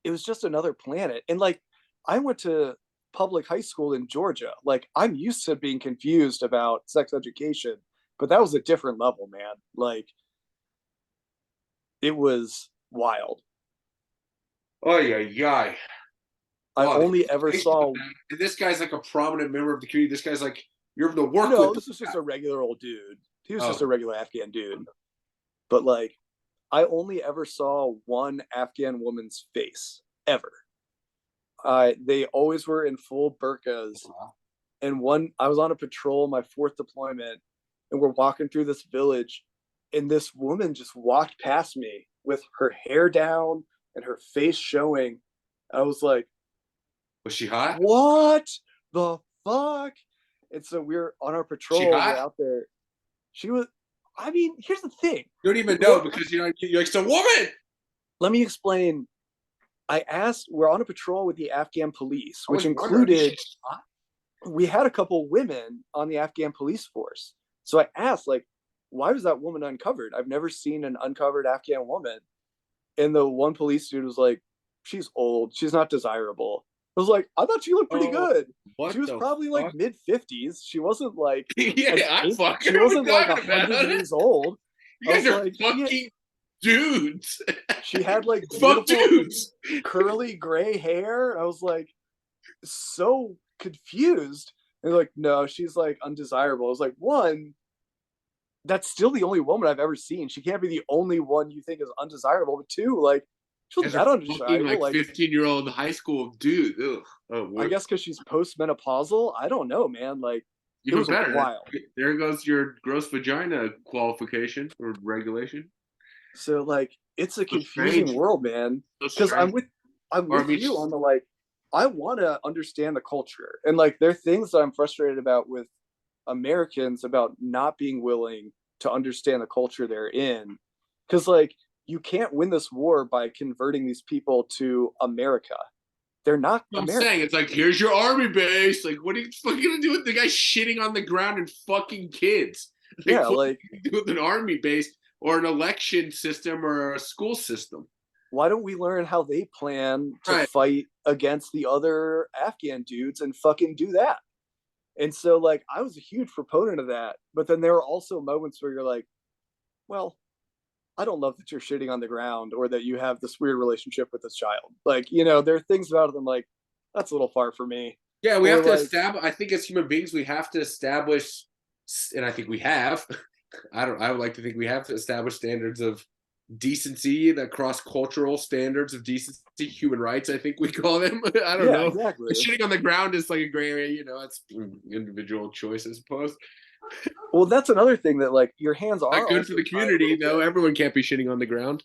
it was just another planet. And like I went to public high school in Georgia. Like I'm used to being confused about sex education, but that was a different level, man. Like it was wild. oh yeah. I Oh, the only ever implications of saw, that. And this guy's like a prominent member of the community. This guy's like You're to work No, with. this was just a regular old dude. He was just a Oh, regular Afghan dude. But like, I only ever saw one Afghan woman's face ever. They always were in full burqas. And I was on a patrol, my fourth deployment, and we're walking through this village, and this woman just walked past me with her hair down and her face showing. I was like, was she hot? what the fuck? And so we're on our She patrol, we're hot? out there. She was, I mean, here's the thing. You don't even know Well, because you're like, it's a woman. let me explain. We're on a patrol with the Afghan police, I which was wondering. included, we had a couple women on the Afghan police force. So I asked, like, why was that woman uncovered? I've never seen an uncovered Afghan woman. And the one police dude was like, she's old. She's not desirable. I was like, I thought she looked pretty Oh, good. what She was the probably fuck? like mid-50s. She wasn't like Yeah, I'm fucking. she wasn't like talking 100 about. years old. You I guys was are like, fucking dudes. she had like Fuck beautiful dudes. curly gray hair. I was like so confused. And they're like, no, she's like undesirable. I was like, one, that's still the only woman I've ever seen. She can't be the only one you think is undesirable. But two, like, she You wasn't guys are that fucking undesirable. like Like, 15-year-old high school dude. Ugh. Oh, I guess because she's postmenopausal. I don't know, man. Like, it even was better. wild. There goes your gross vagina qualification or regulation. So like, it's a So confusing strange. world, man. So Because strange. I'm Or I with mean, you on the like, I want to understand the culture, and like, there are things that I'm frustrated about with Americans about not being willing to understand the culture they're in. Because like, you can't win this war by converting these people to America. They're not I'm American. saying it's like, here's your army base. Like, what are you fucking gonna do with the guy shitting on the ground and fucking kids? Like, Yeah, what are like, you gonna do with an army base or an election system or a school system? why don't we learn how they plan to Right. fight against the other Afghan dudes and fucking do that? And so like, I was a huge proponent of that, but then there were also moments where you're like, well, I don't love that you're shitting on the ground or that you have this weird relationship with this child. Like, there are things about them like, that's a little far for me. Yeah, we Or have to like, establish. I think as human beings, we have to establish, and I think we have. I don't. I would like to think we have to establish standards of decency, that cross-cultural standards of decency, human rights. I think we call them. I don't yeah, know. The exactly. shitting on the ground is like a gray area. It's individual choice, I suppose. Well, that's another thing that like, your hands Not are good for also the tied a community, little though. bit. Everyone can't be shitting on the ground.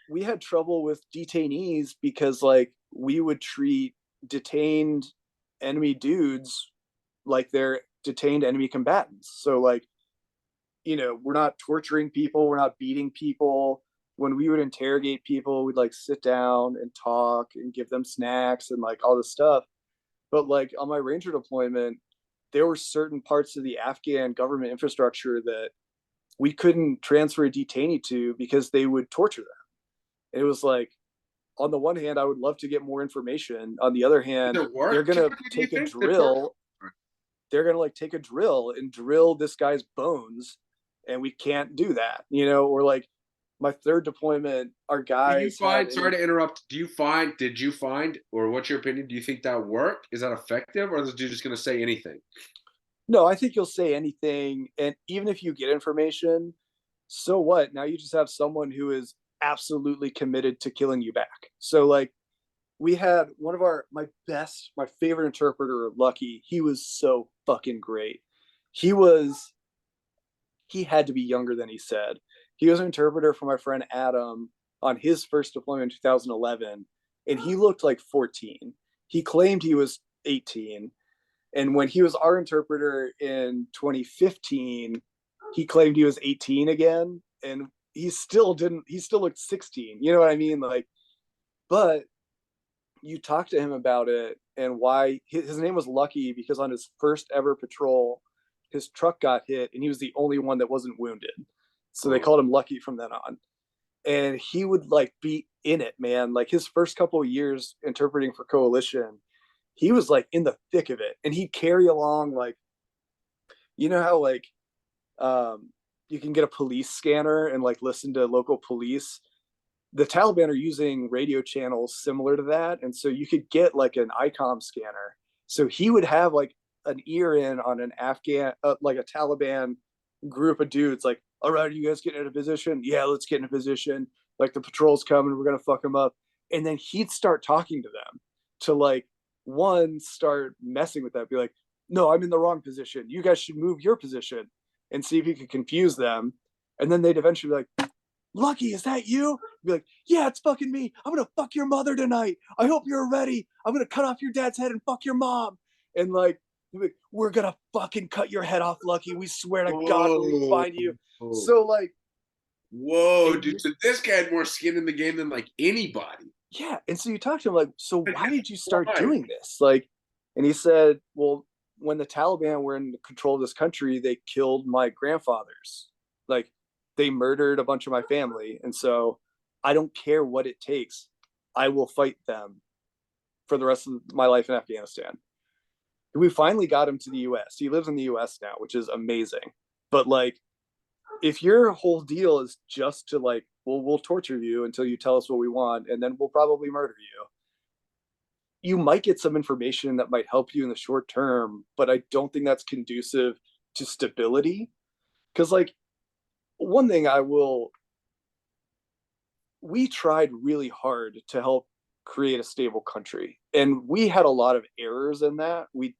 We had trouble with detainees because like, we would treat detained enemy dudes like they're detained enemy combatants. So like, we're not torturing people, we're not beating people. When we would interrogate people, we'd like sit down and talk and give them snacks and like all this stuff. But like, on my ranger deployment, there were certain parts of the Afghan government infrastructure that we couldn't transfer a detainee to because they would torture them. And it was like, on the one hand, I would love to get more information. On the other hand, Does it they're work? gonna Do you take a think the torture? drill. They're gonna like take a drill and drill this guy's bones, and we can't do that. Or like, my third deployment, our Do you guys had find? a Sorry to interrupt. Do you find? Did you find? Or what's your opinion? Do you think that worked? Is that effective, or is you just going to say anything? no. I think you'll say anything, and even if you get information, so what? Now you just have someone who is absolutely committed to killing you back. So like, we had one of my favorite interpreter, Lucky. He was so fucking great. He was he had to be younger than he said. He was an interpreter for my friend Adam on his first deployment in 2011, and he looked like 14. He claimed he was 18. And when he was our interpreter in 2015, he claimed he was 18 again. And he still didn't, he still looked 16. You know what I mean? Like, but you talk to him about it and why his name was Lucky because on his first ever patrol, his truck got hit and he was the only one that wasn't wounded. So they Oh, called him Lucky from then on. And he would like be in it, man. Like his first couple of years interpreting for Coalition, he was like in the thick of it. And he'd carry along like, how like you can get a police scanner and like listen to local police. The Taliban are using radio channels similar to that. And so you could get like an ICOM scanner. So he would have like an ear in on an Afghan, like a Taliban group of dudes. Like, all right, are you guys getting in a position? Yeah, let's get in a position. Like the patrol's coming, we're gonna fuck them up. And then he'd start talking to them to like one start messing with that, be like, no, I'm in the wrong position. You guys should move your position, and see if he could confuse them. And then they'd eventually be like, Lucky, is that you? Be like, yeah, it's fucking me. I'm gonna fuck your mother tonight. I hope you're ready. I'm gonna cut off your dad's head and fuck your mom. And like, we're gonna fucking cut your head off, Lucky. We swear to God when we Whoa. find you. So like, Whoa, and dude. So this guy had more skin in the game than like anybody. yeah, and so you talk to him like, so why did you start Why? doing this? Like, and he said, well, when the Taliban were in control of this country, they killed my grandfathers. Like, they murdered a bunch of my family, and so I don't care what it takes. I will fight them for the rest of my life in Afghanistan. We finally got him to the US. He lives in the US now, which is amazing. But like, if your whole deal is just to like, well, we'll torture you until you tell us what we want, and then we'll probably murder you might get some information that might help you in the short term, but I don't think that's conducive to stability. Because like, one thing we tried really hard to help create a stable country, and we had a lot of errors in that. We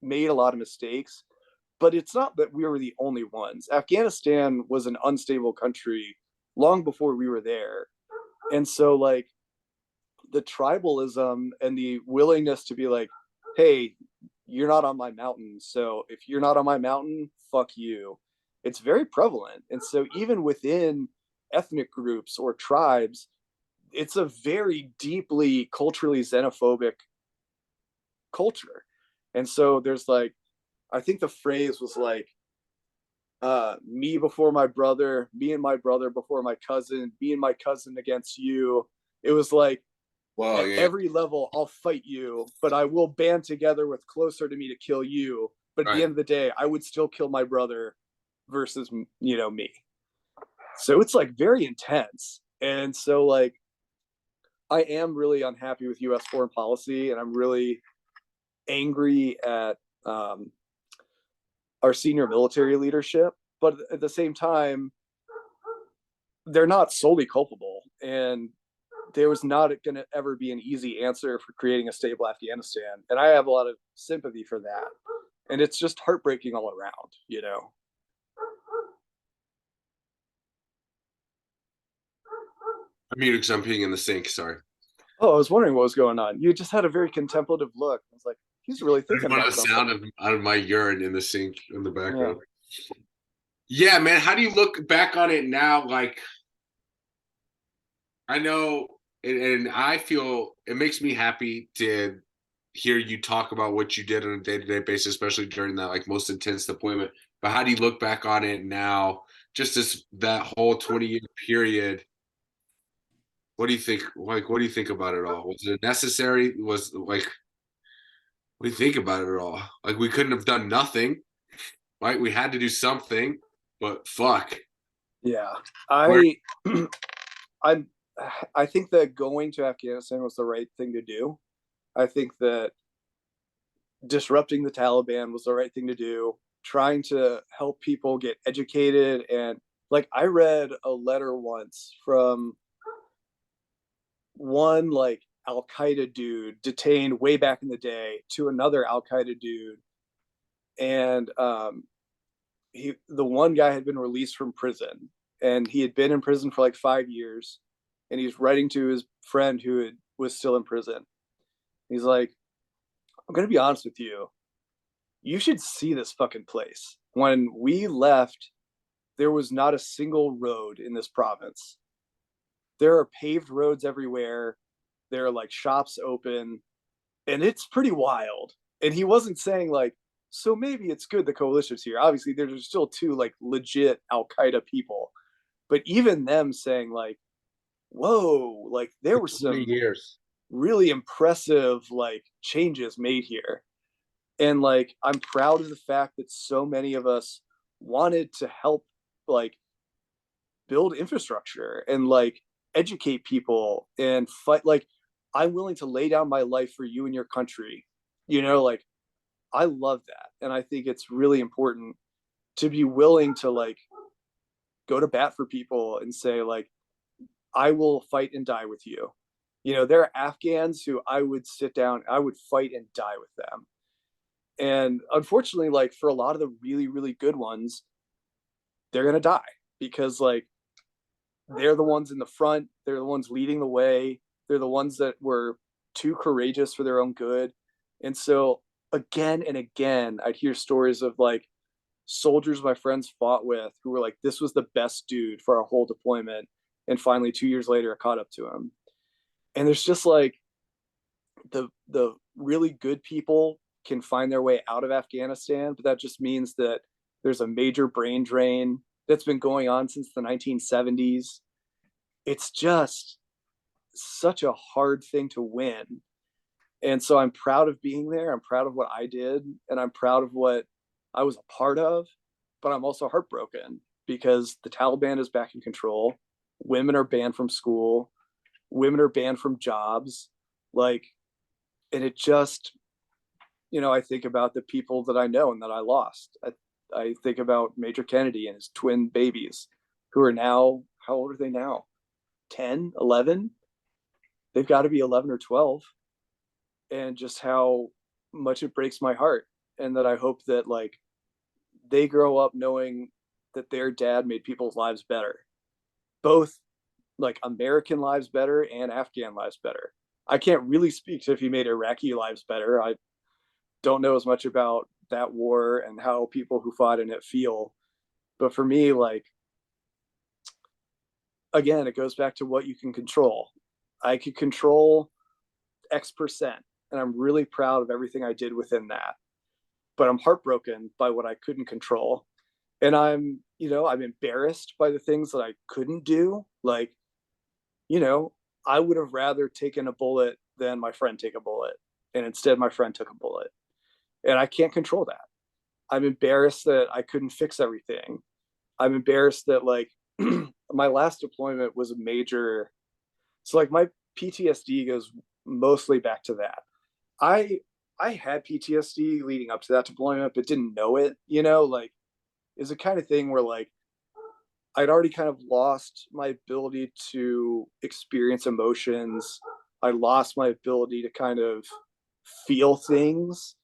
made a lot of mistakes, but it's not that we were the only ones. Afghanistan was an unstable country long before we were there. And so like, the tribalism and the willingness to be like, hey, you're not on my mountain, so if you're not on my mountain, fuck you, it's very prevalent. And so even within ethnic groups or tribes, it's a very deeply culturally xenophobic culture. And so there's like, I think the phrase was like, me before my brother, me and my brother before my cousin, me and my cousin against you. It was like, Wow, at yeah. every level, I'll fight you, but I will band together with closer to me to kill you. But at the end of the day, I would still kill my brother versus, me. So it's like very intense. And so like, I am really unhappy with US foreign policy, and I'm really angry at our senior military leadership. But at the same time, they're not solely culpable. And there was not going to ever be an easy answer for creating a stable Afghanistan. And I have a lot of sympathy for that. And it's just heartbreaking all around. I'm muted because I'm peeing in the sink. Sorry. Oh, I was wondering what was going on. You just had a very contemplative look. I was like, he's really I thinking just wanted about the something. sound out of my urine in the sink in the background. Yeah, man. How do you look back on it now? Like, I know, and I feel it makes me happy to hear you talk about what you did on a day-to-day basis, especially during that like most intense deployment. But how do you look back on it now? Just that whole 20-year period. What do you think? Like, what do you think about it all? Was it necessary? Was like, what do you think about it all? Like, we couldn't have done nothing, right? We had to do something, but fuck. Yeah. I I I think that going to Afghanistan was the right thing to do. I think that disrupting the Taliban was the right thing to do. Trying to help people get educated, and like, I read a letter once from one like Al Qaeda dude detained way back in the day to another Al Qaeda dude, and the one guy had been released from prison, and he had been in prison for like 5 years, and he's writing to his friend who was still in prison. He's like, I'm gonna be honest with you. You should see this fucking place. When we left, there was not a single road in this province. There are paved roads everywhere. There are like shops open, and it's pretty wild. And he wasn't saying like, so maybe it's good the coalition's here. Obviously, there's still two like legit Al Qaeda people, but even them saying like, whoa, like there were some years. really impressive like changes made here. And like, I'm proud of the fact that so many of us wanted to help like build infrastructure and like educate people and fight. Like, I'm willing to lay down my life for you and your country, like I love that. And I think it's really important to be willing to like go to bat for people and say like, I will fight and die with you. You know, there are Afghans who I would sit down, I would fight and die with them. And unfortunately, like for a lot of the really, really good ones, they're gonna die because like they're the ones in the front, they're the ones leading the way, they're the ones that were too courageous for their own good. And so again and again, I'd hear stories of like soldiers my friends fought with who were like, this was the best dude for our whole deployment. And finally, 2 years later, I caught up to him. And there's just like the really good people can find their way out of Afghanistan, but that just means that there's a major brain drain that's been going on since the 1970s. It's just such a hard thing to win. And so I'm proud of being there. I'm proud of what I did, and I'm proud of what I was a part of, but I'm also heartbroken because the Taliban is back in control. Women are banned from school. Women are banned from jobs. Like, and it just, you know, I think about the people that I know and that I lost. I think about Major Kennedy and his twin babies who are now, how old are they now? 10, 11? They've got to be 11 or 12. And just how much it breaks my heart. And that I hope that like they grow up knowing that their dad made people's lives better, both like American lives better and Afghan lives better. I can't really speak to if he made Iraqi lives better. I don't know as much about that war and how people who fought in it feel. But for me, like, again, it goes back to what you can control. I could control X%, and I'm really proud of everything I did within that. But I'm heartbroken by what I couldn't control. And I'm, you know, I'm embarrassed by the things that I couldn't do. Like, you know, I would have rather taken a bullet than my friend take a bullet. And instead, my friend took a bullet. And I can't control that. I'm embarrassed that I couldn't fix everything. I'm embarrassed that, like, my last deployment was a major. So, like, my PTSD goes mostly back to that. I I had PTSD leading up to that deployment, but didn't know it, you know, like is the kind of thing where like I'd already kind of lost my ability to experience emotions. I lost my ability to kind of feel things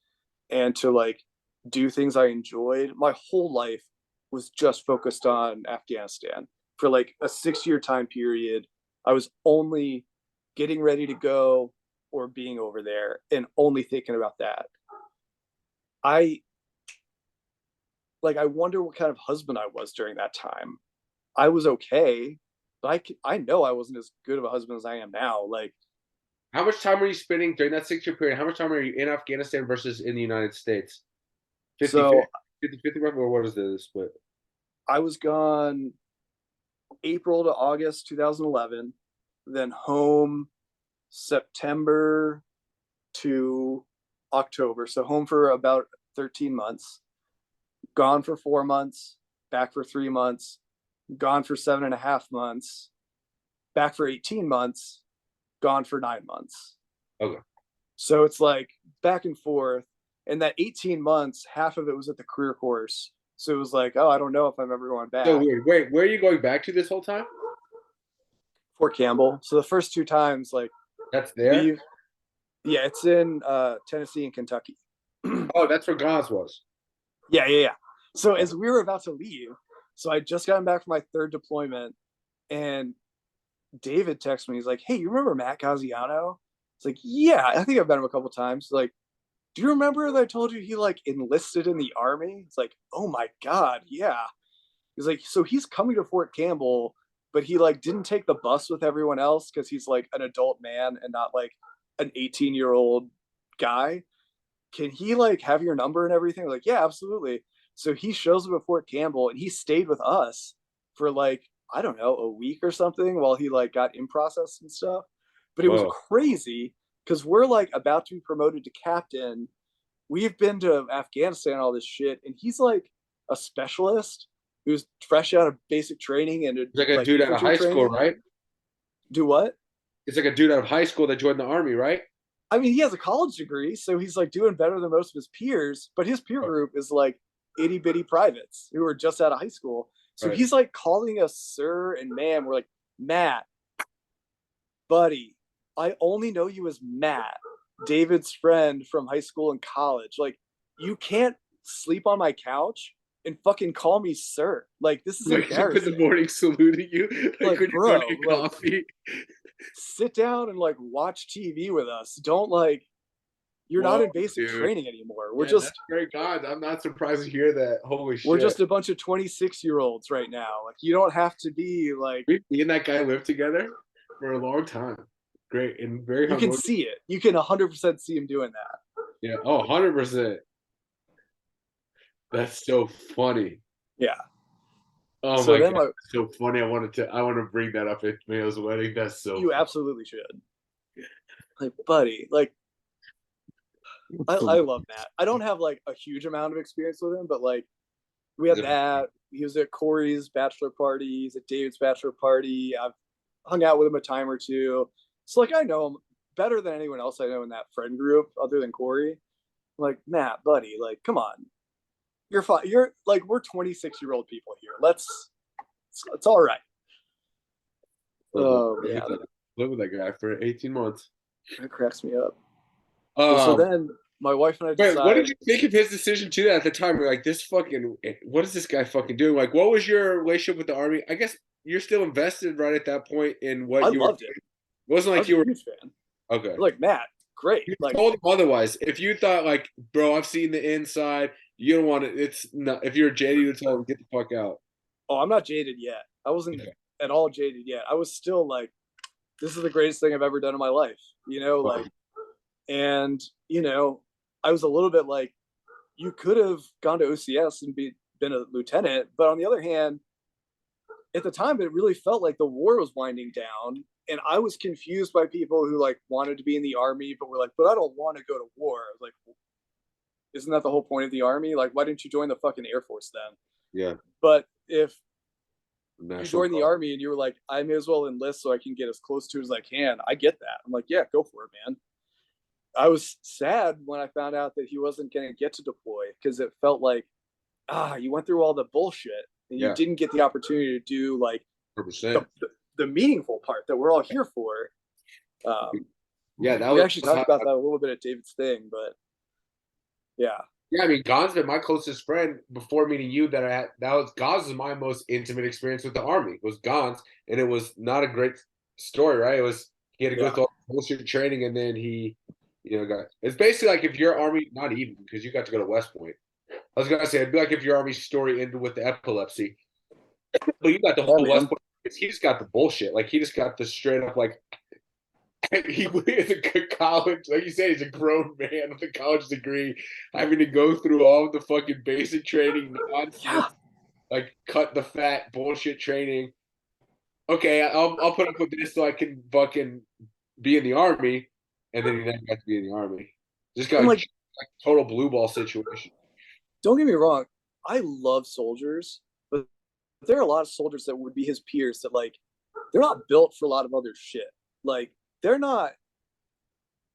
and to like do things I enjoyed. My whole life was just focused on Afghanistan for like a 6 year time period. I was only getting ready to go or being over there and only thinking about that. I I wonder what kind of husband I was during that time. I was okay, but I know I wasn't as good of a husband as I am now. Like, How much time were you spending during that 6 year period? How much time were you in Afghanistan versus in the United States? 50 50, so 50 50 roughly, or what is the split? I was gone April to August 2011, then home September to October. So home for about 13 months, gone for 4 months, back for 3 months, gone for 7.5 months, back for 18 months, gone for 9 months. Okay. So it's like back and forth. And that 18 months, half of it was at the career course. So it was like, oh, I don't know if I'm ever going So back. weird. Wait, where are you going back to this whole time? Fort Campbell. So the first two times, like, That's there? leave. Yeah, it's in Tennessee and Kentucky. Oh, that's where Gaz was. Yeah, yeah, yeah. So Okay. as we were about to leave, so I just gotten back from my third deployment, and David texted me. He's like, "Hey, you remember Matt Gaziano?" It's like, "Yeah, I think I've met him a couple times." He's like, "Do you remember that I told you he like enlisted in the army?" It's like, "Oh my god, yeah." He's like, "So he's coming to Fort Campbell, but he like didn't take the bus with everyone else because he's like an adult man and not like an 18-year-old guy. Can he like have your number and everything?" Like, yeah, absolutely. So he shows up at Fort Campbell and he stayed with us for like, I don't know, a week or something while he like got in process and stuff. But it was Whoa. crazy because we're like about to be promoted to captain. We've been to Afghanistan, all this shit, and he's like a specialist who's fresh out of basic training and It's like a like dude out of infantry high school, training. right? Do what? It's like a dude out of high school that joined the army, right? I mean, he has a college degree, so he's like doing better than most of his peers, but his peer group is like itty bitty privates who are just out of high school. So Right. he's like calling us sir and ma'am. We're like, Matt, buddy, I only know you as Matt, David's friend from high school and college. Like, you can't sleep on my couch and fucking call me sir. Like, this is Wake up in the embarrassing. morning saluting you like Like, when you're bro, running like, coffee. sit down and like watch TV with us. Don't like, you're not Whoa, in basic dude. training anymore. Yeah, that's great. God, I'm not surprised to hear that. Holy We're shit. just a bunch of 26-year-olds right now. Like, you don't have to be like, Me and that guy lived together for a long time. Great and very you can harmonious. see it. You can 100% see him doing that. Yeah. Oh, 100%. That's so funny. Yeah. Oh So my then god, that's so funny. I want to bring that up at Mayo's wedding. That's so you funny. absolutely should. Like, buddy, like, I love Matt. I don't have like a huge amount of experience with him, but like, we had that. He was at Corey's bachelor party. He's at David's bachelor party. I've hung out with him a time or two. So like, I know him better than anyone else I know in that friend group other than Corey. I'm like, Matt, buddy, like, come on. You're fine. You're like, we're 26-year-old people here. It's all right. Oh man, Live with that guy for 18 months. that cracks me up. Well, so then my wife and I Wait, what did decide. you think of his decision to that at the time? You're like, this fucking, what is this guy fucking doing? Like, what was your relationship with the army? I guess you're still invested right at that point in what I you were loved it. doing. It wasn't I like was you a were, huge fan. okay. Like, Matt, great. You Like, told him otherwise. If you thought like, bro, I've seen the inside, you don't want it. It's not, if you're jaded, you would tell him, get the fuck out. oh, I'm not jaded yet. I wasn't Okay. at all jaded yet. I was still like, this is the greatest thing I've ever done in my life. Like, and I was a little bit like, you could have gone to OCS and been a lieutenant, but on the other hand, at the time, it really felt like the war was winding down, and I was confused by people who like wanted to be in the army, but were like, but I don't want to go to war. I was like, isn't that the whole point of the army? Like, why didn't you join the fucking Air Force then? Yeah. But if National you join the Guard. army and you were like, I may as well enlist so I can get as close to it as I can, I get that. I'm like, yeah, go for it, man. I was sad when I found out that he wasn't going to get to deploy because it felt like, you went through all the bullshit and you Yeah. didn't get the opportunity to do like 100%. the meaningful part that we're all here for. Yeah, that We was actually talked about that a little bit at David's thing, but yeah. Yeah, I mean, Gon's been my closest friend before meeting you. That I had, Gon's was my most intimate experience with the army. It was Gon's, and it was not a great story, right? It was he had to go Yeah. through all the bullshit training, and then he, got. It's basically like if your army, not even because you got to go to West Point. I was gonna say it'd be like if your army story ended with the epilepsy, but you got the whole West Point. He just got the bullshit. Like he just got the straight up like he went to college, like you said, he's a grown man with a college degree, having to go through all of the fucking basic training nonsense, Yeah. like cut the fat bullshit training. Okay, I'll put up with this so I can fucking be in the army, and then he never got to be in the army. Just got like total blue ball situation. Don't get me wrong, I love soldiers, but there are a lot of soldiers that would be his peers that like they're not built for a lot of other shit. Like they're not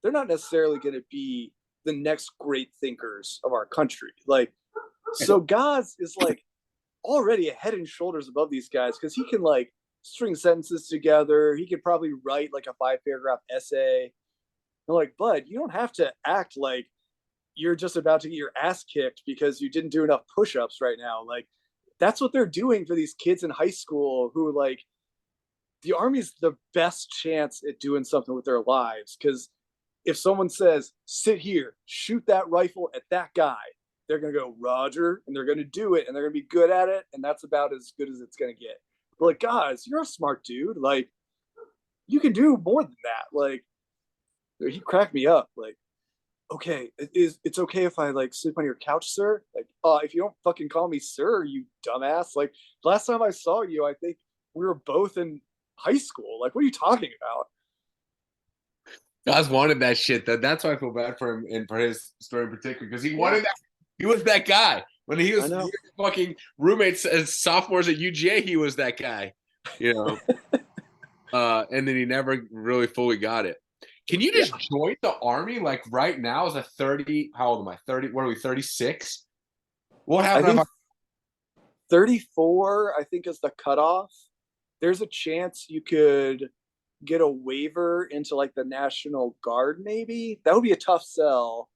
necessarily going to be the next great thinkers of our country. Like, so Gaz is like already a head and shoulders above these guys because he can like string sentences together. He could probably write like a 5-paragraph essay. I'm like, bud, you don't have to act like you're just about to get your ass kicked because you didn't do enough push-ups right now. Like, that's what they're doing for these kids in high school who like the army's the best chance at doing something with their lives because if someone says sit here, shoot that rifle at that guy, they're going to go Roger, and they're going to do it, and they're going to be good at it, and that's about as good as it's going to get. But like, guys, you're a smart dude. Like, you can do more than that. Like, he cracked me up. Like, okay, it's okay if I like sleep on your couch, sir? Like, if you don't fucking call me sir, you dumbass. Like, last time I saw you, I think we were both in high school. Like, what are you talking about? Guys wanted that shit. That's why I feel bad for him and for his story in particular because he wanted that. He was that guy when he was fucking roommates as sophomores at UGA. He was that guy, and then he never really fully got it. Can you Yeah, just join the army like right now as a 30? How old am I? 30? What are we, 36? What I happened if think I 34, I think, is the cutoff. There's a chance you could get a waiver into like the National Guard, maybe. That would be a tough sell.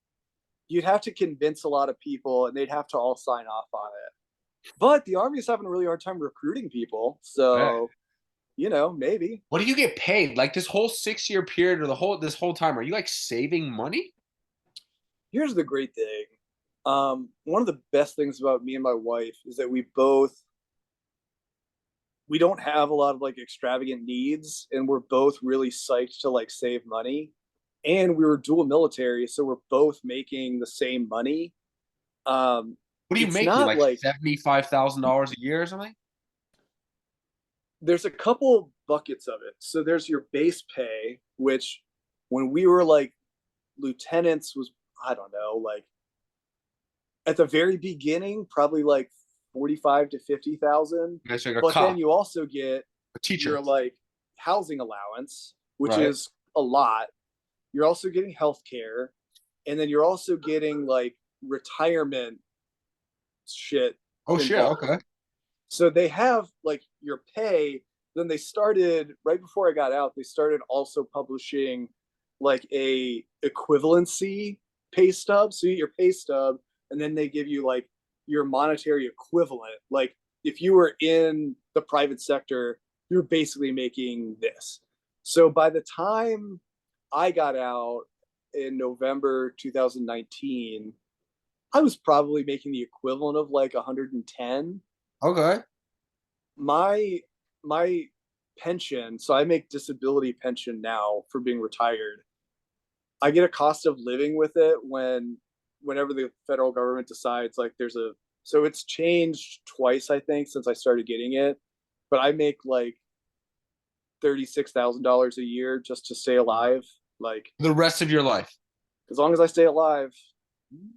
You'd have to convince a lot of people and they'd have to all sign off on it. But the Army's having a really hard time recruiting people. So, maybe. what do you get paid? Like this whole 6 year period or this whole time, are you like saving money? Here's the great thing. One of the best things about me and my wife is that we don't have a lot of like extravagant needs, and we're both really psyched to like save money. And we were dual military, so we're both making the same money. Um, What are you it's making? not Like like $75,000 a year or something? there's a couple buckets of it. So there's your base pay, which when we were like lieutenants was, I don't know, like at the very beginning, probably like 45 to 50,000. That's like a But then cop, you also get a teacher, your like housing allowance, which right? is a lot. You're also getting health care, and then you're also getting like retirement shit Oh shit. involved. Okay. So they have like your pay. Then they started right before I got out. They started also publishing like a equivalency pay stub. So you get your pay stub, and then they give you like your monetary equivalent. Like if you were in the private sector, you're basically making this. So by the time I got out in November 2019, I was probably making the equivalent of like 110. Okay. My pension, so I make disability pension now for being retired. I get a cost of living with it whenever the federal government decides like there's a so it's changed twice I think since I started getting it, but I make like $36,000 a year just to stay alive. Like The rest of your life. as long as I stay alive,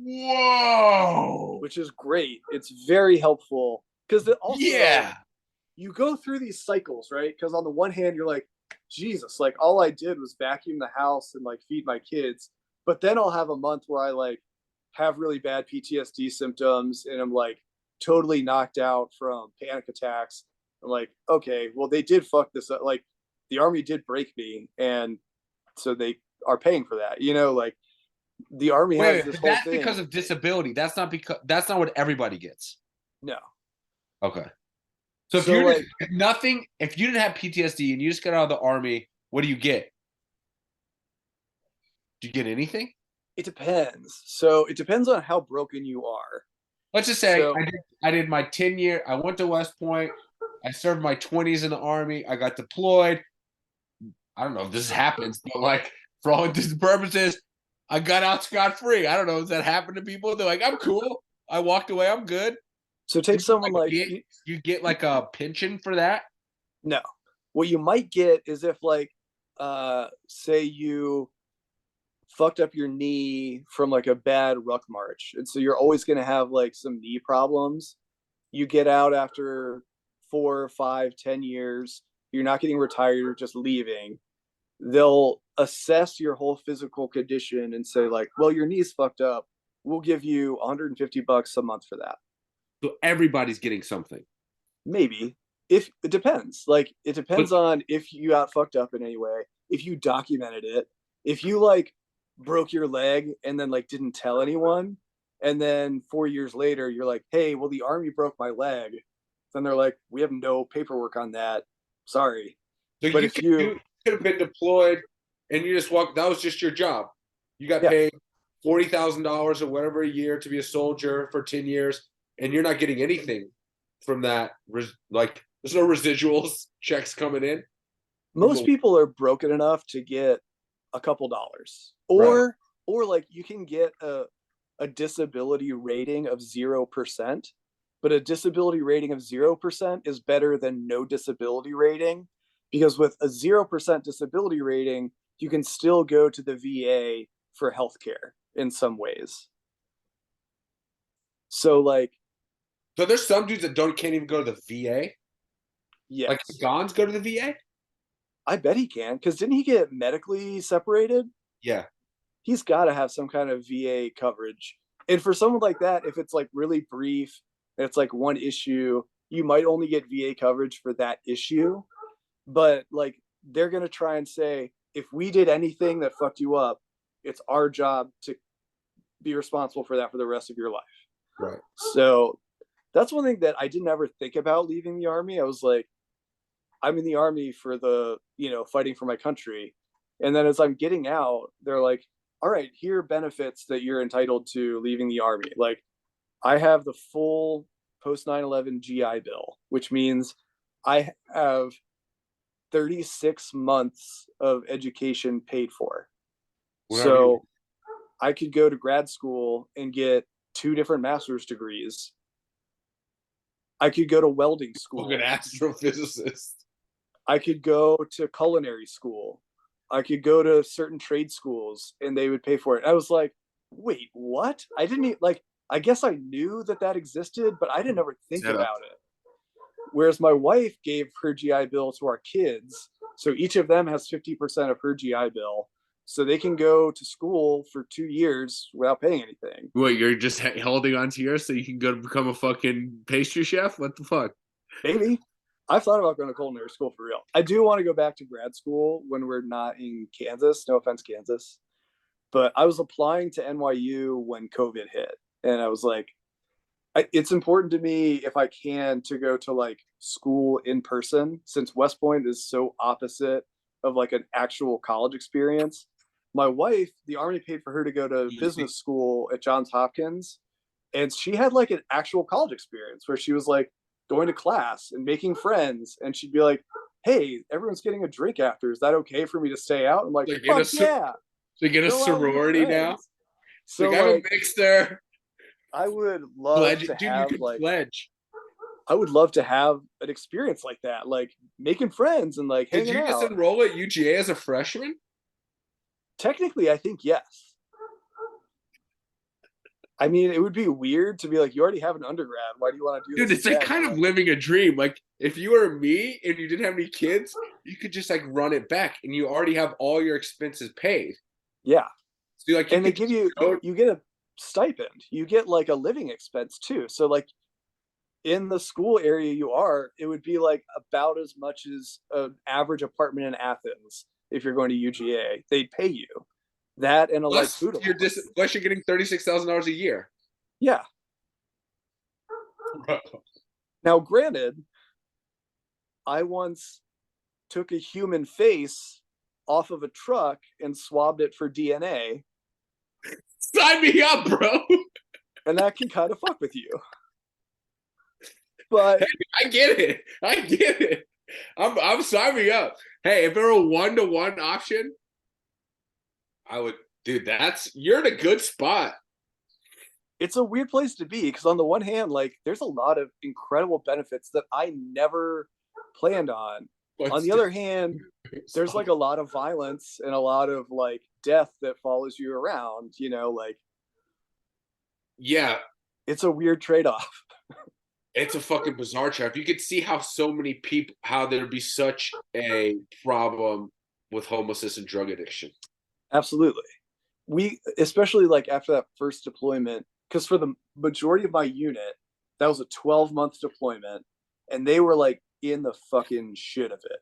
Whoa. which is great. It's very helpful because also Yeah. you go through these cycles, right? Because on the one hand, you're like, Jesus, like all I did was vacuum the house and like feed my kids. But then I'll have a month where I like have really bad PTSD symptoms and I'm like totally knocked out from panic attacks. I'm like, okay, well, they did fuck this up. Like the Army did break me. And so they are paying for that. Like the Army has Wait, this but whole that's because thing. of disability. That's not what everybody gets. No. Okay. So So like if you didn't have PTSD and you just got out of the army, what do you get? Do you get anything? it depends. So it depends on how broken you are. Let's just say So I did my 10 year, I went to West Point, I served my 20s in the army, I got deployed. I don't know if this happens, but like for all intents and purposes, I got out scot-free. I don't know. Does that happen to people? They're like, I'm cool. I walked away, I'm good. so take And you someone like like you get like a pension for that? no. What you might get is if like say you fucked up your knee from like a bad ruck march. And so you're always gonna have like some knee problems. You get out after 4 or 5, 10 years, you're not getting retired, you're just leaving. They'll assess your whole physical condition and say, like, well, your knee's fucked up. We'll give you $150 a month for that. So everybody's getting something. Maybe. If it depends. Like it But depends on if you got fucked up in any way, if you documented it, if you like broke your leg and then like didn't tell anyone, and then 4 years later you're like, hey, well, the Army broke my leg. Then they're like, we have no paperwork on that. Sorry. so But if you you could have been deployed and you just walked. That was just your job. You got yeah, paid $40,000 or whatever a year to be a soldier for 10 years, and you're not getting anything from that. Like there's no residuals checks coming in from most the people are broken enough to get a couple dollars. right. Or like you can get a disability rating of 0%, but a disability rating of 0% is better than no disability rating, because with a 0% disability rating, you can still go to the VA for healthcare in some ways. So like, So there's some dudes that can't even go to the VA. Like yes, Gons go to the VA. I bet he can, because didn't he get medically separated? Yeah. He's got to have some kind of VA coverage. And for someone like that, if it's like really brief, and it's like one issue, you might only get VA coverage for that issue. But like they're gonna try and say, if we did anything that fucked you up, it's our job to be responsible for that for the rest of your life. Right. So that's one thing that I didn't ever think about leaving the army. I was like, I'm in the army for the, fighting for my country. And then as I'm getting out, they're like, all right, here are benefits that you're entitled to leaving the army. Like, I have the full post 9/11 GI Bill, which means I have 36 months of education paid for. So I could go to grad school and get 2 different master's degrees. I could go to welding school. Fucking astrophysicist. I could go to culinary school. I could go to certain trade schools and they would pay for it. I was like, wait, what? I didn't like, I guess I knew that existed, but I didn't ever think about it. Whereas my wife gave her GI Bill to our kids. So each of them has 50% of her GI Bill. So they can go to school for 2 years without paying anything. What, you're just holding on to yours so you can go to become a fucking pastry chef? What the fuck? Maybe. I've thought about going to culinary school for real. I do want to go back to grad school when we're not in Kansas. No offense, Kansas. But I was applying to NYU when COVID hit. And I was like, it's important to me if I can to go to like school in person, since West Point is so opposite of like an actual college experience. My wife, the army paid for her to go to business school at Johns Hopkins. And she had like an actual college experience where she was like going to class and making friends. And she'd be like, hey, everyone's getting a drink after. Is that okay for me to stay out? I'm like, fuck yeah. They get a sorority now. So like, I'm a mixer. I would love to have like pledge. I would love to have an experience like that, like making friends and like hanging out. Did you just enroll at UGA as a freshman? Technically, I think yes. I mean, it would be weird to be like, you already have an undergrad. Why do you want to do this? Dude, it's like kind of living a dream. Like if you were me and you didn't have any kids, you could just like run it back and you already have all your expenses paid. Yeah. So like, and they give you get a stipend. You get like a living expense too. So like in the school area you are, it would be like about as much as an average apartment in Athens if you're going to UGA. They'd pay you that and a like food. Plus you're getting $36,000 a year. Yeah. Now, granted, I once took a human face off of a truck and swabbed it for DNA. Sign me up, bro. And that can kind of fuck with you. But hey, I get it. I'm signing up. Hey, if there were a 1-to-1 option, I would, dude, you're in a good spot. It's a weird place to be because on the one hand, like there's a lot of incredible benefits that I never planned on. On the other hand, there's like a lot of violence and a lot of like death that follows you around, like. Yeah. It's a weird trade-off. It's a fucking bizarre trap. You could see how so many people, how there'd be such a problem with homelessness and drug addiction. Absolutely. We, especially like after that first deployment, because for the majority of my unit, that was a 12-month deployment, and they were like in the fucking shit of it.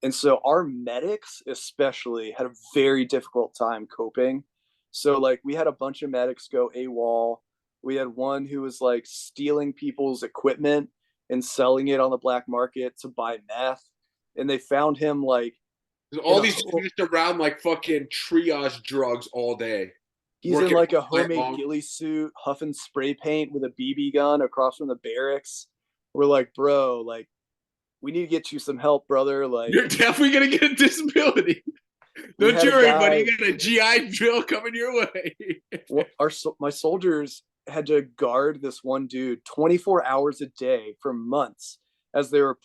And so our medics especially had a very difficult time coping. So like we had a bunch of medics go AWOL. We had one who was like stealing people's equipment and selling it on the black market to buy meth. And they found him like all these just around like fucking triage drugs all day. He's in like a homemade ghillie suit, huffing spray paint with a BB gun across from the barracks. We're like, bro, like, we need to get you some help, brother. Like, you're definitely gonna get a disability. Don't you worry, buddy. You got a GI drill coming your way. My soldiers had to guard this one dude 24 hours a day for months as they were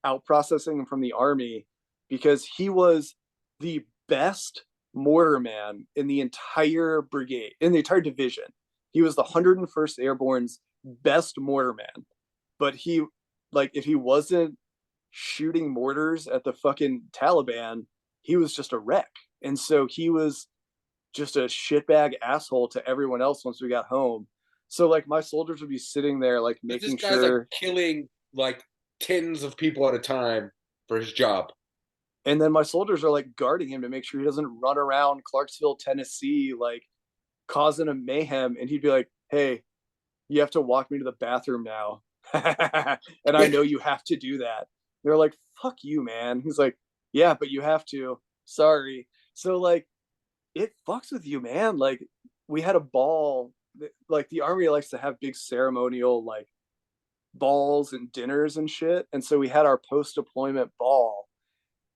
out processing him from the army because he was the best mortar man in the entire brigade, in the entire division. He was the 101st Airborne's best mortar man. But he, like, if he wasn't shooting mortars at the fucking Taliban, he was just a wreck. And so he was just a shitbag asshole to everyone else once we got home. So like my soldiers would be sitting there like making This guy's sure like killing like tens of people at a time for his job. and then my soldiers are like guarding him to make sure he doesn't run around Clarksville, Tennessee, like causing a mayhem. And he'd be like, "Hey, you have to walk me to the bathroom now." And I know you have to do that. They're like, "Fuck you, man." He's like, "Yeah, but you have to. Sorry." So like it fucks with you, man. Like we had a ball, like the army likes to have big ceremonial like balls and dinners and shit. And so we had our post deployment ball,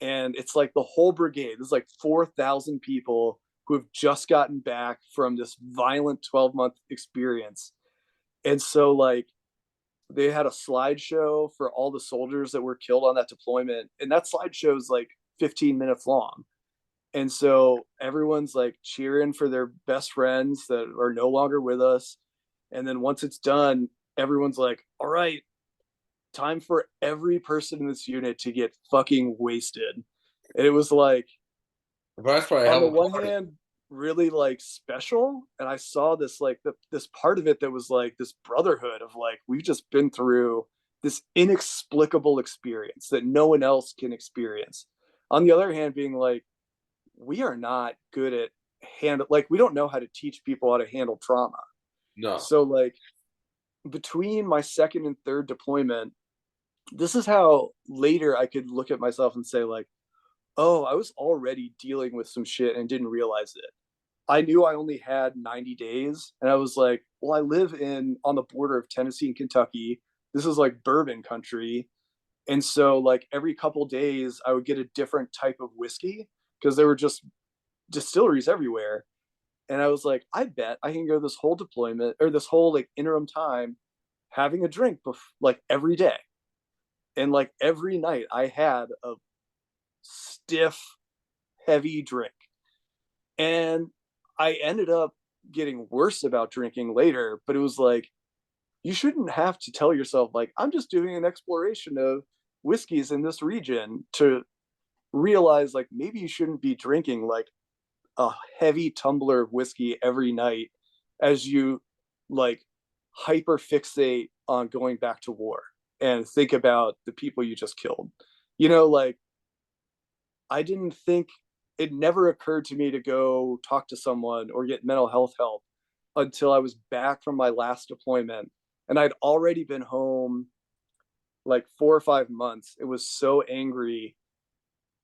and it's like the whole brigade. There's like 4,000 people who have just gotten back from this violent 12-month experience. And so like they had a slideshow for all the soldiers that were killed on that deployment, and that slideshow is like 15 minutes long. And so everyone's like cheering for their best friends that are no longer with us. And then once it's done, everyone's like, "All right, time for every person in this unit to get fucking wasted." And it was like, But that's probably on the hell of a one party. hand, really like special. And I saw this like this part of it that was like this brotherhood of like, we've just been through this inexplicable experience that no one else can experience. On the other hand, being like, we are not good at we don't know how to teach people how to handle trauma. No. So like between my second and third deployment, this is how later I could look at myself and say like, oh, I was already dealing with some shit and didn't realize it. I knew I only had 90 days, and I was like, well, I live on the border of Tennessee and Kentucky. This is like bourbon country. And so like every couple days I would get a different type of whiskey because there were just distilleries everywhere. And I was like, I bet I can go this whole deployment or this whole like interim time having a drink like every day. And like every night I had a stiff, heavy drink. And I ended up getting worse about drinking later, but it was like, you shouldn't have to tell yourself, like, I'm just doing an exploration of whiskeys in this region to realize, like, maybe you shouldn't be drinking like a heavy tumbler of whiskey every night as you like hyper fixate on going back to war and think about the people you just killed. Like I didn't think it never occurred to me to go talk to someone or get mental health help until I was back from my last deployment. And I'd already been home like 4 or 5 months. It was so angry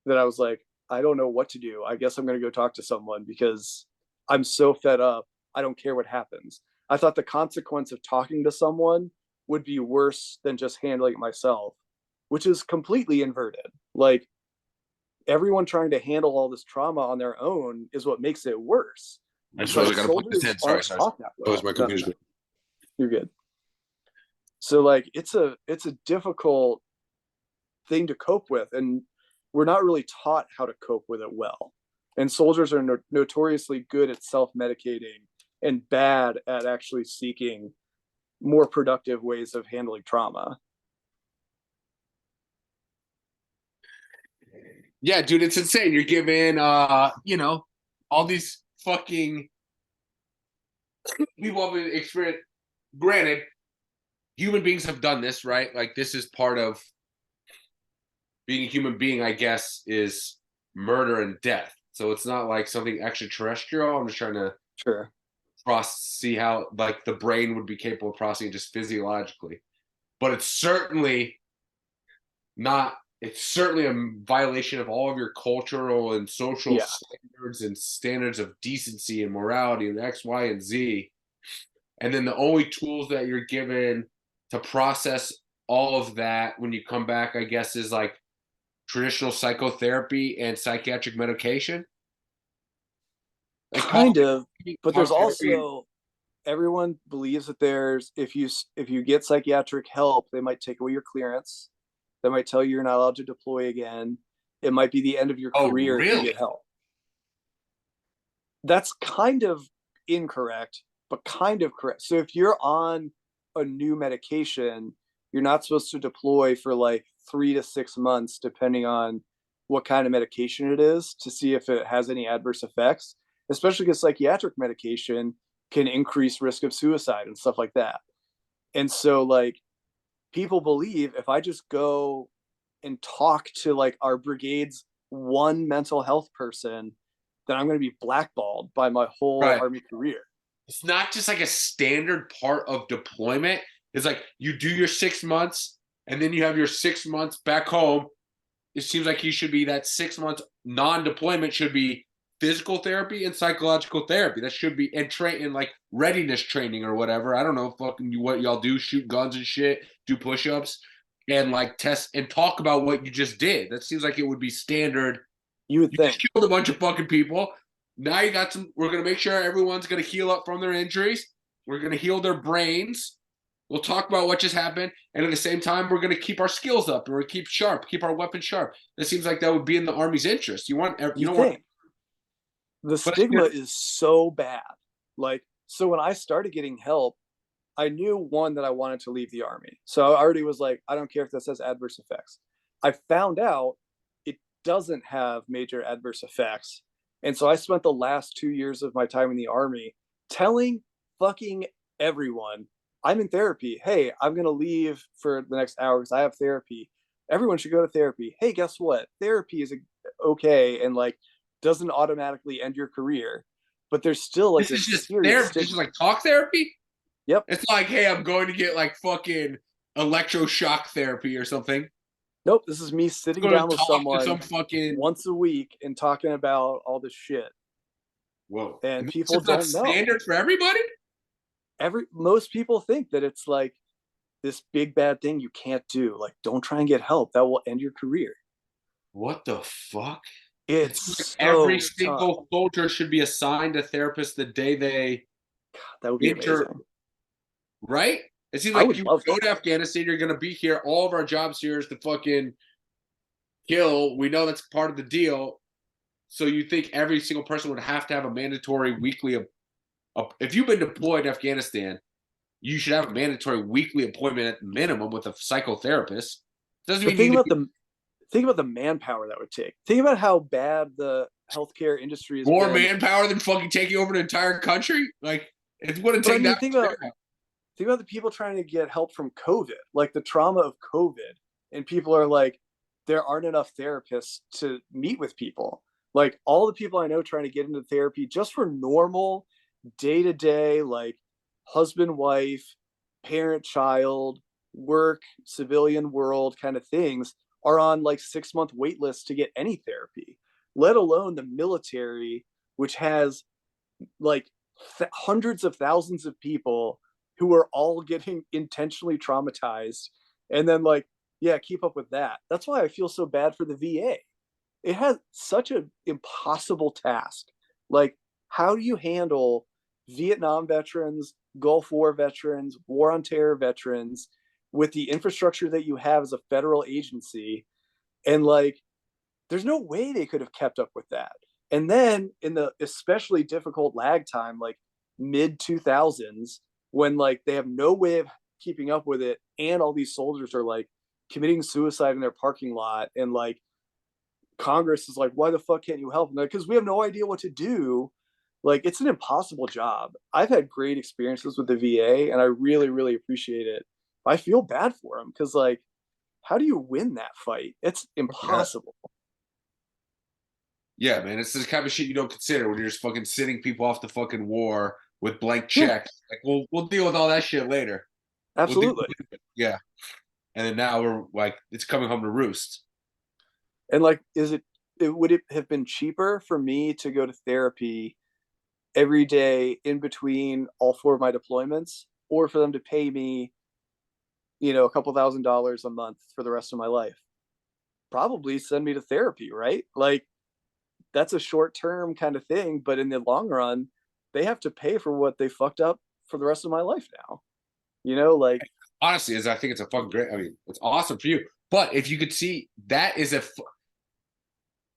that I was like, I don't know what to do. I guess I'm going to go talk to someone because I'm so fed up. I don't care what happens. I thought the consequence of talking to someone would be worse than just handling it myself, which is completely inverted. Like everyone trying to handle all this trauma on their own is what makes it worse. I just But gotta put this soldiers in. Sorry. aren't taught that That was well. my confusion. No, you're good. So like it's a difficult thing to cope with, and we're not really taught how to cope with it well. And soldiers are notoriously good at self-medicating and bad at actually seeking more productive ways of handling trauma. Yeah, dude, it's insane. You're given, all these fucking people have experience. Granted, human beings have done this, right? Like this is part of being a human being, I guess, is murder and death. So it's not like something extraterrestrial. I'm just trying to Sure. see how like the brain would be capable of processing just physiologically. But it's certainly not. It's certainly a violation of all of your cultural and social standards and standards of decency and morality and X, Y, and Z. And then the only tools that you're given to process all of that when you come back, I guess, is like traditional psychotherapy and psychiatric medication. Like Kind of, but there's therapy. also everyone believes that there's if you get psychiatric help, they might take away your clearance. They might tell you you're not allowed to deploy again. It might be the end of your career if you get help. That's kind of incorrect, but kind of correct. So if you're on a new medication, you're not supposed to deploy for like 3 to 6 months, depending on what kind of medication it is, to see if it has any adverse effects, especially because psychiatric medication can increase risk of suicide and stuff like that. And so like people believe if I just go and talk to like our brigade's one mental health person, then I'm going to be blackballed by my whole Right. Army career. It's not just like a standard part of deployment. It's like you do your 6 months and then you have your 6 months back home. It seems like you should be that 6 months non-deployment should be physical therapy and psychological therapy. That should be and train in like readiness training or whatever. I don't know fucking what y'all do, shoot guns and shit, do push-ups and like test and talk about what you just did. That seems like it would be standard. You would You think. just killed a bunch of fucking people. Now you got some. We're gonna make sure everyone's gonna heal up from their injuries. We're gonna heal their brains. We'll talk about what just happened, and at the same time, we're gonna keep our skills up and we're keep sharp, keep our weapons sharp. That seems like that would be in the Army's interest. You You don't think. want. The stigma is so bad. Like, so when I started getting help, I knew one that I wanted to leave the Army. So I already was like, I don't care if that says adverse effects. I found out it doesn't have major adverse effects. And so I spent the last 2 years of my time in the Army telling fucking everyone, I'm in therapy. Hey, I'm going to leave for the next hour because I have therapy. Everyone should go to therapy. Hey, guess what? Therapy is okay and like doesn't automatically end your career. But there's still like This is just serious therapy. stigma. This is like talk therapy. Yep. It's like, hey, I'm going to get like fucking electroshock therapy or something. Nope. This is me sitting Going down to with talk to someone some fucking. once a week and talking about all this shit. Whoa. And It's people just not don't know. standard for everybody. Most people think that it's like this big bad thing you can't do. Like, don't try and get help. That will end your career. What the fuck? It's Like so every tough. single soldier should be assigned a therapist the day they That would be enter, amazing. right? It seems I like would you love go that. to Afghanistan, you're gonna be here. All of our jobs here is to fucking kill. We know that's part of the deal. So you think every single person would have to have a mandatory weekly if you've been deployed to Afghanistan, you should have a mandatory weekly appointment at minimum with a psychotherapist. Doesn't But mean you think about the manpower that would take. Think about how bad the healthcare industry is. more manpower than fucking taking over an entire country. Like it's gonna But I take mean, that. think about the people trying to get help from COVID, like the trauma of COVID, and people are like, there aren't enough therapists to meet with people. Like all the people I know trying to get into therapy just for normal day to day, like husband, wife, parent, child, work, civilian world kind of things are on like 6 month wait lists to get any therapy, let alone the military, which has like hundreds of thousands of people who are all getting intentionally traumatized. And then like, yeah, keep up with that. That's why I feel so bad for the VA. It has such an impossible task. Like, how do you handle Vietnam veterans, Gulf War veterans, War on Terror veterans with the infrastructure that you have as a federal agency? And like, there's no way they could have kept up with that. And then in the especially difficult lag time, like mid 2000s, when like they have no way of keeping up with it, and all these soldiers are like committing suicide in their parking lot, and like Congress is like, why the fuck can't you help them? Because we have no idea what to do. Like, it's an impossible job. I've had great experiences with the VA, and I really, really appreciate it. I feel bad for them because, like, how do you win that fight? It's impossible. Yeah, man, it's the kind of shit you don't consider when you're just fucking sending people off to fucking war with blank checks. Like, we'll deal with all that shit later. Absolutely. Yeah. And then now we're like, it's coming home to roost. And like, would it have been cheaper for me to go to therapy every day in between all 4 of my deployments, or for them to pay me, a couple $1,000s a month for the rest of my life? Probably send me to therapy, right? Like, that's a short-term kind of thing, but in the long run, they have to pay for what they fucked up for the rest of my life now. Like, honestly, I think it's a fucking great. I mean, it's awesome for you. But if you could see, that is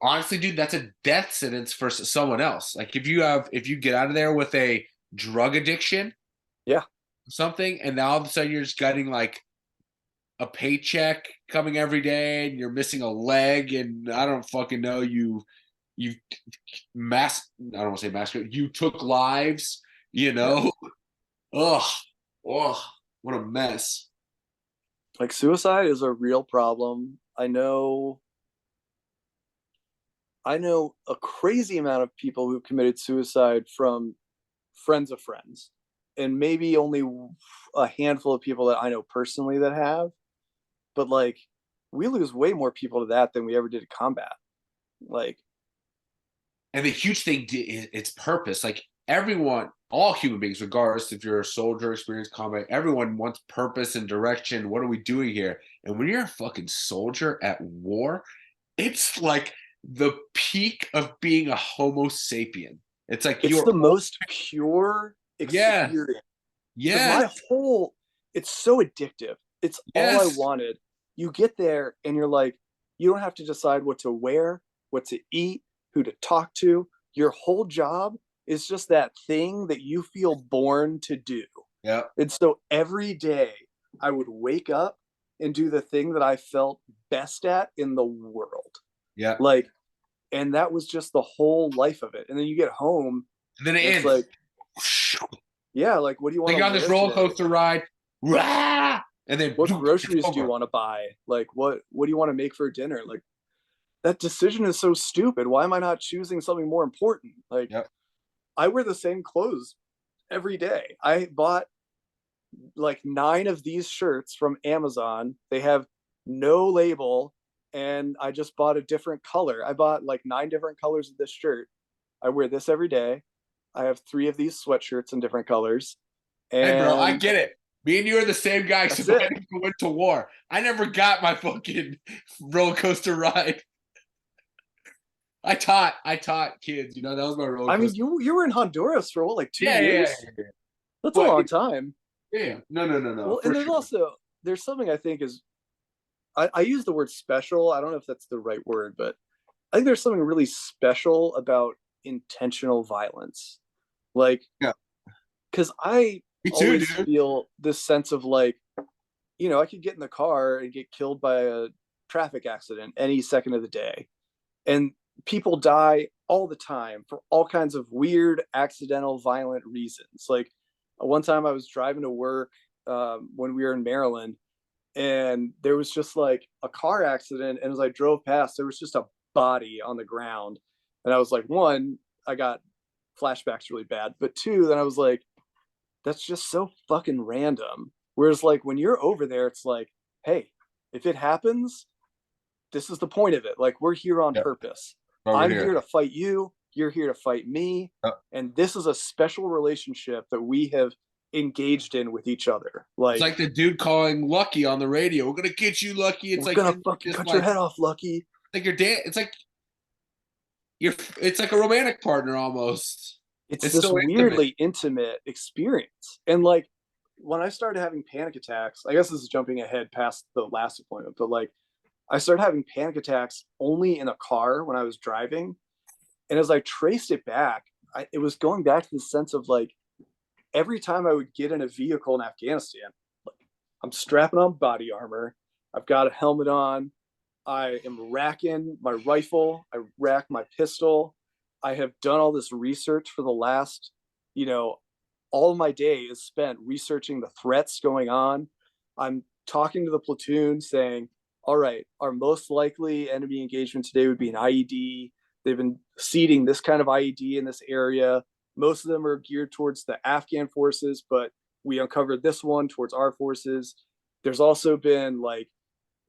honestly, dude, that's a death sentence for someone else. Like if you get out of there with a drug addiction, yeah, something, and now all of a sudden you're just getting like a paycheck coming every day and you're missing a leg and I don't fucking know you I don't want to say massacre, you took lives, you know. Ugh. Ugh, what a mess. Like suicide is a real problem. I know a crazy amount of people who've committed suicide from friends of friends, and maybe only a handful of people that I know personally that have. But like, we lose way more people to that than we ever did to combat. Like, And the huge thing is its purpose. Like everyone, all human beings, regardless if you're a soldier, experienced combat, everyone wants purpose and direction. What are we doing here? And when you're a fucking soldier at war, it's like the peak of being a Homo sapien. It's like it's the most pure yeah, experience. Because yeah, it's so addictive. It's all I yes, wanted. You get there and you're like, you don't have to decide what to wear, what to eat, who to talk to. Your whole job is just that thing that you feel born to do. yeah, And so every day I would wake up and do the thing that I felt best at in the world. yeah. Like, and that was just the whole life of it. And then you get home And then it and it's ends. like, yeah, like, what do you want Like to on this wear roller today? coaster ride, rah! And then What it's groceries do you over. want to buy? Like, what do you want to make for dinner? Like, that decision is so stupid. Why am I not choosing something more important? Like, Yep. I wear the same clothes every day. I bought like 9 of these shirts from Amazon. They have no label, and I just bought a different color. I bought like 9 different colors of this shirt. I wear this every day. I have 3 of these sweatshirts in different colors. Hey, bro, I And get it. Me and you are the same guy, that's except I it. didn't go into war. I never got my fucking roller coaster ride. I taught kids. You know, that was my roller I mean, coaster. you were in Honduras for what, like 2 Yeah, yeah, yeah, years? yeah. That's a But long time. yeah, no, Well, and for sure. there's something I think is, I use the word special. I don't know if that's the right word, but I think there's something really special about intentional violence. Like, Yeah, because I me too, always dude. feel this sense of like, I could get in the car and get killed by a traffic accident any second of the day. And people die all the time for all kinds of weird, accidental, violent reasons. Like, one time I was driving to work when we were in Maryland, and there was just like a car accident. And as I drove past, there was just a body on the ground. And I was like, one, I got flashbacks really bad. But two, then I was like, that's just so fucking random. Whereas like when you're over there, it's like, hey, if it happens, this is the point of it. Like, we're here on Yeah, purpose. over I'm here here. to fight you. You're here to fight me. Yeah. And this is a special relationship that we have engaged in with each other. It's Like, like the dude calling Lucky on the radio. We're gonna get you, Lucky. It's we're like gonna you're fucking just cut your head off, Lucky. like your dad. It's like you're. It's like a romantic partner almost. It's It's this so intimate. weirdly intimate experience. And like, when I started having panic attacks, I guess this is jumping ahead past the last appointment, but like, I started having panic attacks only in a car when I was driving. And as I traced it back, it was going back to the sense of like, every time I would get in a vehicle in Afghanistan, like, I'm strapping on body armor, I've got a helmet on, I am racking my rifle, I rack my pistol. I have done all this research for the last, you know, all of my day is spent researching the threats going on. I'm talking to the platoon saying, all right, our most likely enemy engagement today would be an IED. They've been seeding this kind of IED in this area. Most of them are geared towards the Afghan forces, but we uncovered this one towards our forces. There's also been like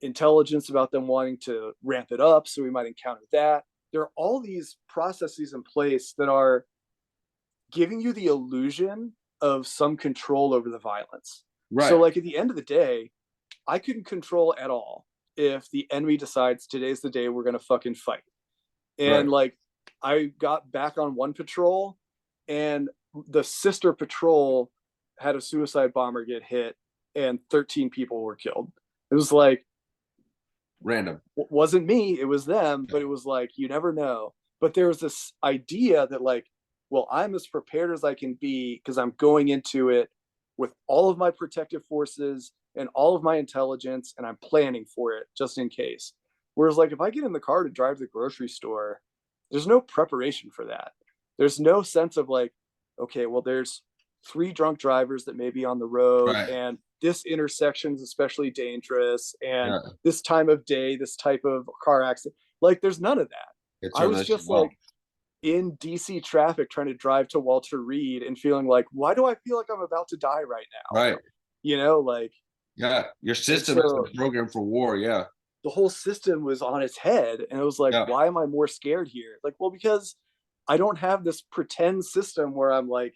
intelligence about them wanting to ramp it up, so we might encounter that. There are all these processes in place that are giving you the illusion of some control over the violence. So Right. like, at the end of the day, I couldn't control at all if the enemy decides today's the day we're going to fucking fight. Right. And like, I got back on one patrol, and the sister patrol had a suicide bomber get hit and 13 people were killed. It was like, Random. wasn't me, it was them, but it was like, you never know. But there was this idea that like, well, I'm as prepared as I can be because I'm going into it with all of my protective forces and all of my intelligence, and I'm planning for it just in case. Whereas like if I get in the car to drive to the grocery store, there's no preparation for that. There's no sense of like, okay, well, there's 3 drunk drivers that may be on the road, Right. and this intersection is especially dangerous, and Yeah. this time of day, this type of car accident. Like, there's none of that. It's I was just like in DC traffic trying to drive to Walter Reed and feeling like, why do I feel like I'm about to die right now? right. You know, like, Yeah. Your system so is programmed for war. Yeah. the whole system was on its head. And it was like, Yeah. why am I more scared here? Like, well, because I don't have this pretend system where I'm like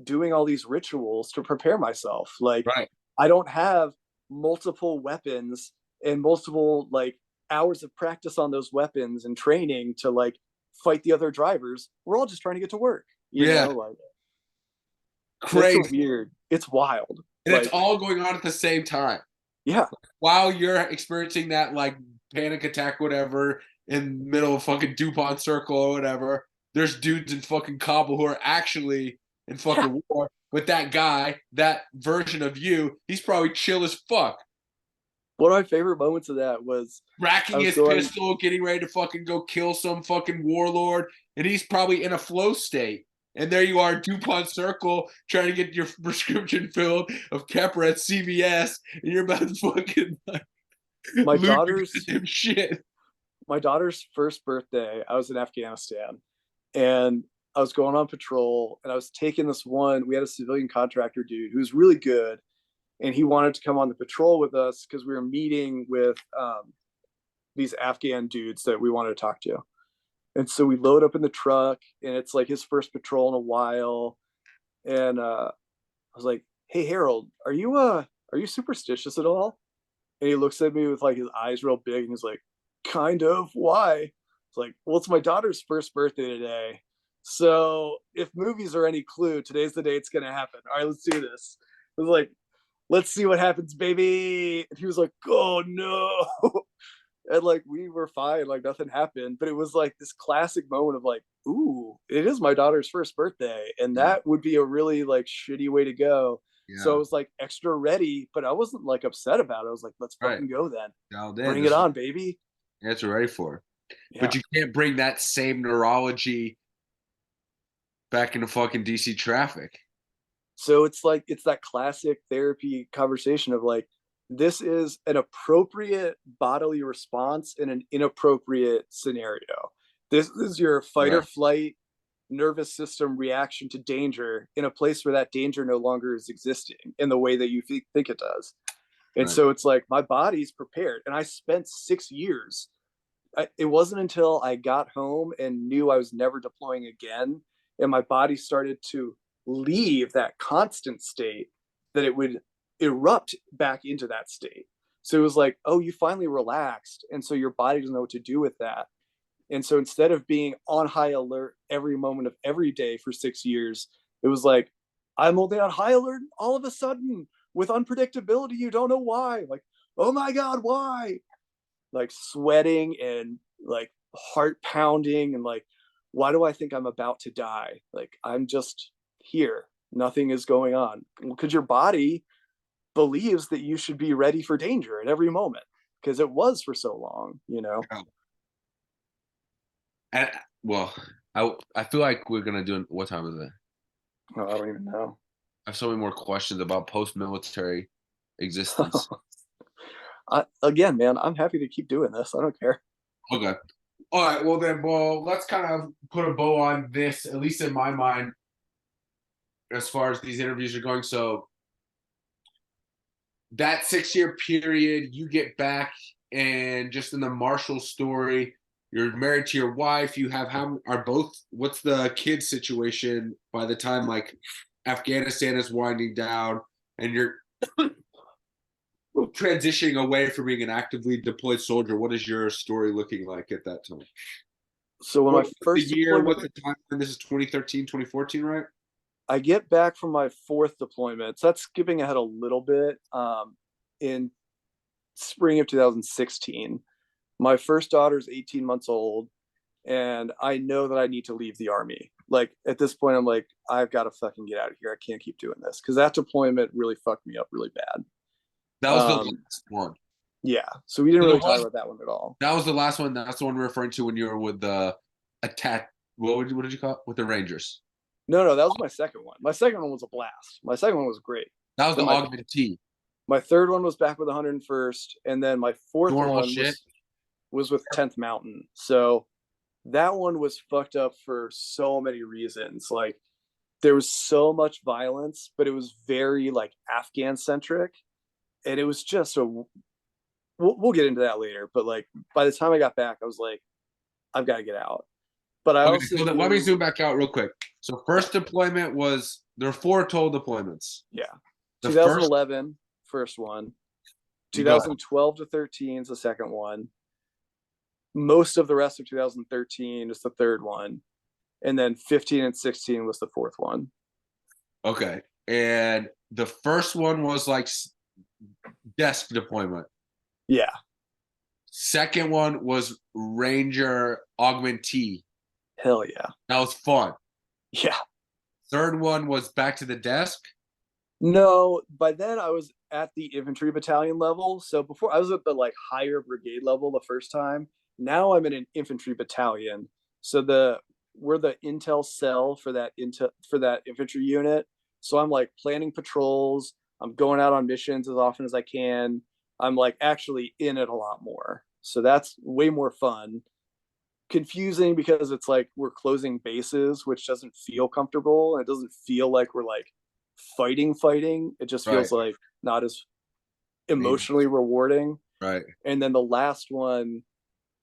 doing all these rituals to prepare myself. Like, Right. I don't have multiple weapons and multiple like hours of practice on those weapons and training to like fight the other drivers. We're all just trying to get to work, you Yeah. know, like Crazy. it's so weird. It's wild. And Like, it's all going on at the same time. yeah. While you're experiencing that like panic attack, whatever, in the middle of fucking DuPont Circle or whatever, there's dudes in fucking Kabul who are actually in fucking war. But that guy, that version of you, he's probably chill as fuck. One of my favorite moments of that was Racking his pistol, getting ready to fucking go kill some fucking warlord, and he's probably in a flow state. And there you are, DuPont Circle, trying to get your prescription filled of Keppra at CVS, and you're about to fucking like, my daughter's shit. My daughter's first birthday. I was in Afghanistan, and I was going on patrol, and I was taking this one. We had a civilian contractor dude who was really good, and he wanted to come on the patrol with us because we were meeting with these Afghan dudes that we wanted to talk to. And so we load up in the truck, and it's like his first patrol in a while. And I was like, "Hey Harold, are you superstitious at all?" And he looks at me with like his eyes real big, and he's like, "Kind of. Why?" It's like, "Well, it's my daughter's first birthday today. So if movies are any clue, today's the day it's gonna happen. All right, let's do this." I was like, "Let's see what happens, baby." And he was like, "Oh no." And like we were fine, like nothing happened. But it was like this classic moment of like, ooh, it is my daughter's first birthday. And that would be a really like shitty way to go. Yeah. So I was like extra ready, but I wasn't like upset about it. I was like, let's fucking go then. Bring it on, baby. That's what we're ready for. Yeah. But you can't bring that same neurology back into fucking DC traffic. So it's like, it's that classic therapy conversation of like, this is an appropriate bodily response in an inappropriate scenario. This is your fight or flight nervous system reaction to danger in a place where that danger no longer is existing in the way that you think it does. And so it's like my body's prepared. And I spent 6 years. It wasn't until I got home and knew I was never deploying again, and my body started to leave that constant state, that it would erupt back into that state. So it was like, oh, you finally relaxed. And so your body doesn't know what to do with that. And so instead of being on high alert every moment of every day for 6 years, it was like, I'm only on high alert all of a sudden with unpredictability. You don't know why. Like, oh my God, why? Like sweating and like heart pounding and like, why do I think I'm about to die? Like, I'm just here. Nothing is going on. Because your body believes that you should be ready for danger at every moment, because it was for so long, you know. And well, I feel like we're gonna do. What time is it? Oh, I don't even know. I have so many more questions about post-military existence. Again, man, I'm happy to keep doing this. I don't care. Okay. All right. Well, then, let's kind of put a bow on this, at least in my mind, as far as these interviews are going. So that 6-year period, you get back, and just in the Marshall story, you're married to your wife. You have what's the kid situation by the time like Afghanistan is winding down and you're transitioning away from being an actively deployed soldier? What is your story looking like at that time? So when my first year, what's the time? This is 2013, 2014, right? I get back from my 4th deployment. So that's skipping ahead a little bit. In spring of 2016, my first daughter's 18 months old, and I know that I need to leave the Army. Like at this point, I'm like, I've got to fucking get out of here. I can't keep doing this, because that deployment really fucked me up really bad. That was the Um, last one. Yeah, so we didn't So there really talk was about that one at all. that was the last one. That's the one we're referring to when you were with the attack. What did you call it? With the Rangers? No, that was my second one. My second one was a blast. My second one was great. That was Then the augmentee. my third one was back with 101st, and then my fourth Normal one shit. was with 10th Mountain. So that one was fucked up for so many reasons. Like there was so much violence, but it was very like Afghan centric, and it was just a. We'll get into that later, but like by the time I got back, I was like, I've got to get out. But I Okay, also so let me zoom back out real quick. So first deployment was there were 4 total deployments. Yeah. The 2011, first one. You go. 2012 to 13 is the second one. Most of the rest of 2013 is the third one. And then 15 and 16 was the fourth one. Okay. And the first one was like desk deployment. Yeah. Second one was Ranger augmentee. Hell yeah. That was fun. Yeah. Third one was back to the desk. No, by then I was at the infantry battalion level. So before I was at the like higher brigade level the first time. Now I'm in an infantry battalion. So we're the intel cell for that infantry unit. So I'm like planning patrols. I'm going out on missions as often as I can. I'm like actually in it a lot more. So that's way more fun. Confusing because it's like we're closing bases, which doesn't feel comfortable. It doesn't feel like we're like fighting. It just feels Right. like not as emotionally rewarding. Right. And then the last one,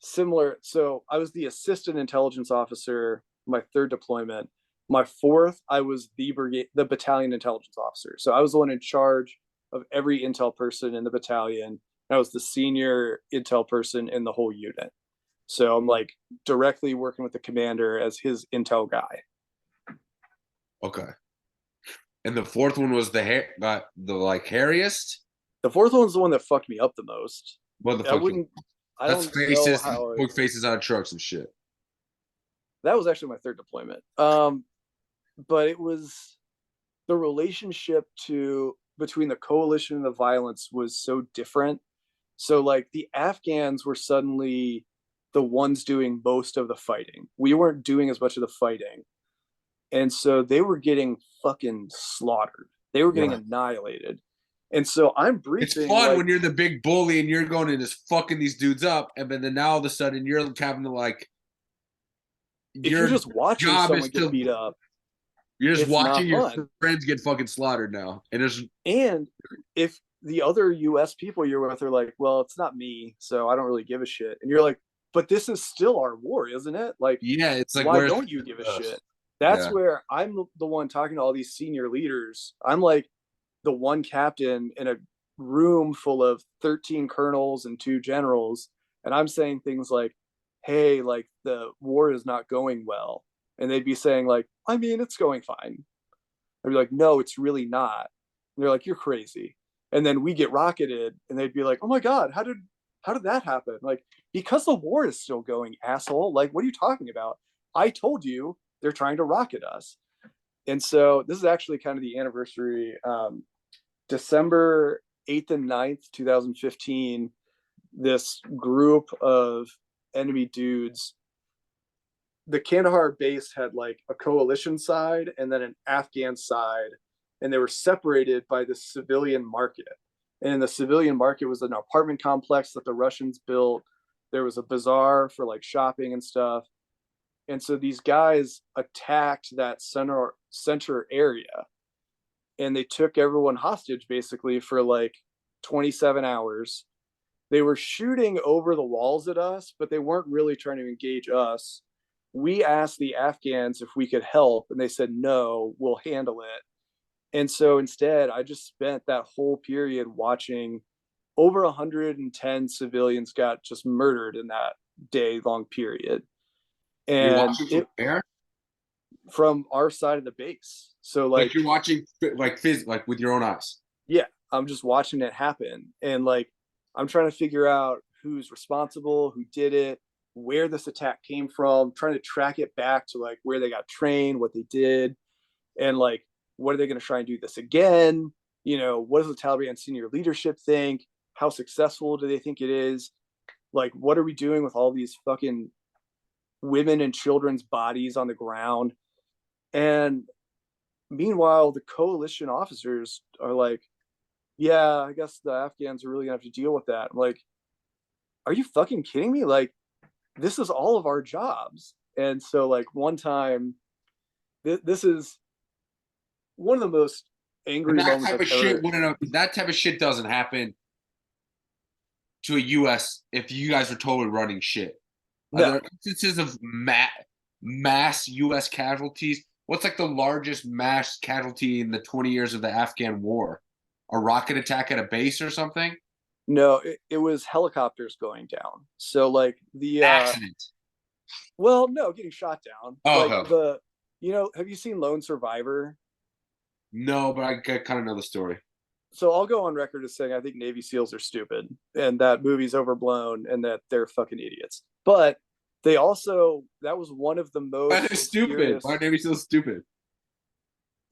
similar. So I was the assistant intelligence officer, my third deployment. My fourth, I was the battalion intelligence officer. So I was the one in charge of every intel person in the battalion. I was the senior intel person in the whole unit. So I'm like directly working with the commander as his intel guy. Okay. And the fourth one was the like hairiest. The fourth one's the one that fucked me up the most. What the I fuck? wouldn't. I That's don't know faces. how. Big faces on trucks and shit. That was actually my third deployment. But it was the relationship between the coalition and the violence was so different. So like the Afghans were suddenly the ones doing most of the fighting. We weren't doing as much of the fighting. And so they were getting fucking slaughtered. They were getting annihilated. And so I'm briefing. It's fun when you're the big bully and you're going and just fucking these dudes up, and then now all of a sudden you're having to like. If you're just watching someone get beat up, you're just watching your friends get fucking slaughtered now, and if the other U.S. people you're with are like, well, it's not me, so I don't really give a shit, and you're like, but this is still our war, isn't it? Like, yeah, it's like, why don't you give a shit? That's where I'm the one talking to all these senior leaders. I'm like the one captain in a room full of 13 colonels and 2 generals, and I'm saying things like, hey, like the war is not going well, and they'd be saying like, I mean, it's going fine. I'd be like, no, it's really not. And they're like, you're crazy. And then we get rocketed, and they'd be like, oh my god, how did that happen? Like, because the war is still going, asshole. Like, what are you talking about? I told you they're trying to rocket us. And so this is actually kind of the anniversary. December 8th and 9th, 2015, this group of enemy dudes, the Kandahar base had like a coalition side and then an Afghan side, and they were separated by the civilian market. And in the civilian market was an apartment complex that the Russians built. There was a bazaar for like shopping and stuff. And so these guys attacked that center area, and they took everyone hostage basically for like 27 hours. They were shooting over the walls at us, but they weren't really trying to engage us. We asked the Afghans if we could help, and they said, no, we'll handle it. And so instead, I just spent that whole period watching over 110 civilians got just murdered in that day-long period. And you're watching from where? From our side of the base. So like you're watching like with your own eyes. Yeah, I'm just watching it happen, and like I'm trying to figure out who's responsible, who did it, where this attack came from, trying to track it back to like where they got trained, what they did, and like what are they going to try and do this again? what does the Taliban senior leadership think? How successful do they think it is? Like, what are we doing with all these fucking women and children's bodies on the ground? And meanwhile, the coalition officers are like, yeah, I guess the Afghans are really gonna have to deal with that. I'm like, are you fucking kidding me? Like, this is all of our jobs. And so, like, one time, this is one of the most And angry that moments type I've of shit, ever. that type of shit doesn't happen to a U.S. if you guys are totally running shit. Are No, there instances of mass U.S. casualties? What's like the largest mass casualty in the 20 years of the Afghan war? A rocket attack at a base or something? no, it was helicopters going down. So like Accident. well, no, getting shot down. Oh, Like okay. have you seen Lone Survivor? No, but I kind of know the story. So I'll go on record as saying I think Navy SEALs are stupid and that movie's overblown and that they're fucking idiots. But that was one of the Why most are they stupid? Why are serious. Navy SEALs stupid?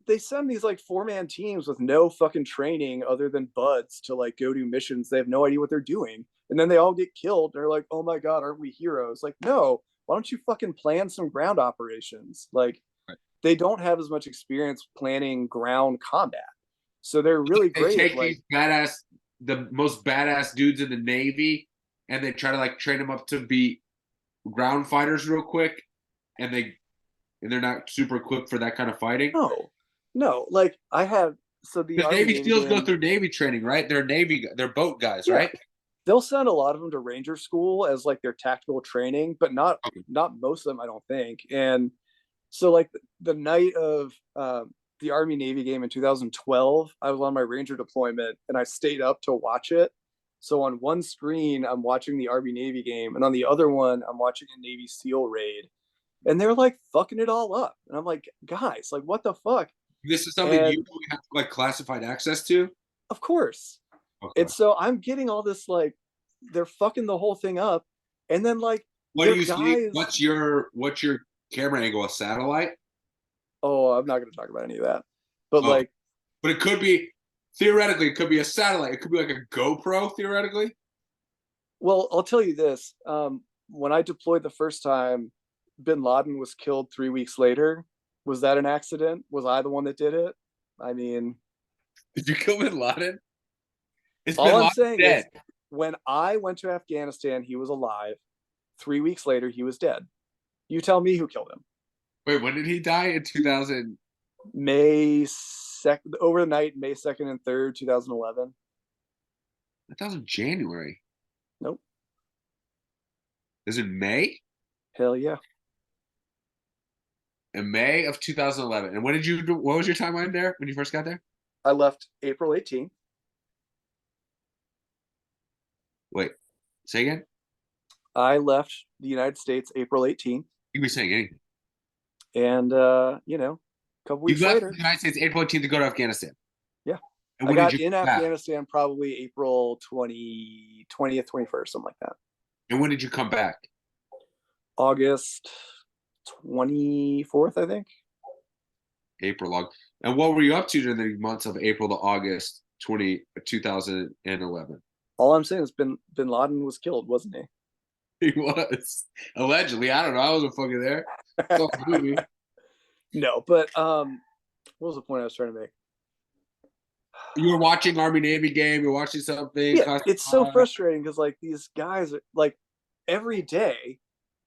They send these like 4-man teams with no fucking training other than buds to like go do missions. They have no idea what they're doing. And then they all get killed. They're like, oh my God, aren't we heroes? Like, no, why don't you fucking plan some ground operations? Like, Right. they don't have as much experience planning ground combat. So they're really They great at take like, the most badass dudes in the Navy, and they try to like train them up to be ground fighters real quick, and they're not super equipped for that kind of fighting. no, like the Because Army Navy Navy SEALs go game. through Navy training, right? They're boat guys, Yeah, right? they'll send a lot of them to Ranger School as like their tactical training, but Okay. not most of them, I don't think. And so like the night of the Army Navy game in 2012, I was on my Ranger deployment and I stayed up to watch it. So on one screen, I'm watching the Army Navy game, and on the other one, I'm watching a Navy SEAL raid. And they're like fucking it all up. And I'm like, guys, like what the fuck? This is something you And have like classified access to. of course. Okay. And so I'm getting all this like they're fucking the whole thing up. And then like What do their you see? guys. What's your camera angle? A satellite? Oh, I'm not gonna talk about any of that. But Oh, like, but it could be theoretically. It could be a satellite. It could be like a GoPro theoretically. well, I'll tell you this. When I deployed the first time, bin Laden was killed 3 weeks later. Was that an accident? Was I the one that did it? I mean, Did you kill Bin Laden? It's Bin all I'm Laden saying dead. is when I went to Afghanistan, he was alive. 3 weeks later, he was dead. You tell me who killed him. Wait, when did he die? In 2000? May 2nd, over the night, May 2nd and 3rd, 2011. That was in January. Nope. Is it May? Hell yeah. In May of 2011. And when did you do? What was your timeline there when you first got there? I left April 18th. Wait, say again. I left the United States April 18th. You can be saying anything. And, a couple You weeks left later, the United States April 18th to go to Afghanistan. yeah, And I when did got you in come back? Afghanistan probably April 20th, 21st, something like that. And when did you come back? August 24th, I think. April log. And what were you up to during the months of April to August 2011? All I'm saying is bin Laden was killed, wasn't he? He was allegedly. I don't know. I wasn't fucking there. It's all a movie. No, but what was the point I was trying to make? You were watching Army Navy game. You're watching something. Yeah, it's so frustrating because like these guys are like every day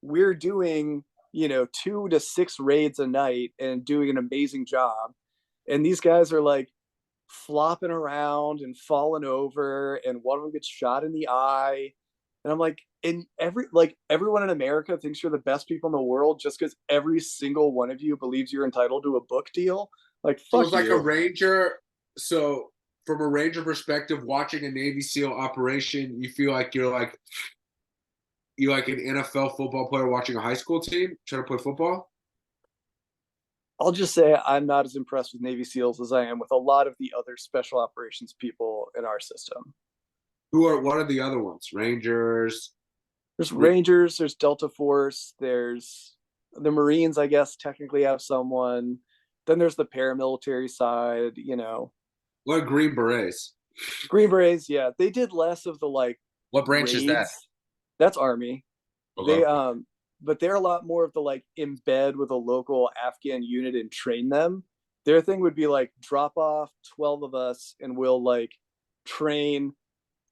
we're doing 2 to 6 raids a night and doing an amazing job, and these guys are like flopping around and falling over, and one of them gets shot in the eye, and I'm like, and everyone in America thinks you're the best people in the world just because every single one of you believes you're entitled to a book deal. Like, So fuck it's like you. a Ranger. So from a Ranger perspective, watching a Navy SEAL operation, you feel like you're like an NFL football player watching a high school team trying to play football. I'll just say I'm not as impressed with Navy SEALs as I am with a lot of the other special operations people in our system. What are the other ones? Rangers. There's Rangers, there's Delta Force, there's the Marines, I guess, technically have someone. Then there's the paramilitary side. What are Green Berets? Green Berets, yeah, they did less of the like What branch is that? raids. That's Army. Okay. They but they're a lot more of the like embed with a local Afghan unit and train them. Their thing would be like drop off 12 of us and we'll like train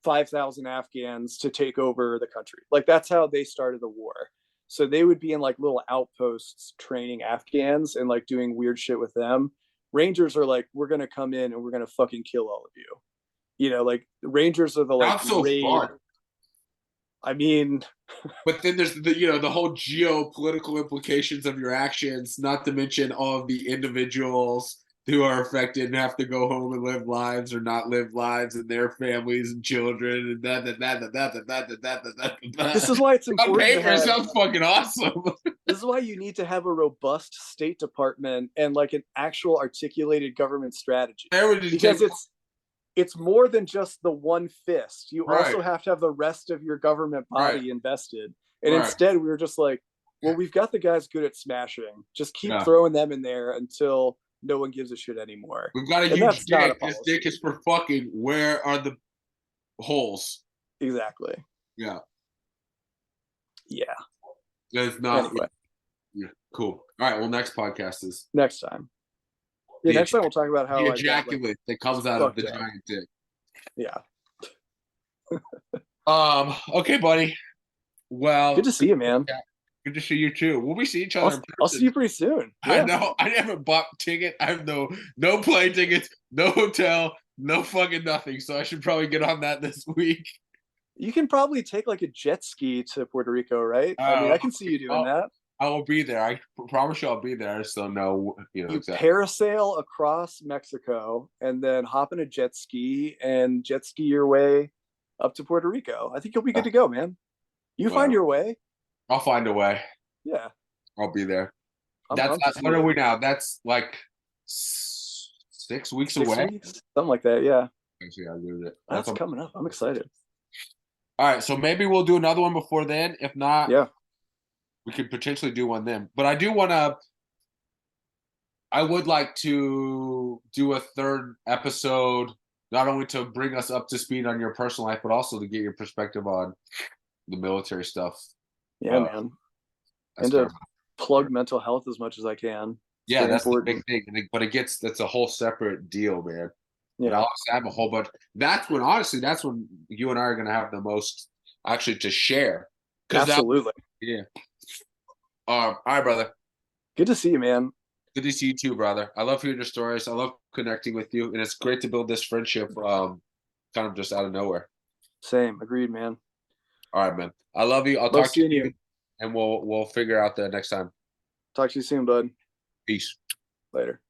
5,000 Afghans to take over the country. Like that's how they started the war. So they would be in like little outposts training Afghans and like doing weird shit with them. Rangers are like, we're gonna come in and we're gonna fucking kill all of you. You know, like Rangers are the like Not so raid. fun. I mean, But then there's the whole geopolitical implications of your actions, not to mention all of the individuals who are affected and have to go home and live lives or not live lives and their families and children and that. this is why it's On important to paper, it have, sounds fucking awesome. this is why you need to have a robust State Department and like an actual articulated government strategy. Because it's more than just the one fist. You also have to have the rest of your government body invested. And instead, we were just like, well, we've got the guys good at smashing. Just keep throwing them in there until no one gives a shit anymore. We've got a huge dick. This dick is for fucking. Where are the holes? Exactly. Yeah. Yeah. It's not. Anyway. Yeah. Cool. All right. Well, next podcast is next time. Yeah, next time we'll talk about how the I ejaculate got, like, that comes out of the fucked up. giant dick. Yeah. Okay, buddy. Well, Good to see you, man. good to see you too. Will we see each other in person? I'll see you pretty soon. I Yeah. know. I haven't bought ticket. I have no plane tickets, no hotel, no fucking nothing. So I should probably get on that this week. You can probably take like a jet ski to Puerto Rico, right? I mean, I can see you doing that. I will be there. I promise you I'll be there. I just don't know, You exactly. parasail across Mexico and then hop in a jet ski and jet ski your way up to Puerto Rico. I think you'll be good to go, man. You find your way. I'll find a way. Yeah. I'll be there. I'm What are we now? That's like 6 weeks 6 away. weeks? Something like that, yeah. Actually, I'll do it. That's coming up. I'm excited. All right, so maybe we'll do another one before then. If not, yeah, we could potentially do one then. But I would like to do a third episode, not only to bring us up to speed on your personal life, but also to get your perspective on the military stuff. Yeah, man. And to plug mental health as much as I can. Yeah, that's the big thing. But that's a whole separate deal, man. Yeah, but I'll have a whole bunch. That's when you and I are going to have the most actually to share. Absolutely. Yeah. All right, brother. Good to see you, man. Good to see you too, brother. I love hearing your stories. I love connecting with you, and it's great to build this friendship, kind of just out of nowhere. Same. Agreed, man. All right, man. I love you. I'll talk to you, and we'll figure out the next time. Talk to you soon, bud. Peace. Later.